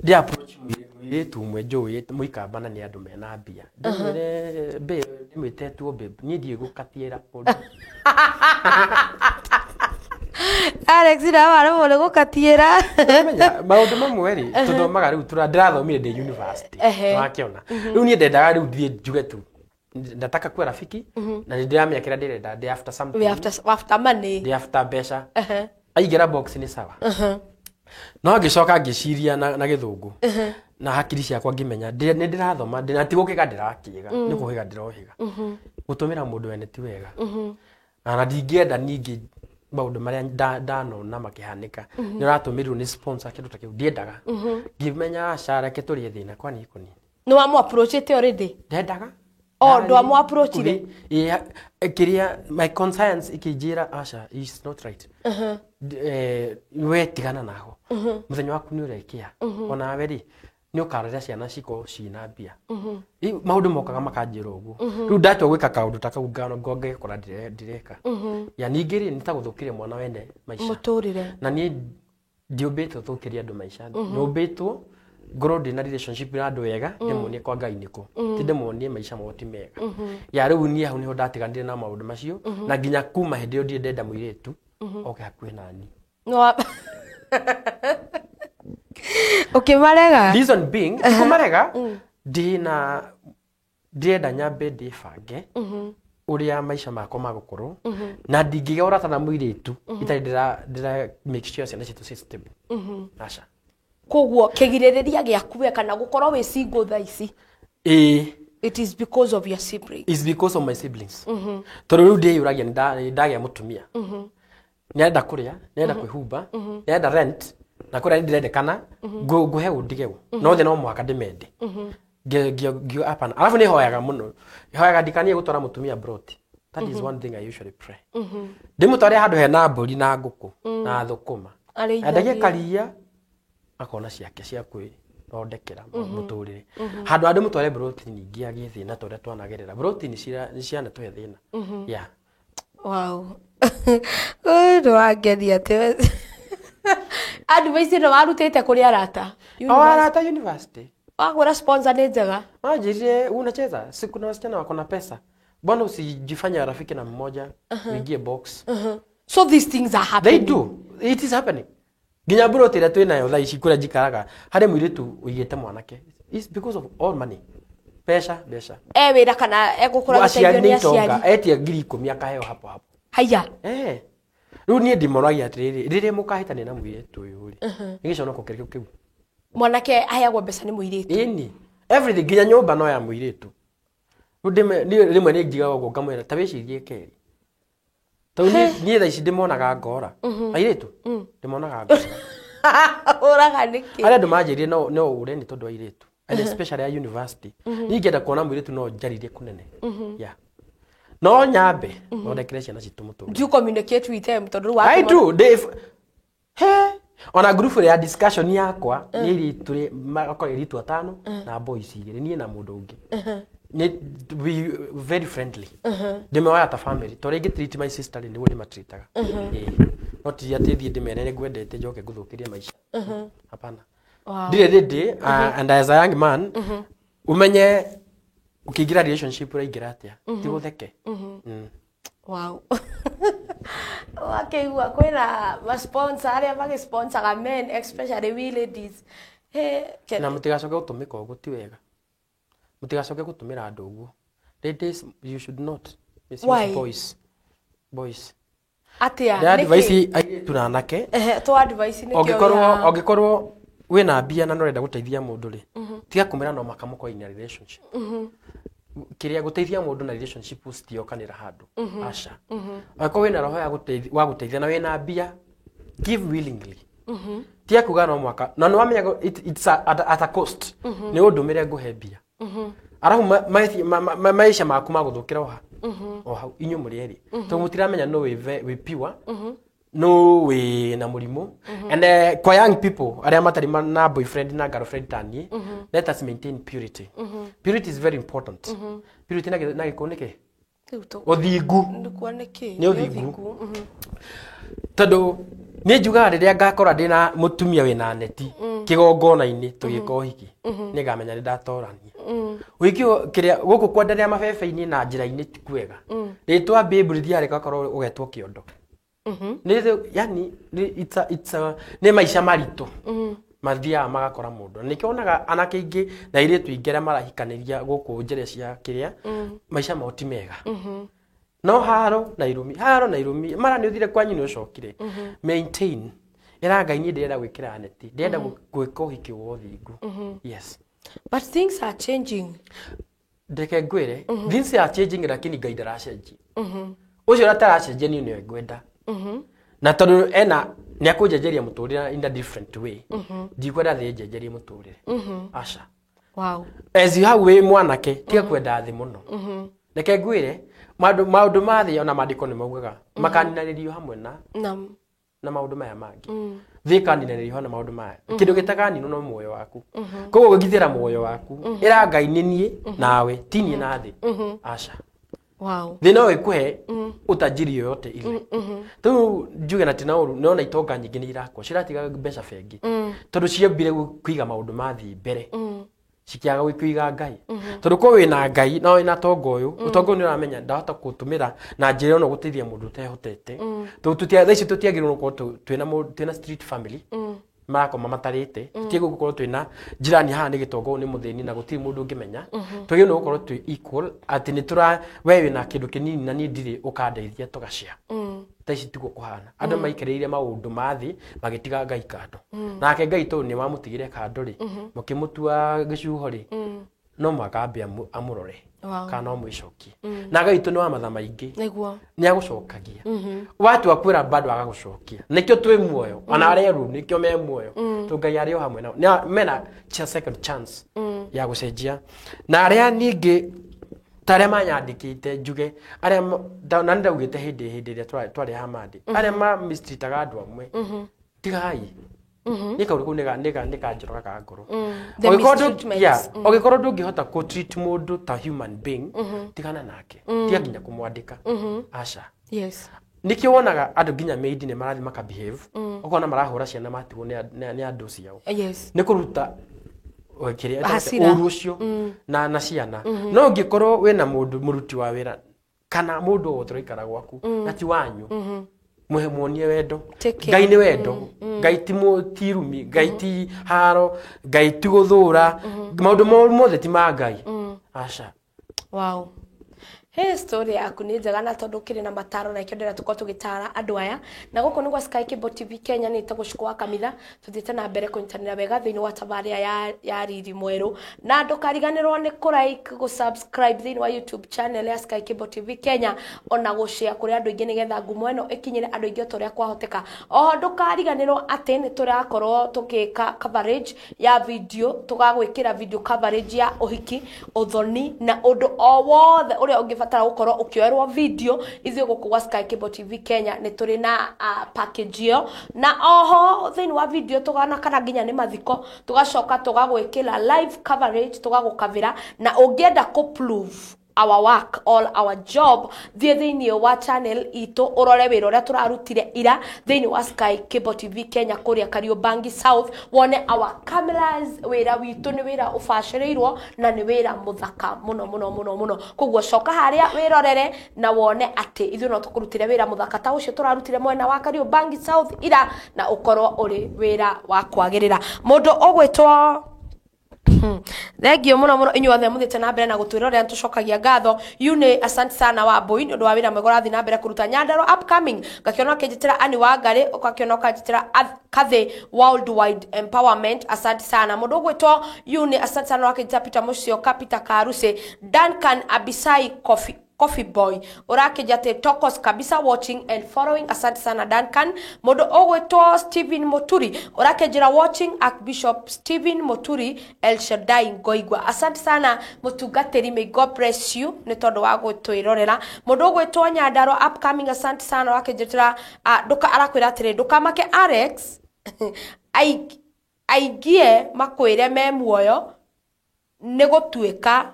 ndi approach mwiretu mwe njui muikambana ni andu mena mbia ndimwire be ndimwitetuo be nie ndie gukatiira mundu Alex na wale mole gukatiira maundu mamwe ri tuthomaga riu ndirathomire ndi university wakiona riu nie ndendaga riu ndie njuge tu ndataka kuwa rafiki na ndĩramĩakĩra ndĩrenda ndi after something after money ndi after mbeca aigĩra box ni sawa no ngĩcoka ngĩciria na gĩthũngũ na hakiri ciakwa ngĩmenya nĩ ndĩrathoma ndĩnatigũkĩga ndĩrakĩga nĩ kũhĩga ndĩrohĩga gũtũmĩra mũndũ wene ti wega na ndingĩenda ningĩ maũndũ marĩa ndanona makĩhanĩka nĩ ũratũmĩrirwo nĩ sponsor kĩndũ ta kĩu ndiendaga ngĩmenya aca reke tũrĩe thĩna kwani iko nini nĩ wamũ-approachĩte already ndendaga ndo amũ-approachire kiria my conscience ikijira Asha is not right we tigana naho muthenya waku ni urekia ona we ri ni ukarera ciana ciko cina mbia maundu mokaga makanjira uguo riu ndatua gwika kaundu ta kau ngano ngonge kora ndireka ya ningiri ni ta guthukire mwana wende maisha muturire na ni ndiumbitwo thukiria andu maisha ndiumbitwo ngoro ndina relationship na andu wega ndimuonie kwa Ngai niko ti ndimuonie maisha moti mega ya riu ni hau niho ndatiganire na maundu macio na nginya kuma hindi yo ndenda muiretu oke hakuhi nani no okay marega reason being kumarega ndenda nyambe ndifange uria maisha makwa magukorwo na ndingigora tana muiretu itari ndira make sure ciana citu system Asha koguo kigiririria giaku we kana gukorwo we single tha ici it is because of your siblings it's because of my siblings tondu riu ndiyuragia ndagia mutumia nenda kuria nenda kwihumba nenda rent na kuria ndirendekana nguhe undigeu no the no mwaka ndimende ngio apana alafu ni hoyaga muno hoyaga ndikanie gutwara mutumia broti that is one thing I usually pray ndimutware handu hena mburi na nguku na thukuma ndagie karia akona ciake cia kwithondekera muturire handu andu mutware broti ningi agie thina toria twanagerera broti ni ciana tuhe thina yeah wow ndo ageria te advice ndo warutite kuri arata university wagura sponsor ni njega majire unacheza siku na wasichana wako na pesa mbona usijifanya rafiki na mmoja uingie box so these things are happening they do it is happening ginya broti ira twinayo tha ici kuria jikaraga hari muiritu uigite mwanake is because of all money pesa wira kana egukura guteithio ni aciari etia ngiri 10 akaheo hapo haya riu nie ndimoragia atiriri riria mukahitania na muiritu uyu ri nigicono kokerio kiu mwanake aheagwo mbeca ni muiritu ini everything ginya nyumba no ya muiritu rimwe ni njigaga uguo ngamwira ta wicirie keri tau nie tha ici ndimonaga ngora airitu ndimonaga ngora uraga niki ari andu manjirie no ure ni tondu airitu and especially at university ningienda kuona muiritu no njaririe kunene yeah no nyambe no ndekire ciana citu mutu do you communicate with them tondu wa I do ona group ya discussion yakwa ni iritu ri makora iritu 5 na boys igiri nie na mundu ungi we very friendly ndimewaya ta family to rege treat my sister ni woni matritaga not yet thie ndimene ngwendete njoke nguthukirie maisha hapana ndire and as a young man umenye ukigira relationship uraingira atia ti gutheke wow wakeigua kwina ma sponsor aria magi sponsor men especially we ladies na mutigacoke gutumika uguo ti wega mutigacoke gutumira andu uguo ladies you should not misuse boys atia advice tunanake to advice ni ongikorwo wina mbia na norenda guteithia mundu ri tiga kumira no makamukwa in a relationship kiria guteithia mundu na relationshipustiokanira handu Asha ako wina roho ya guteithia na wina mbia give willingly tiga kuga no mwaka na no wamenya it's at a cost ni undumire nguhe mbia arahu maisha maku maguthukira oha inyu muri eri to mutiramenya no we pure no we na murimu and kwa young people aria matari na boyfriend na girlfriend tani let us maintain purity. Purity is very important. Purity na gikoneke othingu ni othingu tado ni juga riria ngakora ndina mutumia wina neti kigongona-ini tugika uhiki ni ngamenya ni ndatorania wiki kiria guku kwenderea mabebe-ini na njira-ini ti kwega ritwa babe thiare gakorwo ugetwo kiondo yani it's ni maisha marito mathia magakora mundu nikionaga anake ingi na iritu ingere marahikaniria guku njire cia kiria maisha mao ti mega no haro na irumi mara ni uthire kwanyu ni ucokire maintain era ngai ni ndira gwikira neti ndenda gwika uhiki wo thingu yes but things are changing ndeke ngwire things are changing lakini ngai ndaracenjia ucio rataracenjia ni ngwenda na tondu ena ni akujenjeria muturire in a different way ndikwenda thi njenjerie muturire aca wow as you have we mwanake tiga kwenda thi muno ndeke ngwire maundu mathi ona mandiko ni maugaga makaninanirio hamwe na maundu maya mangi thikaninanirio na maundu maya kindu gitagani no muoyo waku koguo githira muoyo waku ira ngai ninie nawe tinie na thi aca wow thina ikuhe utajiri yoyote ile tu njuge na tinauru nona itonga nyingi ni irakwo ciratiga mbeca bengi tondu ciambire kuiga maundu mathi mbere cikiaga gwikuiga ngai tondu ko wina ngai na wina tongo uyu utongo ni uramenya ndahota gutumira na njira ono gutithia mundu tehotete tu tutia thaici tutiagirwo ko twina street family marako mamatarite tiego gukorwo twina jirani haha ni gitongo ni muthini na gutiri mundu ngimenya twige no gukorwo twi equal ati ni tura wewe na kindu kinini na ni ndire ukandeithia tugacia taici tiguo kuhana andu maikereire maundu mathi magitiga ngai kando nake ngai to ni wamutigire kando ri mukimutua gicuho ri no makambia amurore kana mwicoki na ngai to ni wa matha maingi niguo ni agucokagia watu akwira bado agagucokia nikio twi muoyo ana areru nikio me muoyo to ngai ari o hamwe na mena second chance ya gucenjia na aria ningi tare manyandikite njuge aria na ndaugite hindi ria twari hamandi aria ma mistreetaga andu amwe tigai nikauri ku nega njoroga ka ngoro ogikorwo ndungihota ku treat mundu ta human being tigana nake tia nginya kumwandika aca yes nikio wonaga andu nginya maid ne marathi maka behave ukona marahura ciana matigo ni andu ciao yes ni kuruta wekiria urucio na ciana no ngikorwo wina mundu muruti wa wira kana mundu wotroikara gwaku na ti wanyu muhe muonie wendo ngai ni wendo ngai ti mutirumi ngai ti haro ngai ti guthura maundu mothe ti ma ngai aca wow Hey, story yaku ni njega na tondu kiri na mataro na ikendera tuko tugitara andu aya na guko ni gwa Sky Cable TV Kenya ni tagushikwa kamila tuthite na mbere kunyitanira wega thiini wa tabaria ya riri mweru na ndukariganirwo ni like go subscribe thiini wa YouTube channel ya Sky Cable TV Kenya ona go share kuri andu ingi nigetha ngumo eno ikinyire andu ingi toria kwahoteka oho ndukariganirwo ati ni turakorwo tukika coverage ya video tugagwikira video coverage ya uhiki uthoni na undu o wothe uria ungibatara gukorwo ukioerwo video ithi guku gwa Sky Cable TV Kenya ni turi na package yo na oho thiini wa video tugana kana nginya ni mathiko tugacoka tugagwikira live coverage tugagukavira na ungienda ku prove our work all our job thiini wa channel ito urore wira uria turarutire ira thiini wa Sky Cable TV Kenya kuria Kariobangi South wone our cameras wira witu ni wira ufashirirwo na ni wira muthaka muno kugwo coka haria wirorere na wone ati ithu no tukurutire wira muthaka ta ucio turarutire mwena wa Kariobangi South ira na ukorwo uri wira wa kwagirira mundu ogwitwo thengio muno inyuothe muthite na mbere na gutwirorera tucokagia ngatho yune asante sana wa boy ni undu wa wira mwega rathi na mbere kuruta Nyandarua upcoming gakiona kinjitira ani wa ngari ukakiona kanjitira Kathe Worldwide Empowerment, asante sana. Mundu gwitwo Yuni, asante sana wakijita Peter Musyoka, Peter Karuse, Duncan Abisai Coffee Boy, urakijate Tokos kabisa watching and following, asante sana Duncan. Mundu ogwitwo Stephen Moturi, urakijira watching, Archbishop Stephen Moturi, El Shaddai Ngoigwa, asante sana mutungatiri, may God bless you ni tondu wa gwitwirorera. Mundu ogwitwo Nyandaro upcoming, asante sana wakijira nduka arakwira atiri ndukamake Alex aigie makwire me muoyo ni gutuika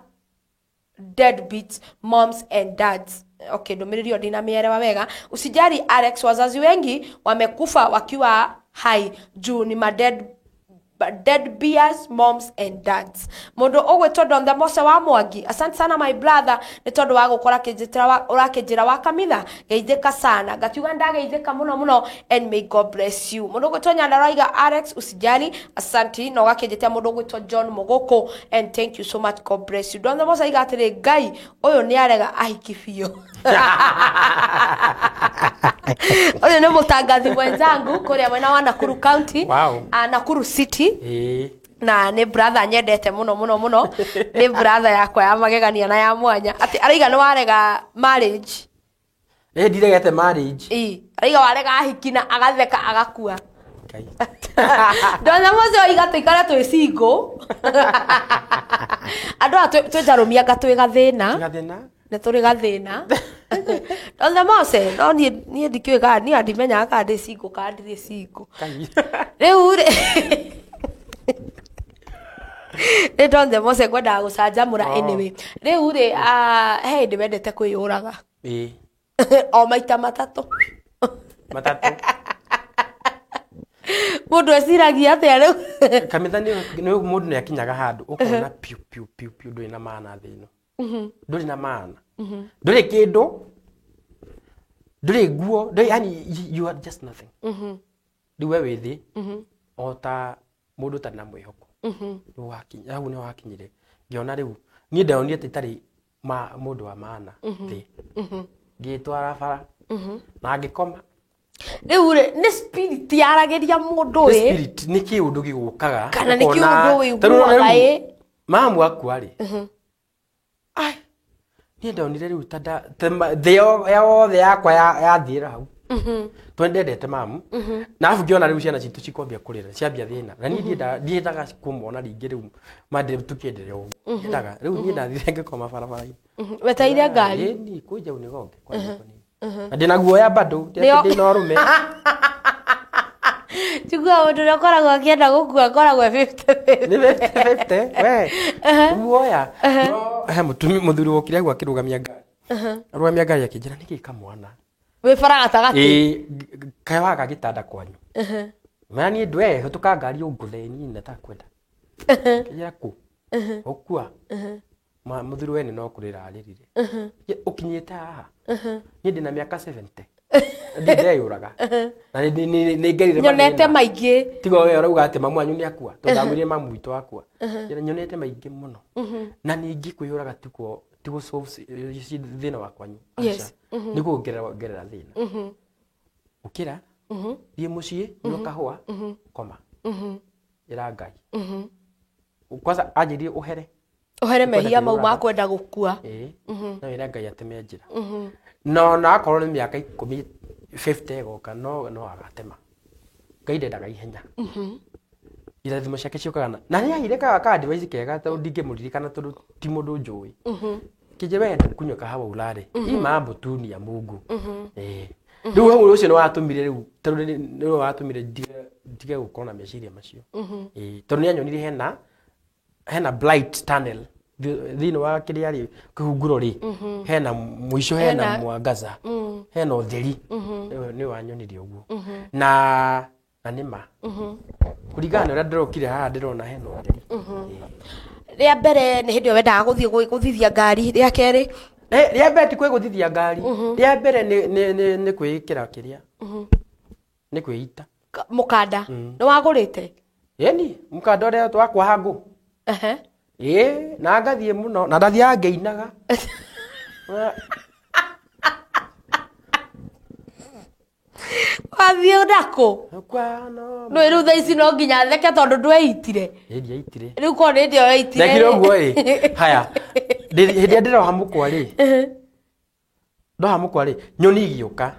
deadbeats moms and dads. Okay, ndomirio dina mielewa wega. Usijali Alex, wazazi wengi wamekufa wakiwa hai juu ni deadbeats moms and dads. Mundu ogwetwo Don the Mose wa Mwangi, asante sana my brother ni tondu wa gukora kijitira urakijira wa kamitha, geithika sana gatiuga ndageithika muno and may God bless you. Mundu ogwetwo Nyandaraiga Alex, usijali, asante no gakijite. Mundu ogwetwo John Mogoko, and thank you so much, God bless you. Don the Mose igatire Ngai uyu ni arega ahiki biyo. Oyo ni mutangathi mwenzangu kuria mwena wa Nakuru County. Wow. Nakuru City. Na ni brother nyendete muno ni brother yakwa ya magegania na ya mwanya ati araiga ni warega marriage ndiregete marriage araiga warega ahikina agatheka agakua ndona moze oiga ikara twi single andu twijarumia gatwi gathina ne turi gathina ndona moze no nie ndikiwe ga ni andimenya ka ndi single ka ndi single riu ni Donde Mose gwenda gucanjamura anyway. Riu ri hey ndimendete kwiyuraga. O maita matatu. Mundu eciragia atia riu. Kamitha ni mundu ni akinyaga handu ukona piu nduri na maana thino. Nduri na maana. Nduri kindu. Nduri guo, yani you are just nothing. Ndiwe withi. Ota mundu tana mwihoko. Wakinya hau ni wakinyire ngiona riu ni ndaonire titari mundu wa maana thi ngitwara bara na ngikoma riu ni spirit yarageria mundu spirit ni kiundu gigukaga kana ni kiundu wiguaga mamu akua ri ai ni ndaonire riu tada theo yothe yakwa yathira hau twendete mamu na afu ngiona riu ciana citu cikwambia kurira ciambia thina na ni ndiendaga kumona ringi riu madire tukiendelea uguo ndaga riu ni ndathire ngikoma barabara-ini wetaire ngari ni kuja unigonge kwa nini ndina guoya bado ndina rume Chukua mundu ukoragwo akienda gukua koragwo 50 ni 50 we guoya he muthuri wokire gwa kirugamia ngari rugamia ngari akinjira niki kamwana we fara gatagati kawa gagitanda kwanyu mani ndwe hutuka ngari unguthe ni neta kwenda kija ku okua muthuri we ni no kurira aririre ukinyite haha ni ndina miaka 70 ndeyuraga na ni ngerire nyonete maingi tigo we urauga ati mamu anyu ni akua tondamwire mamu witu akua nyonete maingi muno na ningi kwiyuraga tigo solve thina wa kwanyu yes ni kuongerera thina ukira thie mucii no kahua koma ira Ngai kwanza anjirie uhere mehia mau makwenda gukua na ira Ngai ateme njira no na akorwo ni miaka 10 50 goka no agatema Ngai ndendaga ihenya irathimo ciake ciukaga na ni ahire ka advice kega tondu ndingimuririkana tondu ti mundu njui kije wenda kunywa kahawa ulare mambo tu ni ya Mungu riu hau ucio ni watumire riu tondu ni watumire ndige gukona meciria macio tondu ni anyonire hena blight tunnel thino wa kiria ri kuhunguro ri hena muico hena mwangaza hena utheri ni wanyonirie uguo na nima kuringana uria ndirokire haha ndirona hena utheri ria mbere ni hindi wendaga guthithia ngari ria keri ria mbere ti kwiguthithia ngari ria mbere ni kwikira kiria ni kwiita mukanda ni wagurite yani mukanda uria twakwa hangu na ngathie muno na ndathia ngeinaga Wathio ndako. Kwa no. No iru thaici no nginya theke tondu ndweitire. Ndia itire. Riu ko ndio weitire. Ndekire uguo haya. Hindi ndira hamukwa ndo hamukwa nyoni igioka.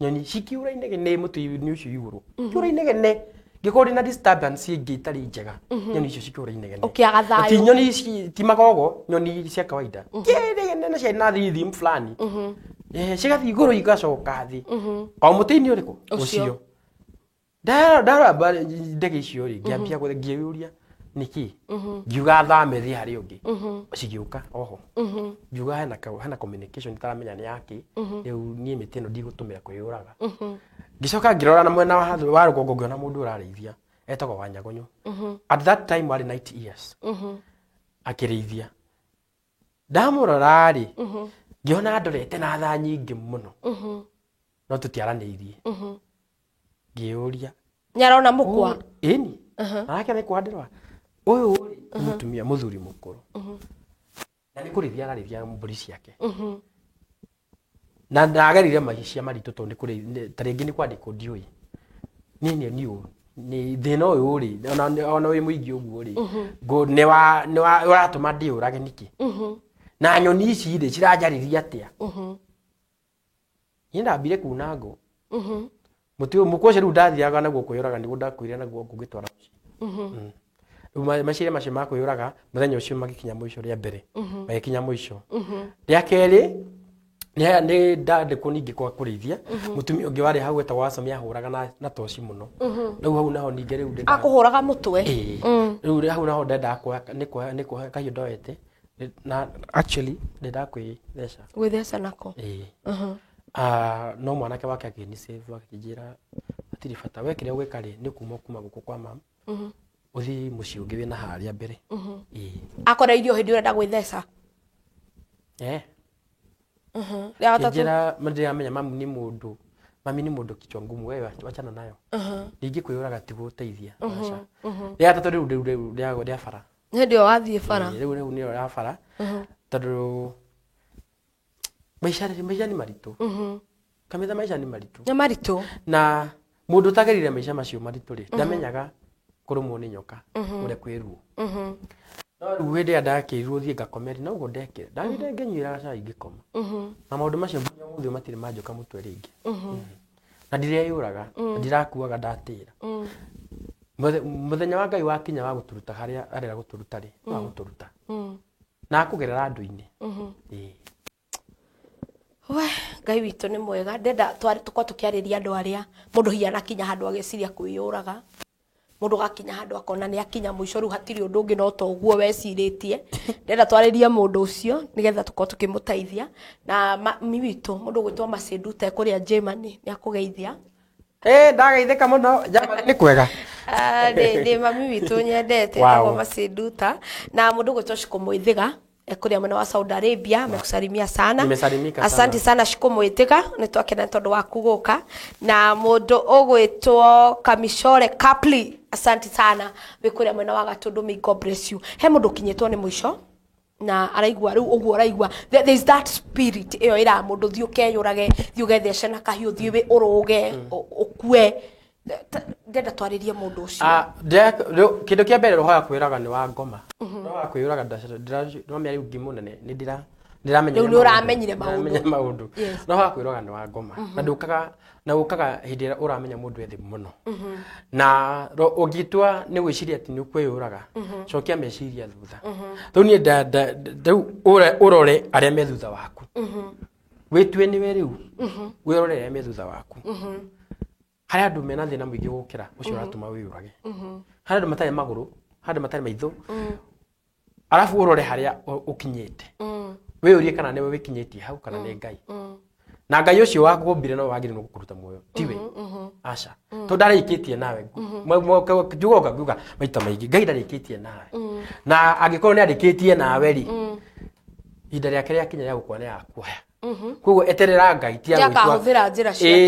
Nyoni cikiura inegene mutu ni ucio iguru. Kiura inegene. Gikori na disturbance ingi itari njega. Nyoni icio cikiura inegene. Ukiaga thayo. Ti nyoni ti magogo, nyoni cia kawaida. Inegene na cia na rhythm fulani. Cigathi iguru igacoka thi. O muti-ini uriku ucio. Dara bari ndege icio ri ngiambia ngiuria niki. Ngiuga thame thi hari ungi. Cigiuka oho. Ngiuga hena communication itaramenya ni yaki. Riu nie mitino ndigutumira kuyuraga. Gicoka ngirora na mwena wa rugongo ngiona mundu urarithia etagwo Wanyagonyo. At that time wari 90 years. Akirithia. Ndamurora ri ngiona andorete na tha nyingi muno. No tutiaraniirie. Ngiuria. Nyarona mukwa. Eni. Arake ni kwandirwa. Uyu uri mutumia muthuri mukuru. Na ni kurithia ararithia mburi ciake. Na ndagerire mahicia maritu tondu kuri taringi ni kwandiko ndiui. Nini ni thina uyu uri ona wi muingi uguo ri. Go ne wa uratuma ndiurage niki. Na nyoni ici ri cirajariria atia. Yenda abire kuna ngo. Mutu mukoce ru ndathiaga naguo kuyuraga niguo ndakwire naguo ngugitwara muci. Macire macio ma kuyuraga muthenya ucio magikinya muico ria mbere. Magikinya muico. Ria keri ni ndande kuningi kwa kurithia mutumia ungi wari hau etagwo Asomia ahuraga na toci muno. Riu hau naho ninge riu ndenda. Akuhuraga mutwe. Riu hau naho ndenda kwa ni kwa kahiu ndoete. Na actually ndenda kwitheca. Gwitheca nako. No mwanake wake akini save akijira atiri bata wekire gwika ri ni kuma guku kwa mam. Uthi muci ungi wina haria mbere. Akora irio hindi urenda gwitheca. Njira mandira menya mami ni mundu kichwa ngumu wewe wachana nayo. Ningi kwiyuraga ti guteithia. Ya tatu riu ria fara. Ndio wathie fara. Riu ni ria fara. Tondu maisha ni maritu. Kamitha maisha ni maritu. Ni maritu. Na mundu tagerire maisha macio maritu ri ndamenyaga kurumwo ni nyoka ure kwiruo. No riu hindi ndakirwo thie ngakomeri no ugo ndekire. Ndagire ngenyira cai ngikoma. Na maundu macio muthio matire manjoka mutwe ringi. Na ndireyuraga ndirakuaga ndatira. Muthenya wa Ngai wakinya wa guturuta haria arera guturuta ri wa guturuta. Na akugerera andu-ini. We Ngai witu ni mwega ndenda tukwa tukiariria andu aria mundu hiana kinya handu ageciria kwiyuraga. Mundu gakinya handu akona ni akinya muico riu hatiri undu ungi no toguo weciritie. Ndenda twariria mundu ucio nigetha tukwa tukimuteithia na mami witu mundu gwitwa Maceduta kuria Germany ni akugeithia. Ndageithika muno Germany ni kwega. Ndi mami witu nyendete kwa Maceduta na mundu gwitwa Shikumwithiga kuria mwena wa Saudi Arabia amekusalimia sana. Nimesalimika sana. Asante sana Shikumwithiga nitwakena tondu wa kuguka na mundu ugwitwo Kamishore Kapli. Asante sana bikuria mwena wa Gatundu. May God bless you. He mundu kinyetwo ni muico na araigua riu uguo araigua there is that spirit iyo ira mundu thio keyurage thio gethece na kahiu thio we uruge ukue ndenda twaririe mundu ucio. Kindu kia mbere roho ya kwiraga ni wa ngoma. Roho ya kwiraga ndira meri ungi munene ni ndiramenya. Riu uramenyire maundu. Roho ya kwiraga ni wa ngoma. Na ukaga hindi ira uramenya mundu ethi muno. Na ugitwa ni gwiciria ati ni kwiyuraga. Cokia meciria thutha. Riu ni urore aria me thutha waku. Witue ni we riu. Wirore aria me thutha waku. Hari andu mena thina mwingi gukira ucio uratuma wiyurage. Hari andu matari maguru, hari matari maitho. Arafu urore haria ukinyete. Wiyurie kana ni we wikinyetie hau kana ni Ngai. Na Ngai ucio wagumbire no wagire no gukuruta muoyo. Tiwe. Aca. To ndarikitie nawe. Jugoka nguga maita maingi Ngai ndarikitie nawe. Na angikorwo ni arikitie nawe ri. Inda riake ria kinya ya gukwa ni yakuoya. koguo eterera Ngai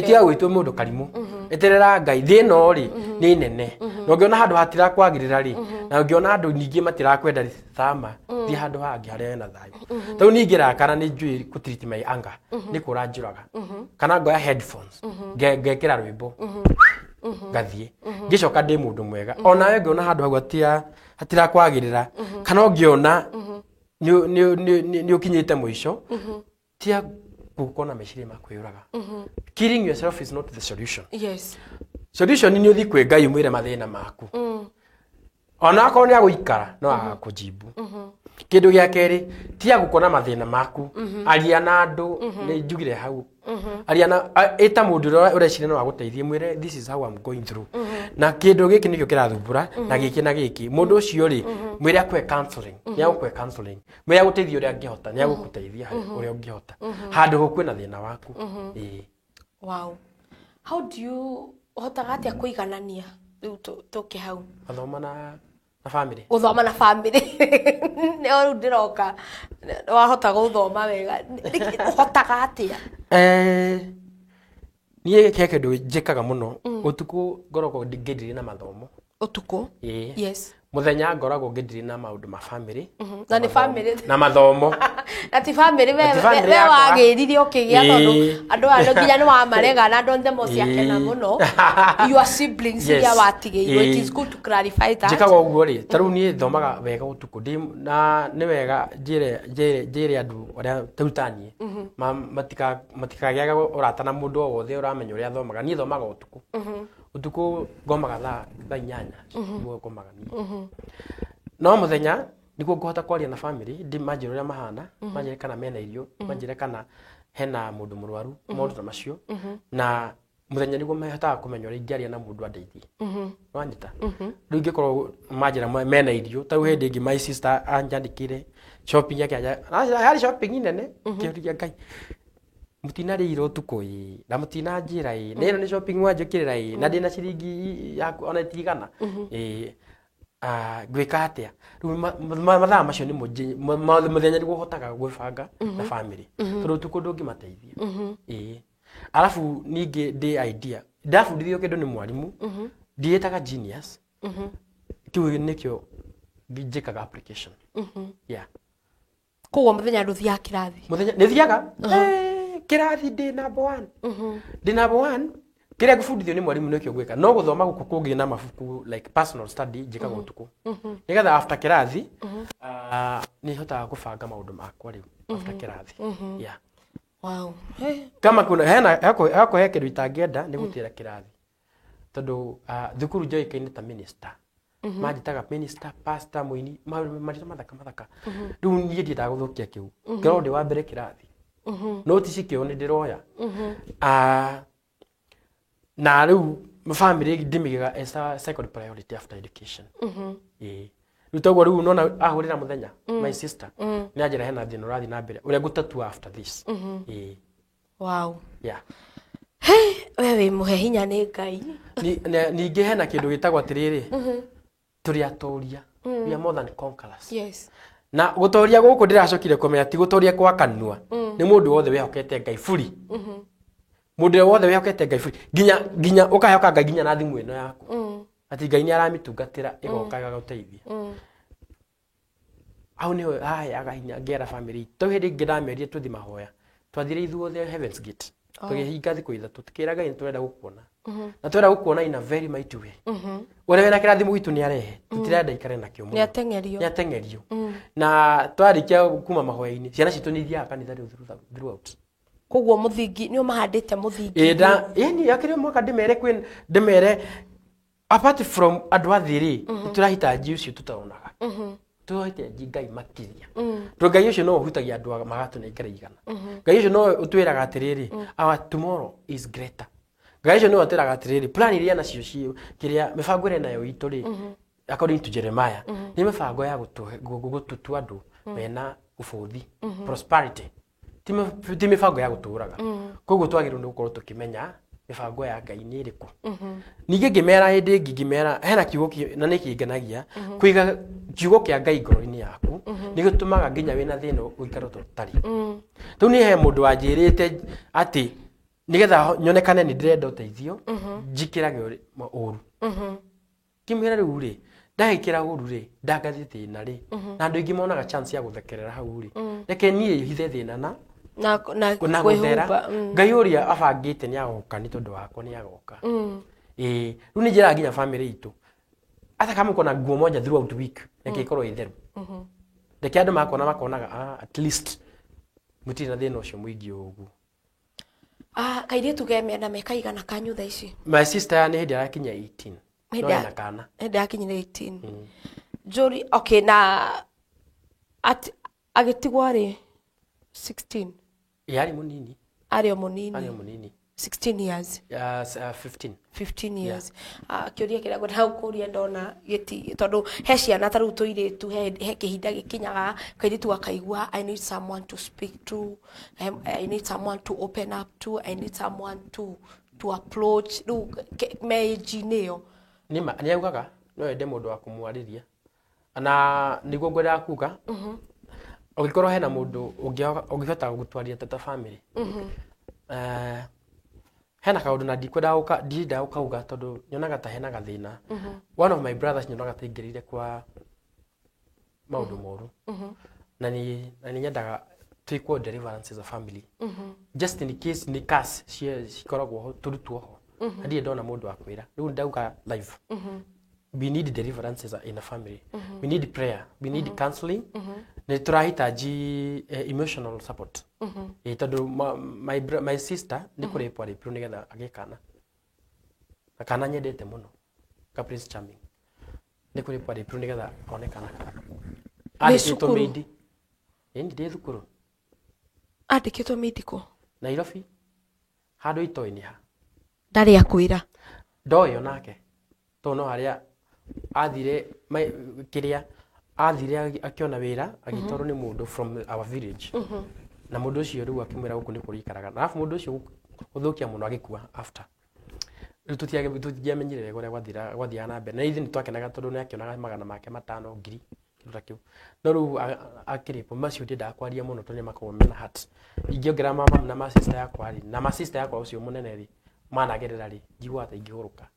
tia gwitwo mundu karimu eterera Ngai thino ri ni nene no ngiona handu hatira kwagirira ri na ngiona handu ningi matira kwenda thama thi handu hangi haria na thayu tau ningira kana ni njui ku treat my anger ni kura njuraga kana ngoya headphones ngekira rwimbo gathie ngicoka ndi mundu mwega ona we ngiona handu hau hatira kwagirira kana ngiona ni ukinyite mwisho tia gukona meciria makwiyuraga killing yourself is not the solution. Yes. Solution ni uthi kwe Ngai mwire mathina maku ona akorwo ni aguikara no akujibu kindu gia keri tia gukona mathina maku aria na andu ni njugire hau aria na eta mundu urecire no aguteithie mwire this is how I'm going through na kindu giki nikio kirathumbura na giki mundu ucio ri mwire akwe counseling ya gukwe counseling mwire aguteithie uria angihota ni agukuteithia uria ungihota handu gukwe na thina waku. Wow. How do you hotaga atia kuiganania riu tuke hau athoma na family uthoma na family ne ndiroka wahota guthoma wega hotaga atia niye keke ndo njikaga muno utuku ngoragwo ngidiri na mathomo utuku yes muthenya ngoragwo ngidiri na maundu ma family na ni family na mathomo ati family we wagirire ukigia tondu andu ando nginya ni wa marega na ndo ndemo ciake na muno your siblings ya watigirwo it is good to clarify that njikaga uguo ri taru ni thomaga wega utuku na ni wega njire andu aria turutanie matikagiaga urata na mundu o wothe uramenya uria thomaga ni thomaga utuku utuku ngomaga thaa 8 niguo ngomaga ni no muthenya niguo ngohota kwaria na family ndi manjira uria mahana manjira kana mena irio manjira kana hena mundu murwaru maundu ta macio na muthenya niguo mehotaga kumenya uria ingiaria na mundu andeithie wanyita riu ngikorwo manjira mena irio tau hindi ingi my sister anjandikire shopping yake hari shopping nene kiuria Ngai mutinarira utuku na mutinanjira neno ni shopping wanjukirira na ndina ciringi yaku ona itigana gwika atia riu mathaa macio ni muthenya niguo hotaga gwibanga na family tondu utuku ndungimateithia alafu ningi ndi idea ndabundithio kindu ni mwarimu ndietaga genius kiu nikio njikaga application koguo muthenya nduthia kirathi muthenya nithiaga kirathi ndi number 1 kiria ngubundithio ni mwarimu nikio gwika no guthoma guku kungi na mabuku like personal study njikaga utuku nigetha after kirathi ni hotaga kubanga maundu makwa riu after kirathi wow kama kuna hako he kindu itangienda ni gutira kirathi tondu thukuru njoikaine ta minister majitaga minister pastor muini marita mathaka riu nie ndiendaga guthukia kiu ngorwo ndi wa mbere kirathi notice kio ni ndiroya na riu family ndimigaga as a second priority after education rutago riu nona ahurira muthenya my sister ni ajira hena thina urathi na mbere uria gutatua after this wow hey wewe muhe hinya ni Ngai ningi hena kindu gitagwo atiriri turi atoria we are more than conquerors yes na gutoria guku ndiracokire kumenya ti gutoria kwa kanua ni mundu wothe wehokete Ngai furi mundu wothe wehokete Ngai furi ginya ukahoka Ngai ginya na thimu ino yaku ati Ngai ni aramitungatira igokaga guteithia au ni aga hinya ngera family to hindi ngidameria tuthi mahoya twathire ithuothe Heaven's Gate tugihinga thiku ithatu tukira Ngai turenda gukuona na turenda gukuona in a very mighty way ore wena kirathimu gitu ni arehe tutirenda ikare na kio ni atengerio na twarikia kuma mahoya-ini ciana citu ni thia kanitha riu throughout koguo muthingi ni umahandite muthingi yani yakire mwaka ndimere apart from adwathiri turahitaji ucio tutaonaga tuhitaji Ngai makiria to Ngai ucio no hutagia andu magatuna ikare igana Ngai ucio no utwiraga atiriri our tomorrow is greater Ngai ucio no atiraga atiriri plan iria nacio cio kiria mibango ire nayo itu ri according to Jeremiah ni mibango ya gututua andu mena ubuthi prosperity ti mibango ya guturaga koguo twagirwo ni gukorwo tukimenya mibango ya Ngai ni iriku ningi ngimera hindi ngimera hena kiugo na nikingenagia kuiga kiugo kia Ngai ngoro-ini yaku ni gitumaga nginya wina thina uikara totari tu ni he mundu anjirite ati nigetha nyonekane ni ndirenda uteithio njikirage uru kimwira riu ri ndagikira uru ri ndangathi thina ri na andu ingi monaga chance ya guthekerera hau ri reke nie hithe thina na kwihumba Ngai uria abangite ni agoka ni tondu wakwa ni agoka riu ni njira nginya family itu ata kama uko na nguo moja throughout week reke ikorwo itheru reke andu makonaga at least muti na thina ucio muingi ugu kaire tugemea na mekaigana kanyu tha ici my sister ni hindi arakinya 18 no ina kana hindi akinyira 18 Jori okay na agitigwa ri 16 yari munini ari munini 16 years 15 years kioria kira ngona hau kuria ndona giti tondu he ciana taru tuiritu he kihinda gikinyaga kairitu akaigua I need someone to speak to I need someone to open up to I need someone to approach meji neo ni augaga no ende mundu wa kumwariria ana niguo ngwenda kuga ugikorwo hena mundu ungihota gutwaria tata family hena kaundu na ndinda ukauga tondu nyonaga ta hena gathina one of my brothers nyonaga ta ingirire kwa maundu moru na ni nyendaga tuikwo deliverance as a family just in case ni case cikoragwo turutwo ho ndiye ndona mundu akwira riu ndauga live we need deliverance in a family we need prayer we need counseling ni turahitaji emotional support tondu my sister ni kuripwa ripro nigetha agikana akana nyendete muno ka Prince Charming ni kuripwa ripro nigetha onekana andikitwo midi ndi thukuru andikitwo midi ko Nairobi handu itoini ha ndari akwira ndoyo nake tono haria athire kiria athire akiona wira agitorwo ni mundu from our village na mundu ucio riu akimwira guku ni kurikaraga alafu mundu ucio uthukia muno agikua after riu tutiamenyire wega uria gwathia na mbere na ithi ni twakenaga tondu ni akionaga magana make 5,000 kindu ta kiu no riu akiripo macio ndenda kwaria muno tondu makorwo mena heart ingiongera mama na ma sister yakwa ri na ma sister yakwa ucio munene ri managerera ri njigua ta ingihuruka.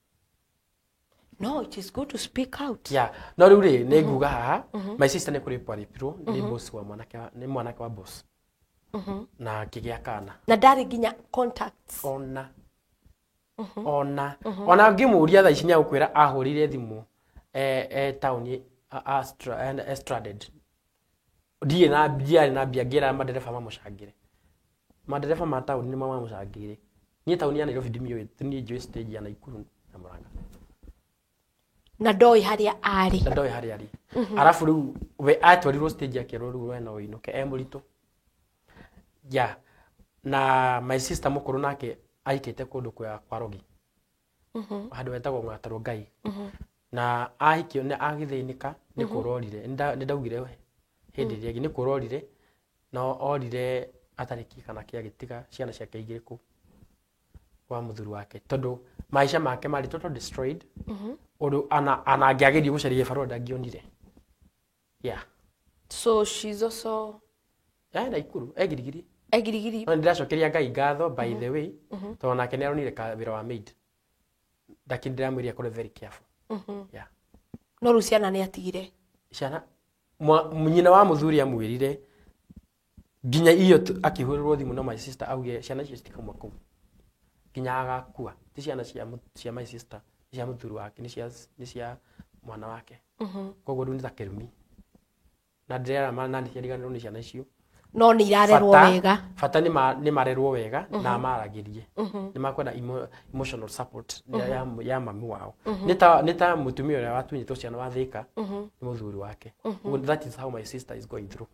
No, it is good to speak out. Yeah. No riu ri ni nguga haha my sister ni kuripwa ripiro ni boss wa mwanake wa boss. Na kigia kana. Na ndari ginya contacts. Ona ngimuria tha ici nya gukwira ahurire thimu town Estraded. Ndiye na biagira madereva mamucangire. Madereva ma town ni mamucangire. Ni town ya Nairobi ndimio ni njui stage ya Naikuru na Murang'a. Na ndoi haria ari. Arafu riu we atwarirwo stage yake riu we no inuke murito. Yeah. Na my sister mukuru nake aikite kundu kwa Rogi. Handu wetagwo Ng'atarwo Ngai. Na ahikio ni agithainika ni kurorire. Ndaugire hindi ria ni kurorire no orire atariki kana kia gitiga ciana ciake igire ku wa muthuru wake tondu maisha make mari total destroyed. Odo ana angiageria gucaria baroda ngionire. Yeah. So she's also Naikuru egirigiri. No ndiracokeria Ngai ngatho by the way tondu nake ni aronire wira wa maid. Ndakindira mwiri akore very careful. Yeah. No Luciana ni atigire. Ciana munyina wa muthuri amwirire ginya iyo akihurirwo thimu na my sister auge ciana icio citikamwa kuu. Ginya agakua. Ti ciana cia my sister, cia muthuri wake ni cia mwana wake. Koguo ndu ni ta kirumi. Na ndira nandi ciariganirwo ni ciana icio. No ni irarerwo wega. Fata ni marerwo wega na maragirie. Ni makwenda emotional support ya mami wao. Nita mutumia uria watunyitwo ciana wa Thika ni muthuri wake. That is how my sister is going through.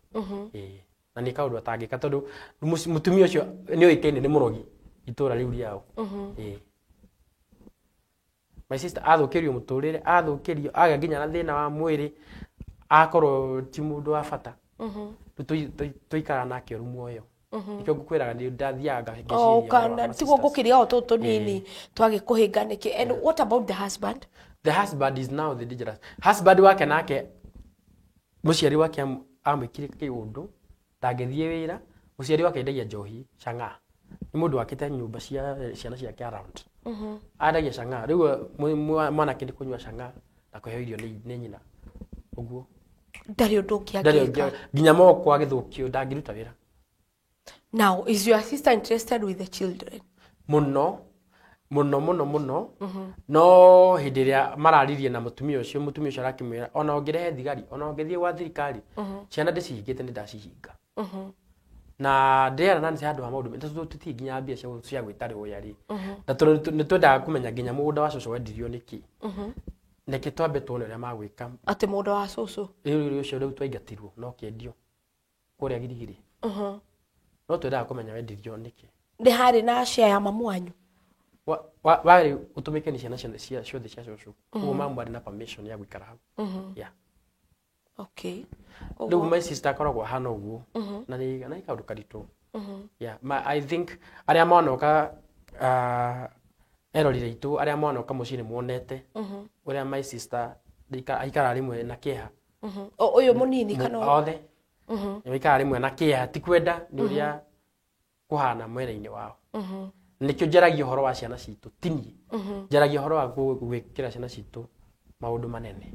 Na ni kaundu atangika tondu mutumia ucio ni oikaine ni murogi itura riu riao. My sister athukirio muturire athukirio aga ginya na thina wa mwiri akorwo ti mundu wa bata. Tuikara nake muoyo. Ikyo gukwiraga ni ndathiaga ngiciria. Kana tiguo gukiria o tutu nini twagikuhinganike. And what about the husband? The husband is now the dangerous. Husband wake nake muciari wake amwikire kiundu ndangethie wira muciari wake endagia njohi Chang'aa ni mundu wakite nyumba cia ciana ciake around endagia Chang'aa riu mwana kindi kunywa Chang'aa na kuheo irio ni nyina uguo ndari undu kiagika nginya moko agithukio ndangiruta wira. Now is your sister interested with the children? Muno no hindi ria mararirie na mutumia ucio arakimwira ona ongerehe thigari ona ongethie gwa thirikari ciana ndicihingite ni ndacihinga na ndera nani cia andu ha maundu tuti nginya mbia cia gwitari uyari na nitwendaga kumenya nginya mugunda wa cucu wendirio niki niki twambe tuone uria magwika ati mugunda wa cucu riu ucio riu twaingatirwo no kiendio kuria girigiri no twendaga kumenya wendirio niki ndi hari na share ya mamu wanyu wari utumike ni ciana cia ciothe cia cucu uguo mamu ari na permission ya gwikara hau yeah. Okay. Riu my sister akoragwo hana uguo na ni kaundu karitu yeah. I think aria monoka erorire itu aria monoka mucini muonete uria my sister aikara rimwe na kieha uyu munini kana othe aikara rimwe na kieha ti kwenda ni uria kuhana mwere-ini wao nikio njaragia horo wa ciana citu tini njaragia horo wa gwikira ciana citu maundu manene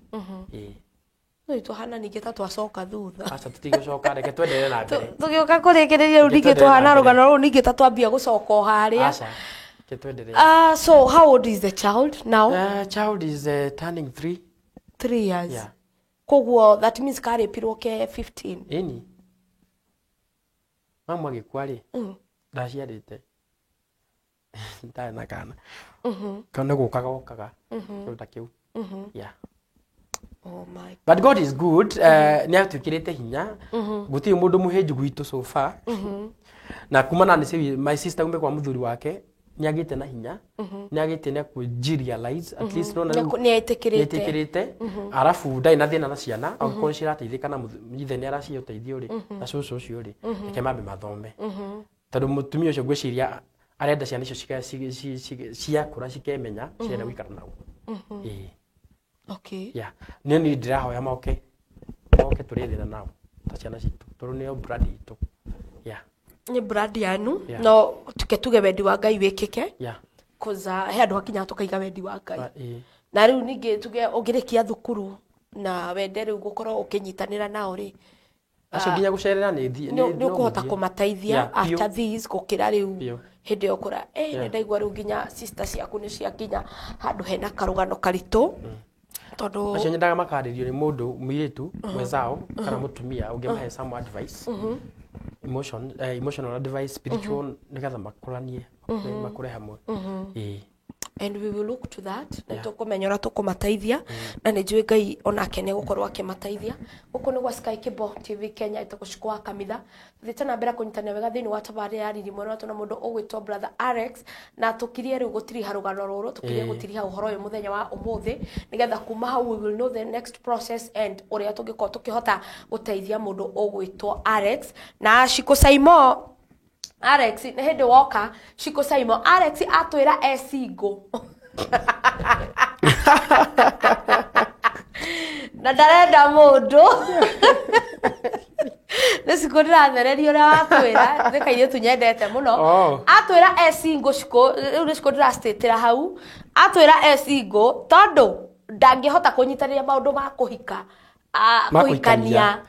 no tuhana ninge tatwacoka thutha acha tutigocoka reke twendelee na mbere tugioka kurekereria ru ninge tuhana rugano ru ninge tatwambia gucoka haria acha ke twendelee so how old is the child now? Child is turning 3 years. Yeah. Koguo that means kare piroke 15 eni mama gikwari ndaciarite ndai na kana kana gukaga ruta kiu yeah. Oh my but God is good ni atukirite hinya guti mundu muheju gwitu so far na kumana ni my sister umbe kwa muthuri wake ni agite na hinya ni agite na ku realize at least no ni etikirite arafu ndai na thina na ciana au ko cirateithika na muthe ni aracio teithio ri na cucu ucio ri eke mambe mathome tondu mutumia ucio gwiciria arenda ciana icio cia kura cikemenya cienda gwikara nao okay yeah ni ndirahoya moke turithira nao ta ciana citu tondu ni brand itu yeah ni brand yanu no tuge wendi wa Ngai wikike yeah koza he andu hakinya tukaiga wendi wa Ngai na riu ninge tuge ongirikia thukuru na wende riu gukorwo ukinyitanira nao ri acio nginya gucerera ni ukuhota kumateithia after this gukira riu hindi okura ndaigua riu nginya sister ciaku ni ciakinya handu hena karugano karitu tondu acio nyendaga makaririo ni mundu mwiritu mwezao kana mutumia ungemahe some advice emotional advice spiritual nigatha makuranie makure hamwe and we will look to that na tukumenyora tukumateithia na ni njui Ngai onake ni gukorwo akimateithia guku ni gwa Sky Kibo TV Kenya itakushukua kamitha thitana mbere kunyitania wega thini wa tabari ya riri mwana tuna mundu ogwitwo brother Alex na tukirie riu gutiri harugano ruru tukirie gutiri ha uhoro uyu muthenya wa umuthi nigetha kuma how we will know the next process and uria tungiko tukihota guteithia mundu ogwitwo Alex na Shiko Saimo Alex ni hindi woka Shiko Saimo Alex atwira esingo na ndarenda mundu nisiku ndirathereria uria watwira thikaire tunyendete muno atwira esingo Shiko riu nisiku ndirastatira hau atwira esingo tondu ndangihota kunyitaniria maundu ma kuhika kuhikania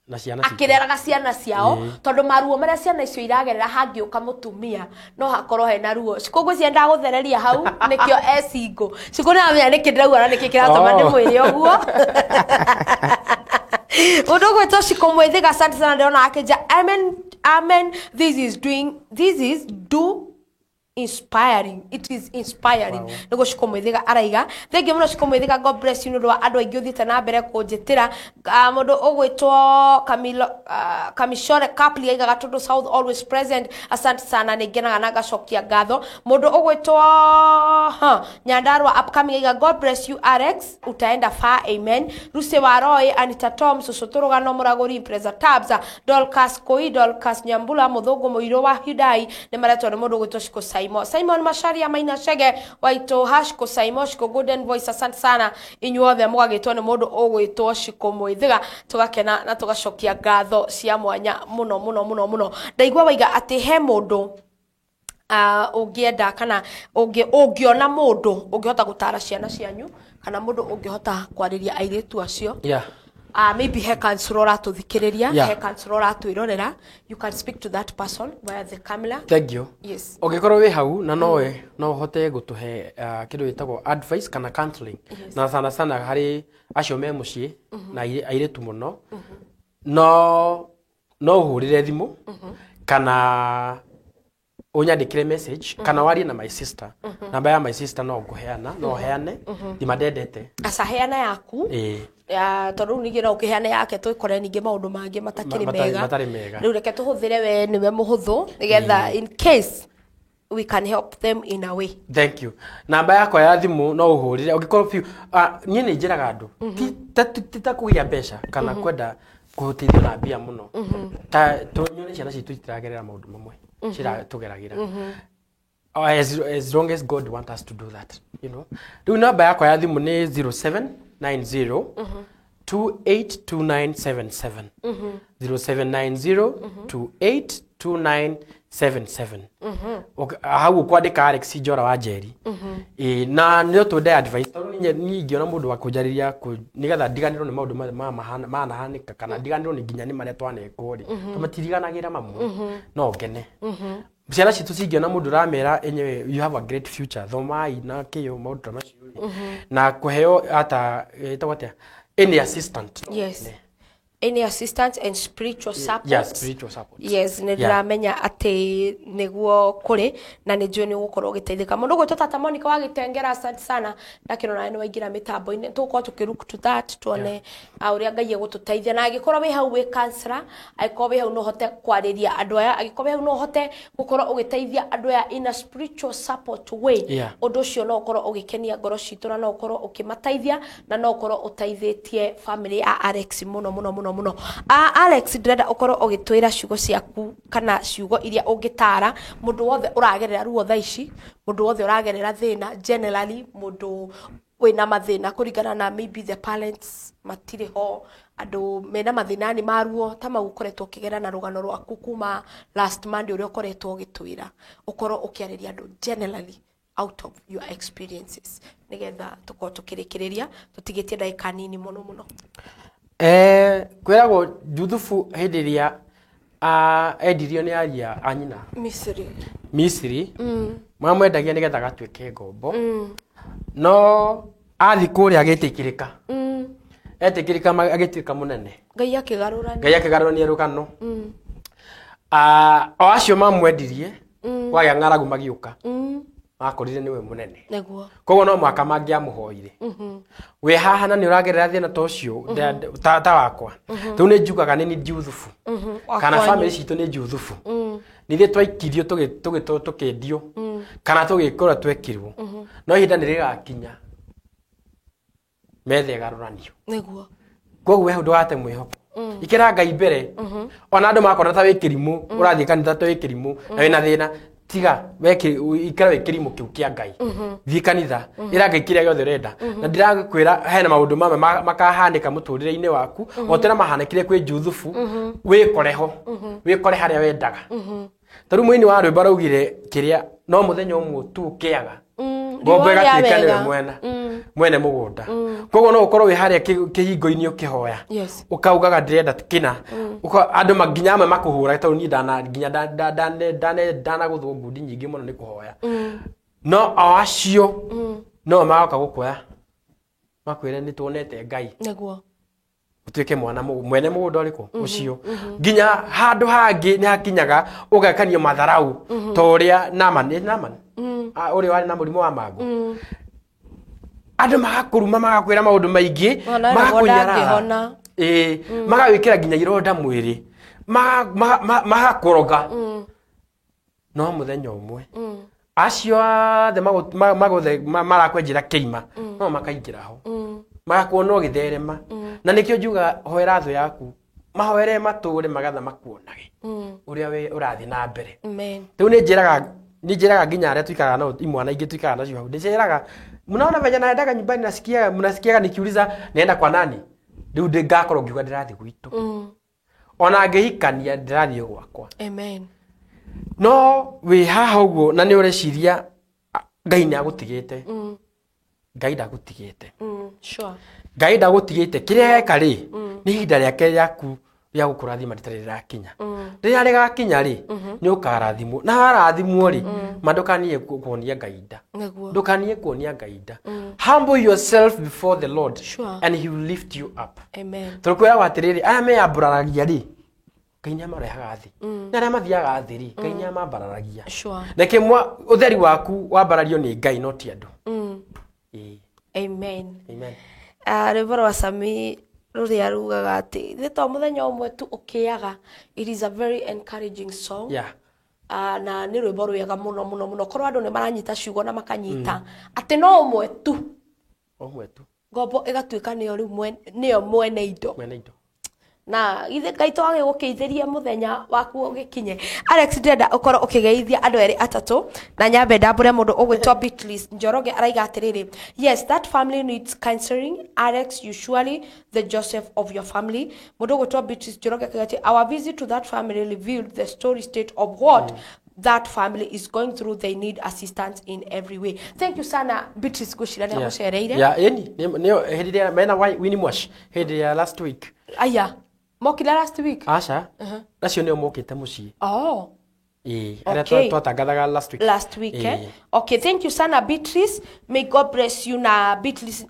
na ciana akireraga ciana ciao tondu maruo maria ciana icio iragerera hangiuka mutumia no hakorwo hena ruo Shiko cienda guthereria hau nikio esingo Shiko na menya nikindirauga na nikikiratuma ndi mwiri oguo undu gwetwo Shiko mwithiga asante sana ndiona akija amen this is do inspiring. It is inspiring. Nego Shiko mwithiga araiga thank you muno Shiko mwithiga God bless you ndo andu aingi uthite na mbere kunjitira mundu ogwitwo Kamishore Kapli aiga Gatundu South always present asante sana ningenaga na gacokia ngatho mundu ogwitwo Nyandarua upcoming aiga God bless you Alex utaenda far amen Ruse wa Roy Anita Tom Susuturugano Muraguri Preza Tabza Dolcas Koi Dolcas Nyambula Muthungu Muiro wa Hudai ni maretwo ni mundu ogwitwo Shiko Saimo Saimo. Simon Masharia Maina Shege waito Hashko Saimo Shiko Golden Voice. Asante sana inyuothe mwagitwo ni mundu ugwitwo Shiko Mwithiga, tugakena na tugacokia ngatho cia mwanya muno. Ndaigua waiga ati he mundu ungienda kana ungiona mundu ungihota gutara ciana cianyu kana mundu ungihota kwariria airitu acio. Maybe he counselor atuthikiriria, he counselor atuirorera, you can speak to that person via the camera. Thank you. Yes. Ongikorwo wi hau na no hote gutuhe kindu gitagwo advice kana counseling. Na sana hari acio me mucii na airitu muno. No uhurire thimu kana unyandikire message kana warie na my sister. Namba ya my sister no nguheana, no heane ndimadendete. Asa heana yaku. Ya tondu nigera ukiheana yake twikore ninge maundu mangi matakiri mega. Riu reke tuhuthire we niwe muhuthu nigetha in case we can help them in a way. Thank you. Namba yakwa ya thimu no uhurire ungikorwo fiu nie ni njiraga andu tita kugia mbeca kana kwenda kuhutithio na mbia muno. Ta tunyone ciana citu itiragerera maundu mamwe. Shira tugeragira. As long as God want us to do that, you know. Riu namba yakwa ya thimu ni 0790 282977 0790 282977. Hau kwandika Alex Njora wa Njeri. Na nio twende advice ni ngiona mundu wa kujariria nigetha ndiganirwo ni maundu manahanika kana ndiganirwo ni nginya ni maria twanekwo ri tumatiriganagira mamwe no ngene. Ciana citu cingiona mundu ramera enyewe you have a great future thomai na kiyo maundu ta macio na kuheo hata itawatia any assistant. Yes. Any assistance and spiritual support. Yes, spiritual support. Yes, niramenya ati niguo kuri na ni njui ni gukorwo giteithika mundu gwitwo tata Monica wa Gitengera. Asante sana ndakino nawe ni waingira mitambo ini tuko tukiruku to that tuone uria Ngai egututeithia na agikorwo wi hau wi counselor agikorwo wi hau no hote kwariria andu aya agikorwo hau no hote gukorwo ugiteithia andu aya in a spiritual support way. Undu ucio no ukorwo ugikenia ngoro citu na no ukorwo ukimateithia na no ukorwo uteithitie family ya Alex muno. Alex ndrenda ukorwo ugitwira ciugo ciaku kana ciugo iria ungitara mundu wothe uragerera ruo thaici, mundu wothe uragerera thina generally, mundu wina mathina kuringana na maybe the parents matire ho, andu mena mathina ni maruo ta mau ukoretwo ukigera na rugano rwaku kuma last Monday uria ukoretwo ugitwira ukorwo ukiariria andu generally out of your experiences nigetha tukorwo tukirikiriria tutigitie ndaika nini muno. Kwiragwo Juthufu hindiria endirio ni aria anyina Misri mamwendagia nigetha gatwike ngombo no athi kuria agitikirika etikirika agitika munene Ngai akigarurania rugano o acio mamwendirie waya ng'aragu magiuka makorire niwe munene koguo no mwaka mangiamuhoire we haha na ni uragerera thina ta ucio ta wakwa tu ni njugaga ni Juthufu kana family citu ni Juthufu nithe twaikirio tukendio kana tugikora twekirwo no ihinda ni rigakinya methe garuranio koguo we ndugate mwihoko ikira Ngai mbere ona andu makora ta wikirimu urathie kanitha ta wikirimu na wina thina tiga weke ikara wekirimu kiu kia Ngai thie kanitha ira Ngai kiria giothe renda na ndirakwira hena maundu mame makahanika muturire-ini waku otena mahanekire kwi Juthufu wikore haria wendaga taru mwini wa rwimba raugire kiria no muthenya umwe tu kiaga ngombo igatuikaniwe mwene mugunda koguo no ukorwo wi haria kihingo-ini ukihoya ukaugaga ndirenda kina andu maginya amwe makuhura taru ni dana guthwo ngundi nyingi muno ni kuhoya no acio no magoka gukuoya makwire ni tuonete Ngai utuike mwana mwene mugunda uriku ucio ginya handu hangi ni hakinyaga ugakanio matharau toria Naman uri wari na murimu wa mangu andu magakuruma magakwira maundu maingi magakunyara magawikira ginya ironda mwiri magakoroga no muthenya umwe acio the marakwenjira keima no makaingira ho magakuona ugitherema na nikio njuga hoera tho yaku mahoere mature magatha makuonage uria we urathi na mbere tu ni njiraga ni njiraga nginya aria tuikaraga nao imwana ingi tuikaraga nacio hau ndiciraga mnaona venye naendaga nyumbani mnasikiaga nikiuliza naenda kwa nani riu ngakorwo ngiuga ndirathi gwitu ona ngihikania ndirathi gwakwa amen no we haha uguo na ni ureciria Ngai ni agutigite Ngai ndagutigite sure Ngai ndagutigite kiria eka ri ni hinda riake riaku ria gukurathima ritari rirakinya riria rigakinya ri ni ukarathimwo na arathimwo ri mandukanie kuonia Ngaida ndukanie kuonia Ngaida humble yourself before the Lord and he will lift you up amen tukwira watiriri aya me aburaragia ri Ngai ni amarehaga thi na aria mathiaga thi ri Ngai ni amabararagia na kimwa utheri waku wambarario ni Ngai no ti andu amen amen rivoro wa Sami ruria rugaga ati thito muthenya umwe tu ukiaga it is a very encouraging song na ni rwimbo rwega muno korwo andu ni maranyita ciugo na makanyita ati no umwe tu ngombo igatuika niyo riu niyo mwene indo na ithe Ngai to age gukiithiria muthenya waku ugikinye Alex ndenda ukoro ukigeithia andu eri atatu na nyambe ndambure mundu ugwitwa Beatrice Njoroge araiga atiriri yes that family needs counseling Alex usually the Joseph of your family mundu ugwitwa Beatrice Njoroge akagati our visit to that family revealed the story state of what that family is going through. They need assistance in every way. Thank you sana Beatrice Gushira ni amushereire ni hediria mena Winnie Mwash hediria last week mokila last week acha nacio ni mokite mucii okay. Twatangathaga last week okay thank you sana Beatrice may God bless you na Beatrice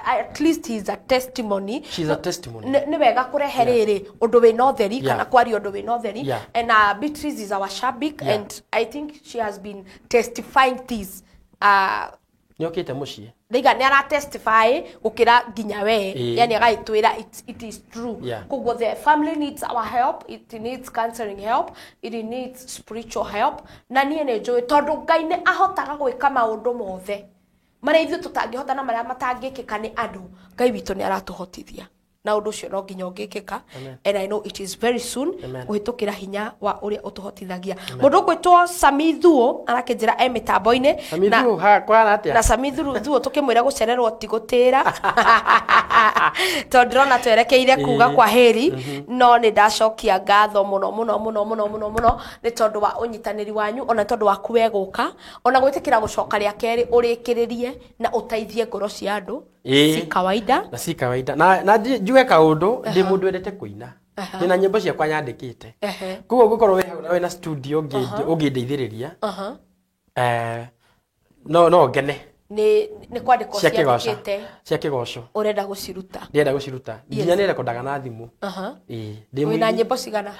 at least he is a testimony she's a testimony ni wega kureherere undu we no theri kana kwari undu we no theri and Beatrice is our shabik and I think she has been testifying this ni okite mucii Liga ni ara testify ukira ginya we yani agaitwira it is true kugwo the family needs our help, it needs counseling help, it needs spiritual help na nie ne joy tondu Ngai ni ahotaga gwika maundu mothe maria ithu tutangihota na maria matangikika ni andu Ngai witu ni aratuhotithia na undu cio no nginya ungikika and I know it is very soon uhitukira hinya wa uria utuhotithagia mundu gwitwo Samithuo arakinjira mitambo-ini Samithuo ha kwana atia na Samithuo tukimwira gucererwo tigutira tondu na twerekeire kuga kwa heri no ni ndacokia ngatho muno ni tondu wa unyitaniri wanyu ona tondu wa kuweguka ona gwitikira gucoka ria keri urikiririe na uteithie ngoro cia andu si kawaida na juge kaundu ndi mundu endete kuina nina nyimbo ciakwa nyandikite kugo gukorwo we hau na we na studio ungindeithiriria no ngene ni kwandiko cia kigoco urenda guciruta nginya ni rekordaga na thimu wina nyimbo cigana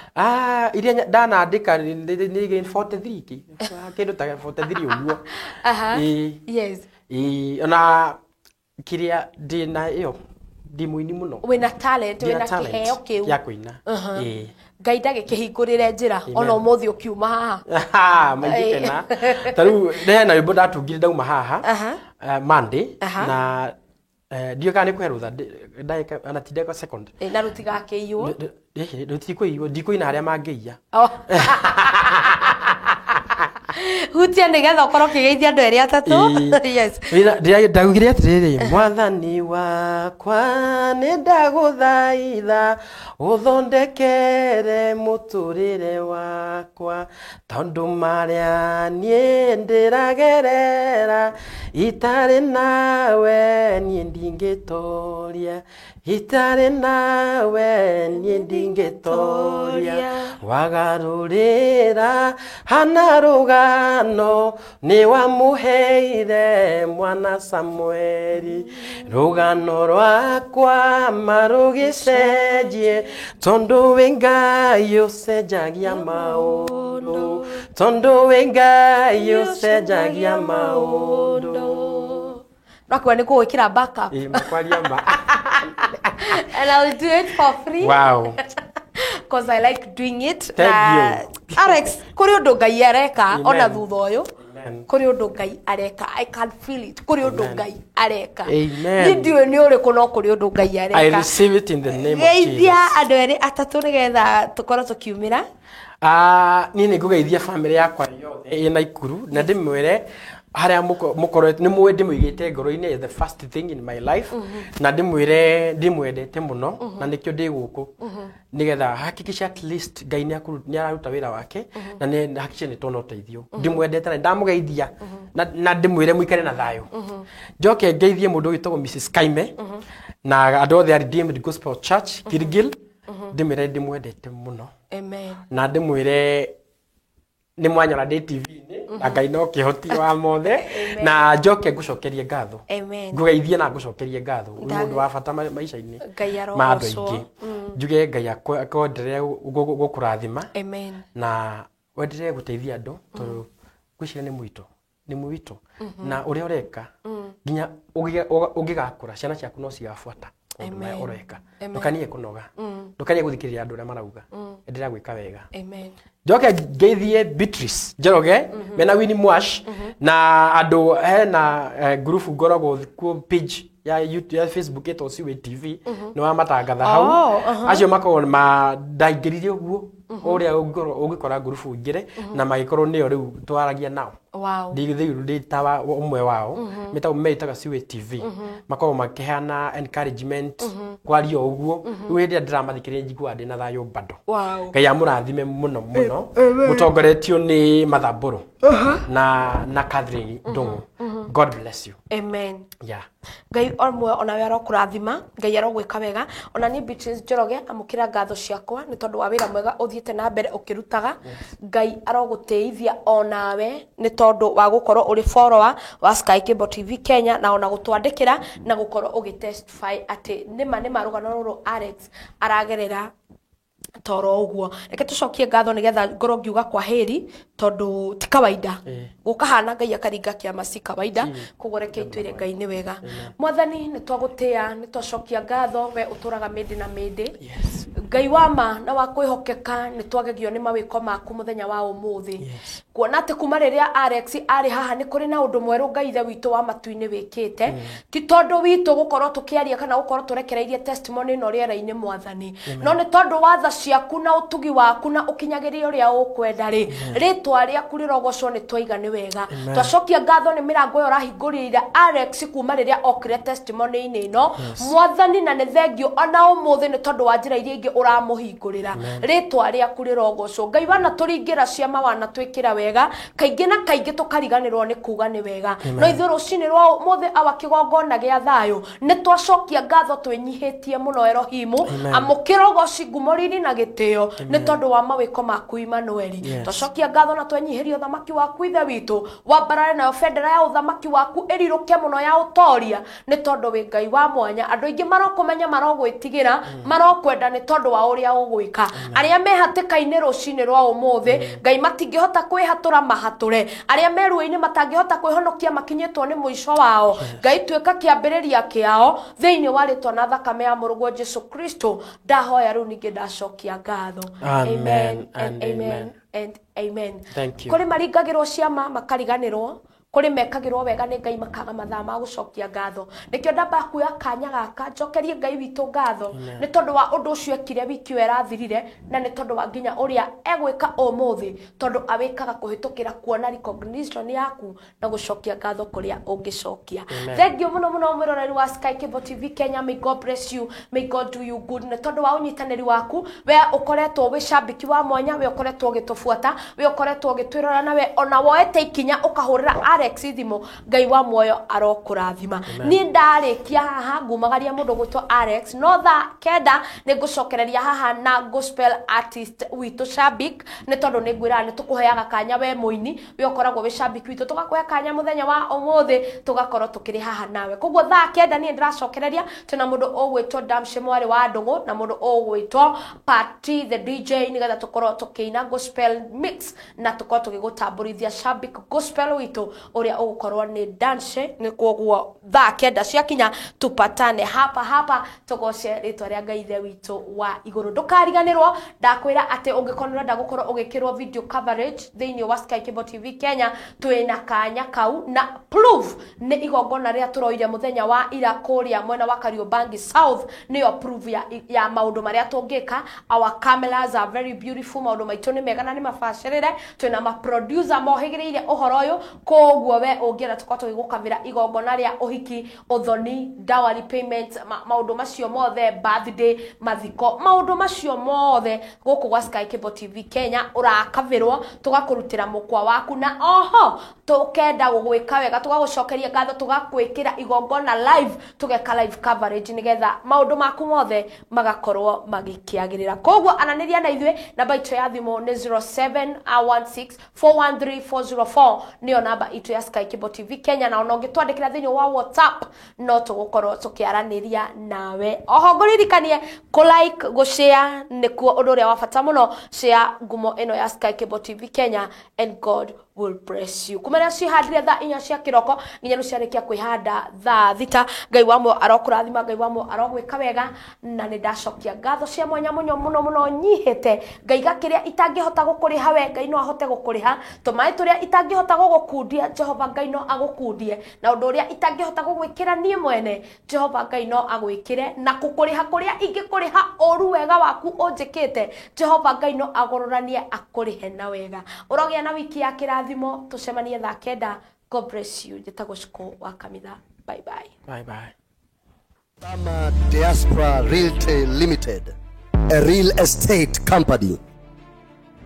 iria ndanandika ni 43 kindu ta 43 uguo yes ona kiria ndina iyo ndi muini muno wina talent wina kiheo kiu ya kuina Ngai ndagikihingurire njira ona umuthi ukiuma haha maigikena taru ndena rwimbo ndatungire ndauma haha Monday na ndio kana kwerutha ndaika ana tideko second na rutigakeiyo rutikuiyo ndikuina haria mangeia hutia nigetha ukorwo kigeithia andu eri atatu yes ndagugire atiriri mwathani wakwa ni ndaguthaitha uthondekere muturire wakwa tondu maria nie ndiragerera itari nawe nie ndingitoria itari nawe nie ndingitoria wagarurira hana rugano ni wamuheire mwana Samueli rugano rwakwa marugicenjie tondu wi Ngai ucenjagia maundu tondu wi Ngai ucenjagia maundu nakwa ni kuwikira backup makwaria ma and I'll do it for free wow because I like doing it. Alex, kuri undu Ngai areka ona thutha uyu kuri undu Ngai areka I can feel it kuri undu Ngai areka ndio ni uriku no kuri undu Ngai areka I receive it in the name of Jesus. Geithia andu eri atatu nigetha tukoro tukiumira Niĩ nĩ ngũgeithia family yakwa yothe ĩna Ikuru na ndĩmwĩre haria mukoretwo nĩ mwende mwĩgĩte ngoro-inĩ the first thing in my life na ndĩmwĩre ndĩmwendete mũno na nĩkĩo ndĩ gũkũ nĩgetha hakikisha at least Ngai nĩ araruta wĩra wake na nĩ hakikisha nĩ tona ũteithio ndĩmwendete na ndamũgeithia na ndĩmwĩre mũikare na thayũ njoke ngeithie mũndũ wĩtagwo Mrs Kaime na andũ othe a Redeemed Gospel Church Gilgil ndĩmwĩre ndĩmwendete mũno amen na ndĩmwĩre nĩ mwanyona ndĩ TV-inĩ na Ngai no kĩhoti wa mothe na njoke ngũcokerie ngatho ngũgeithie na ngũcokerie ngatho mũndũ wa bata maica-inĩ ma andũ aingĩ njuge Ngai akwenderea gũkũrathima na wenderea gũteithia andũ tondũ gwĩciria nĩ mwito na ũrĩa ũreka nginya ũngĩgakũra ciana ciaku no cigabuata ũrĩa ũreka ndũkanie kũnoga ndũkanie gũthikĩrĩria andũ arĩa marauga endelea gwĩka wega njoke ngeithie Beatrice Njoroge mena Winnie Mwash na andũ hena group ngoragwo ku page ya YouTube ya Facebook ĩtwo Siwe TV nĩ wa matangatha hau acio makorwo ndaingĩrire ũguo ũrĩa ũngĩkora group ingĩre na magĩkorwo nĩo rĩu twaragia nao ndi tawa umwe wao metaga Siwe TV makorwo makĩheana encouragement kwaria ũguo rĩu hĩndĩ ndĩramathikĩrĩria njiguaga ndĩ na thayũ bado Ngai amũrathime mũno mũno mũtongoretio nĩ Mathambũrũ na Catherine Ndung'u God bless you amen yeah Ngai omwe ona we arokũrathima Ngai arogwĩka wega ona ni Beatrice Njoroge amũkĩra ngatho ciakwa nĩ tondũ wa wĩra mwega ũthiĩte na mbere ũkĩrutaga Ngai arogũteithia onawe nĩ tondũ wa gũkorwo ũrĩ follower wa Sky Cable TV Kenya na ona gũtwandĩkĩra na gũkorwo ũgĩtestify atĩ nĩma rũgano rũrũ Alex aragerera toro ũguo reke tũcokie ngatho nĩgetha ngorwo ngiuga kwa heri tondũ ti kawaida gũkahana Ngai akaringa kĩama si kawaida koguo reke itwĩre Ngai nĩ wega mwathani nĩ twagũtĩa nĩ twacokia ngatho we ũtũraga mĩndĩ na mĩndĩ Ngai wa ma na wa kwĩhokeka nĩ twagegio nĩ mawĩko maku mũthenya wa ũmũthĩ kuona atĩ kuma rĩrĩa Alex arĩ haha nĩ kũrĩ na ũndũ mwerũ Ngai ithe witũ wa matu-inĩ wĩkĩte ti tondũ witũ gũkorwo tũkĩaria kana gũkorwo tũrekereirie testimony ĩno rĩera-inĩ mwathani no nĩ tondũ wa tha ciaku na ũtugi waku na ũkinyagĩria ũrĩa ũkwenda rĩ rĩtwa rĩaku rĩrogocwo nĩ twaiga nĩ wega twacokia ngatho nĩ mĩrango ĩyo ũrahingũrĩire Alex kuma rĩrĩa okire testimony-inĩ ĩno mwathani na nĩ thengio ona ũmũthĩ nĩ tondũ wa njĩra iria ingĩ ũramũhingũrĩra rĩtwa rĩaku rĩrogocwo Ngai wana tũringĩra ciama wana twĩkĩra wega kaingĩ na kaingĩ tũkariganĩrwo nĩ kuga nĩ wega no ithuĩ rũcinĩ rwa ũmũthĩ awa kĩgongona gĩa thayũ nĩ twacokia ngatho twĩnyihĩtie mũno Erohimu amũkĩra ũgoci ngumo riri na gĩtĩo nĩ tondũ wa mawĩko maku Imanueli twacokia ngatho na twenyihĩrie ũthamaki waku ithe witũ wambarare nayo bendera ya ũthamaki waku ĩrirũke mũno ya ũtoria nĩ tondũ wĩ Ngai wa mwanya andũ aingĩ marokũmenya marogwĩtigĩra marokwenda nĩ tondũ wa ũrĩa ũgwĩka arĩa mehatĩka-inĩ rũcinĩ rwa ũmũthĩ Ngai matingĩhota kwĩhatũra mahatũre arĩa meruo-inĩ matangĩhota kwĩhonokia makinyĩtwo nĩ mũico wao Ngai tuĩka kĩambĩrĩria kĩao thĩinĩ wa rĩtwa na thakame ya mũrũgwo Jesu Kristo ndahoya rĩu ningĩ ndacokia ngatho amen and amen and amen kũrĩ maringagĩrwo ciama makariganĩrwo kuri mekagirwo wega nĩ Ngai makaga mathaa ma gũcokia ngatho nikĩo ndamba kuoya kanya gaka njokerie Ngai witũ ngatho nĩ tondũ wa ũndũ ũcio ekire wiki ĩyo ĩrathirire na nĩ tondũ wa nginya ũrĩa egwĩka ũmũthĩ tondũ awĩkaga kũhĩtũkĩra kuona recognition yaku na gũcokia ngatho kũrĩa ũngĩcokia thengio mũno mũno mwĩroreri wa Sky Cable TV Kenya may God bless you may God do you good nĩ tondũ wa ũnyitanĩri waku we ũkoretwo wĩ cambĩki wa mwanya we ũkoretwo ũgĩtũbuata we ũkoretwo ũgĩtwĩrora na we ona woete ikinya ũkahũrĩra Alex thimo Ngai wa muoyo arokũrathima ni ndarĩkia haha ngumagaria mũndũ gwĩtwo Alex no tha kenda nĩ ngũcokereria haha na gospel artist witũ Shabik nĩ tondũ nĩ ngwĩra nĩ tũkũheaga kanya we mũini we ũkoragwo wĩ Shabik witũ tũgakũhe kanya mũthenya wa ũmũthĩ tũgakorwo tũkĩrĩ haha nawe koguo tha kenda niĩ ndĩracokereria tena mũndũ ũgwĩtwo Damshe Mwari wa Ndũng'ũ na mũndũ ũgwĩtwo Party the DJ nĩgetha tũkorwo tũkĩina gospel mix na tũkorwo tũgĩgũtambũrithia Shabik gospel witũ uria ugukorwo ni dance ni koguo thaa kenda ciakinya tupatane hapa tugoce ritwa ria Ngai ithe witu wa iguru ndukariganirwo ndakwira ati ungikorwo ndagukorwo ugikirwo video coverage thiini wa Sky Cable TV Kenya twina kanya kau na proof ni igongona ria turoire muthenya wa ira kuria mwena wa Kariobangi South niyo proof ya maundu maria tungika. Our cameras are very beautiful, maundu maitu ni mega na ni mabacirire, twina ma producer mohigireire uhoro uyu koguo we ungiera tukwa tugikavira igongona ria uhiki, uthoni, dowry payment, maundu macio mothe, birthday, mathiko, maundu macio mothe guku gwa Sky Cable TV Kenya urakavirwo tugakurutira mukwa waku na oho tukenda gugwika wega tugagucokeria ngatho tugakwikira igongona live, tugeka live coverage nigetha maundu maku mothe magakorwo magikiagirira. Koguo ananiria na ithwe namba itu ya thimu ni 0716413404 niyo namba itu ya Sky Cable TV Kenya, na ona ungitwandikira thiini wa WhatsApp no tugukorwo tukiaraniria nawe. Oho nguririkanie ku like, go share nikuo undu uria wa bata muno. Share ngumo ino ya Sky Cable TV Kenya and God will bless you. Kumenya cihandire thaa 4 cia kiroko nginya ruciarikia kwihanda thaa 6. Ngai wamwe arokurathima, Ngai wamwe arogwika wega na ni ndacokia ngatho cia mwanya muno nyihite. Ngai gakiria itangihota gukuriha we, Ngai no ahote gukuriha. Tumai turia itangihota gugukundia, Jehova Ngai no agukundie. Na undu uria itangihota gugwikira nie mwene, Jehova Ngai no agwikire. Na kukuriha kuria ingikuriha oru wega waku unjikite, Jehova Ngai no agororanie akurihe na wega. Urogia na wiki ya kirathimo, tucemanie thaa kenda. God bless you. Njitagwo Shiko wa Kamitha. Bye bye. Bye bye. Sama Diaspora Realty Limited, a real estate company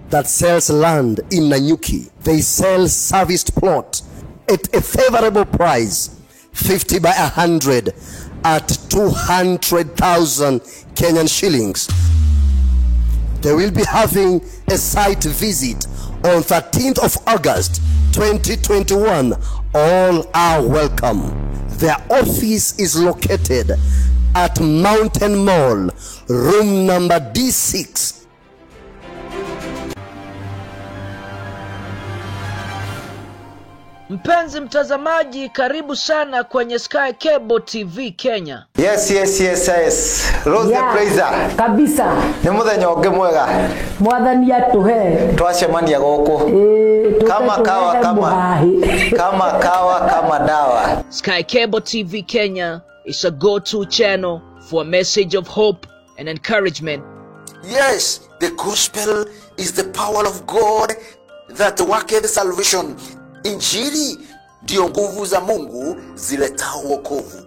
that sells land in Nanyuki. They sell serviced plot at a favorable price, 50 by 100 at 200,000 Kenyan shillings. They will be having a site visit on 13th of August 2021. All are welcome. Their office is located at Mountain Mall, room number D6. Mpenzi mtazamaji, karibu sana kwenye Sky Cable TV Kenya. Yes. Rose the Praiser. Kabisa. Ni muthenya ungi mwega. Mwathani atuhe. Twacemania guku. Kama dawa. Sky Cable TV Kenya is a go-to channel for a message of hope and encouragement. Yes, the gospel is the power of God that worketh salvation. Injili ndio nguvu za Mungu ziletao wokovu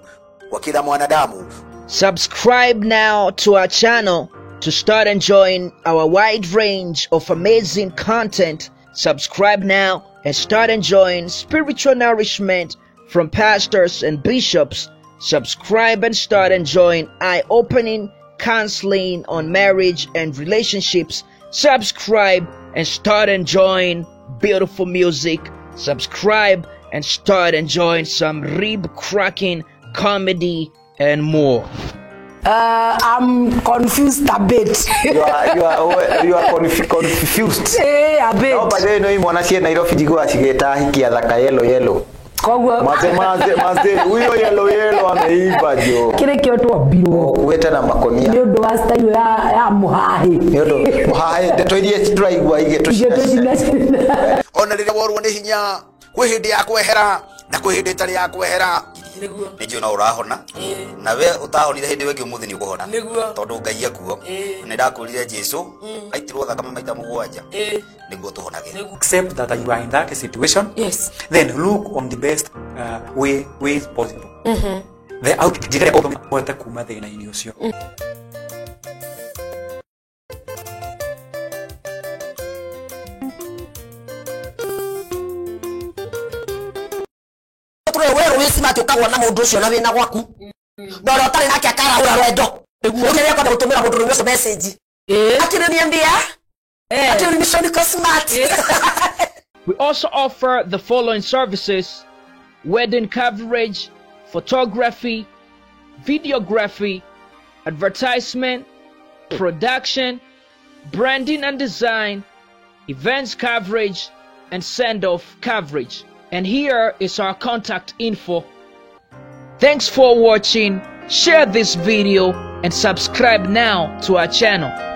kwa kila mwanadamu. Subscribe now to our channel to start enjoying our wide range of amazing content. Subscribe now and start enjoying spiritual nourishment from pastors and bishops. Subscribe and start enjoying eye-opening counseling on marriage and relationships. Subscribe and start enjoying beautiful music. Subscribe and start enjoying some rib-cracking comedy and more. I'm confused a bit. You are confused. A bit. No, but then you wanna see Nairobi jigo achigeta hiki ya thaka yellow. Koguo maze huyo yellow ameiva jo. Kile kioto wabiro. Weta na makonia. Ndio ndo style ya muhahi. Ndio muhahi ndetoirie turaigwa ige tushina. Ona rire worwo ni hinya kwi hindi ya kwehera na kwi hindi tari ya kwehera niguo na urahona na we utahonire hindi wengi umuthi ni ukuhona tondu Ngai akuo ni ndakurire Jesu aitirwo thakama maita mugwanja niguo tuhonage. Accept that you are in that situation. Yes. Then look on the best way possible. The out jigere ko mwete kuma thina ini ucio. Wisi ukagwa na mundu ucio na wina gwaku ndoro tari nake akaraura rwendo ukiria kwenda gutumira mundu ucio message akiniambia mission smart. We also offer the following services: wedding coverage, photography, videography, advertisement, production, branding and design, events coverage, and send-off coverage. and here is our contact info. Thanks for watching. Share this video and subscribe now to our channel.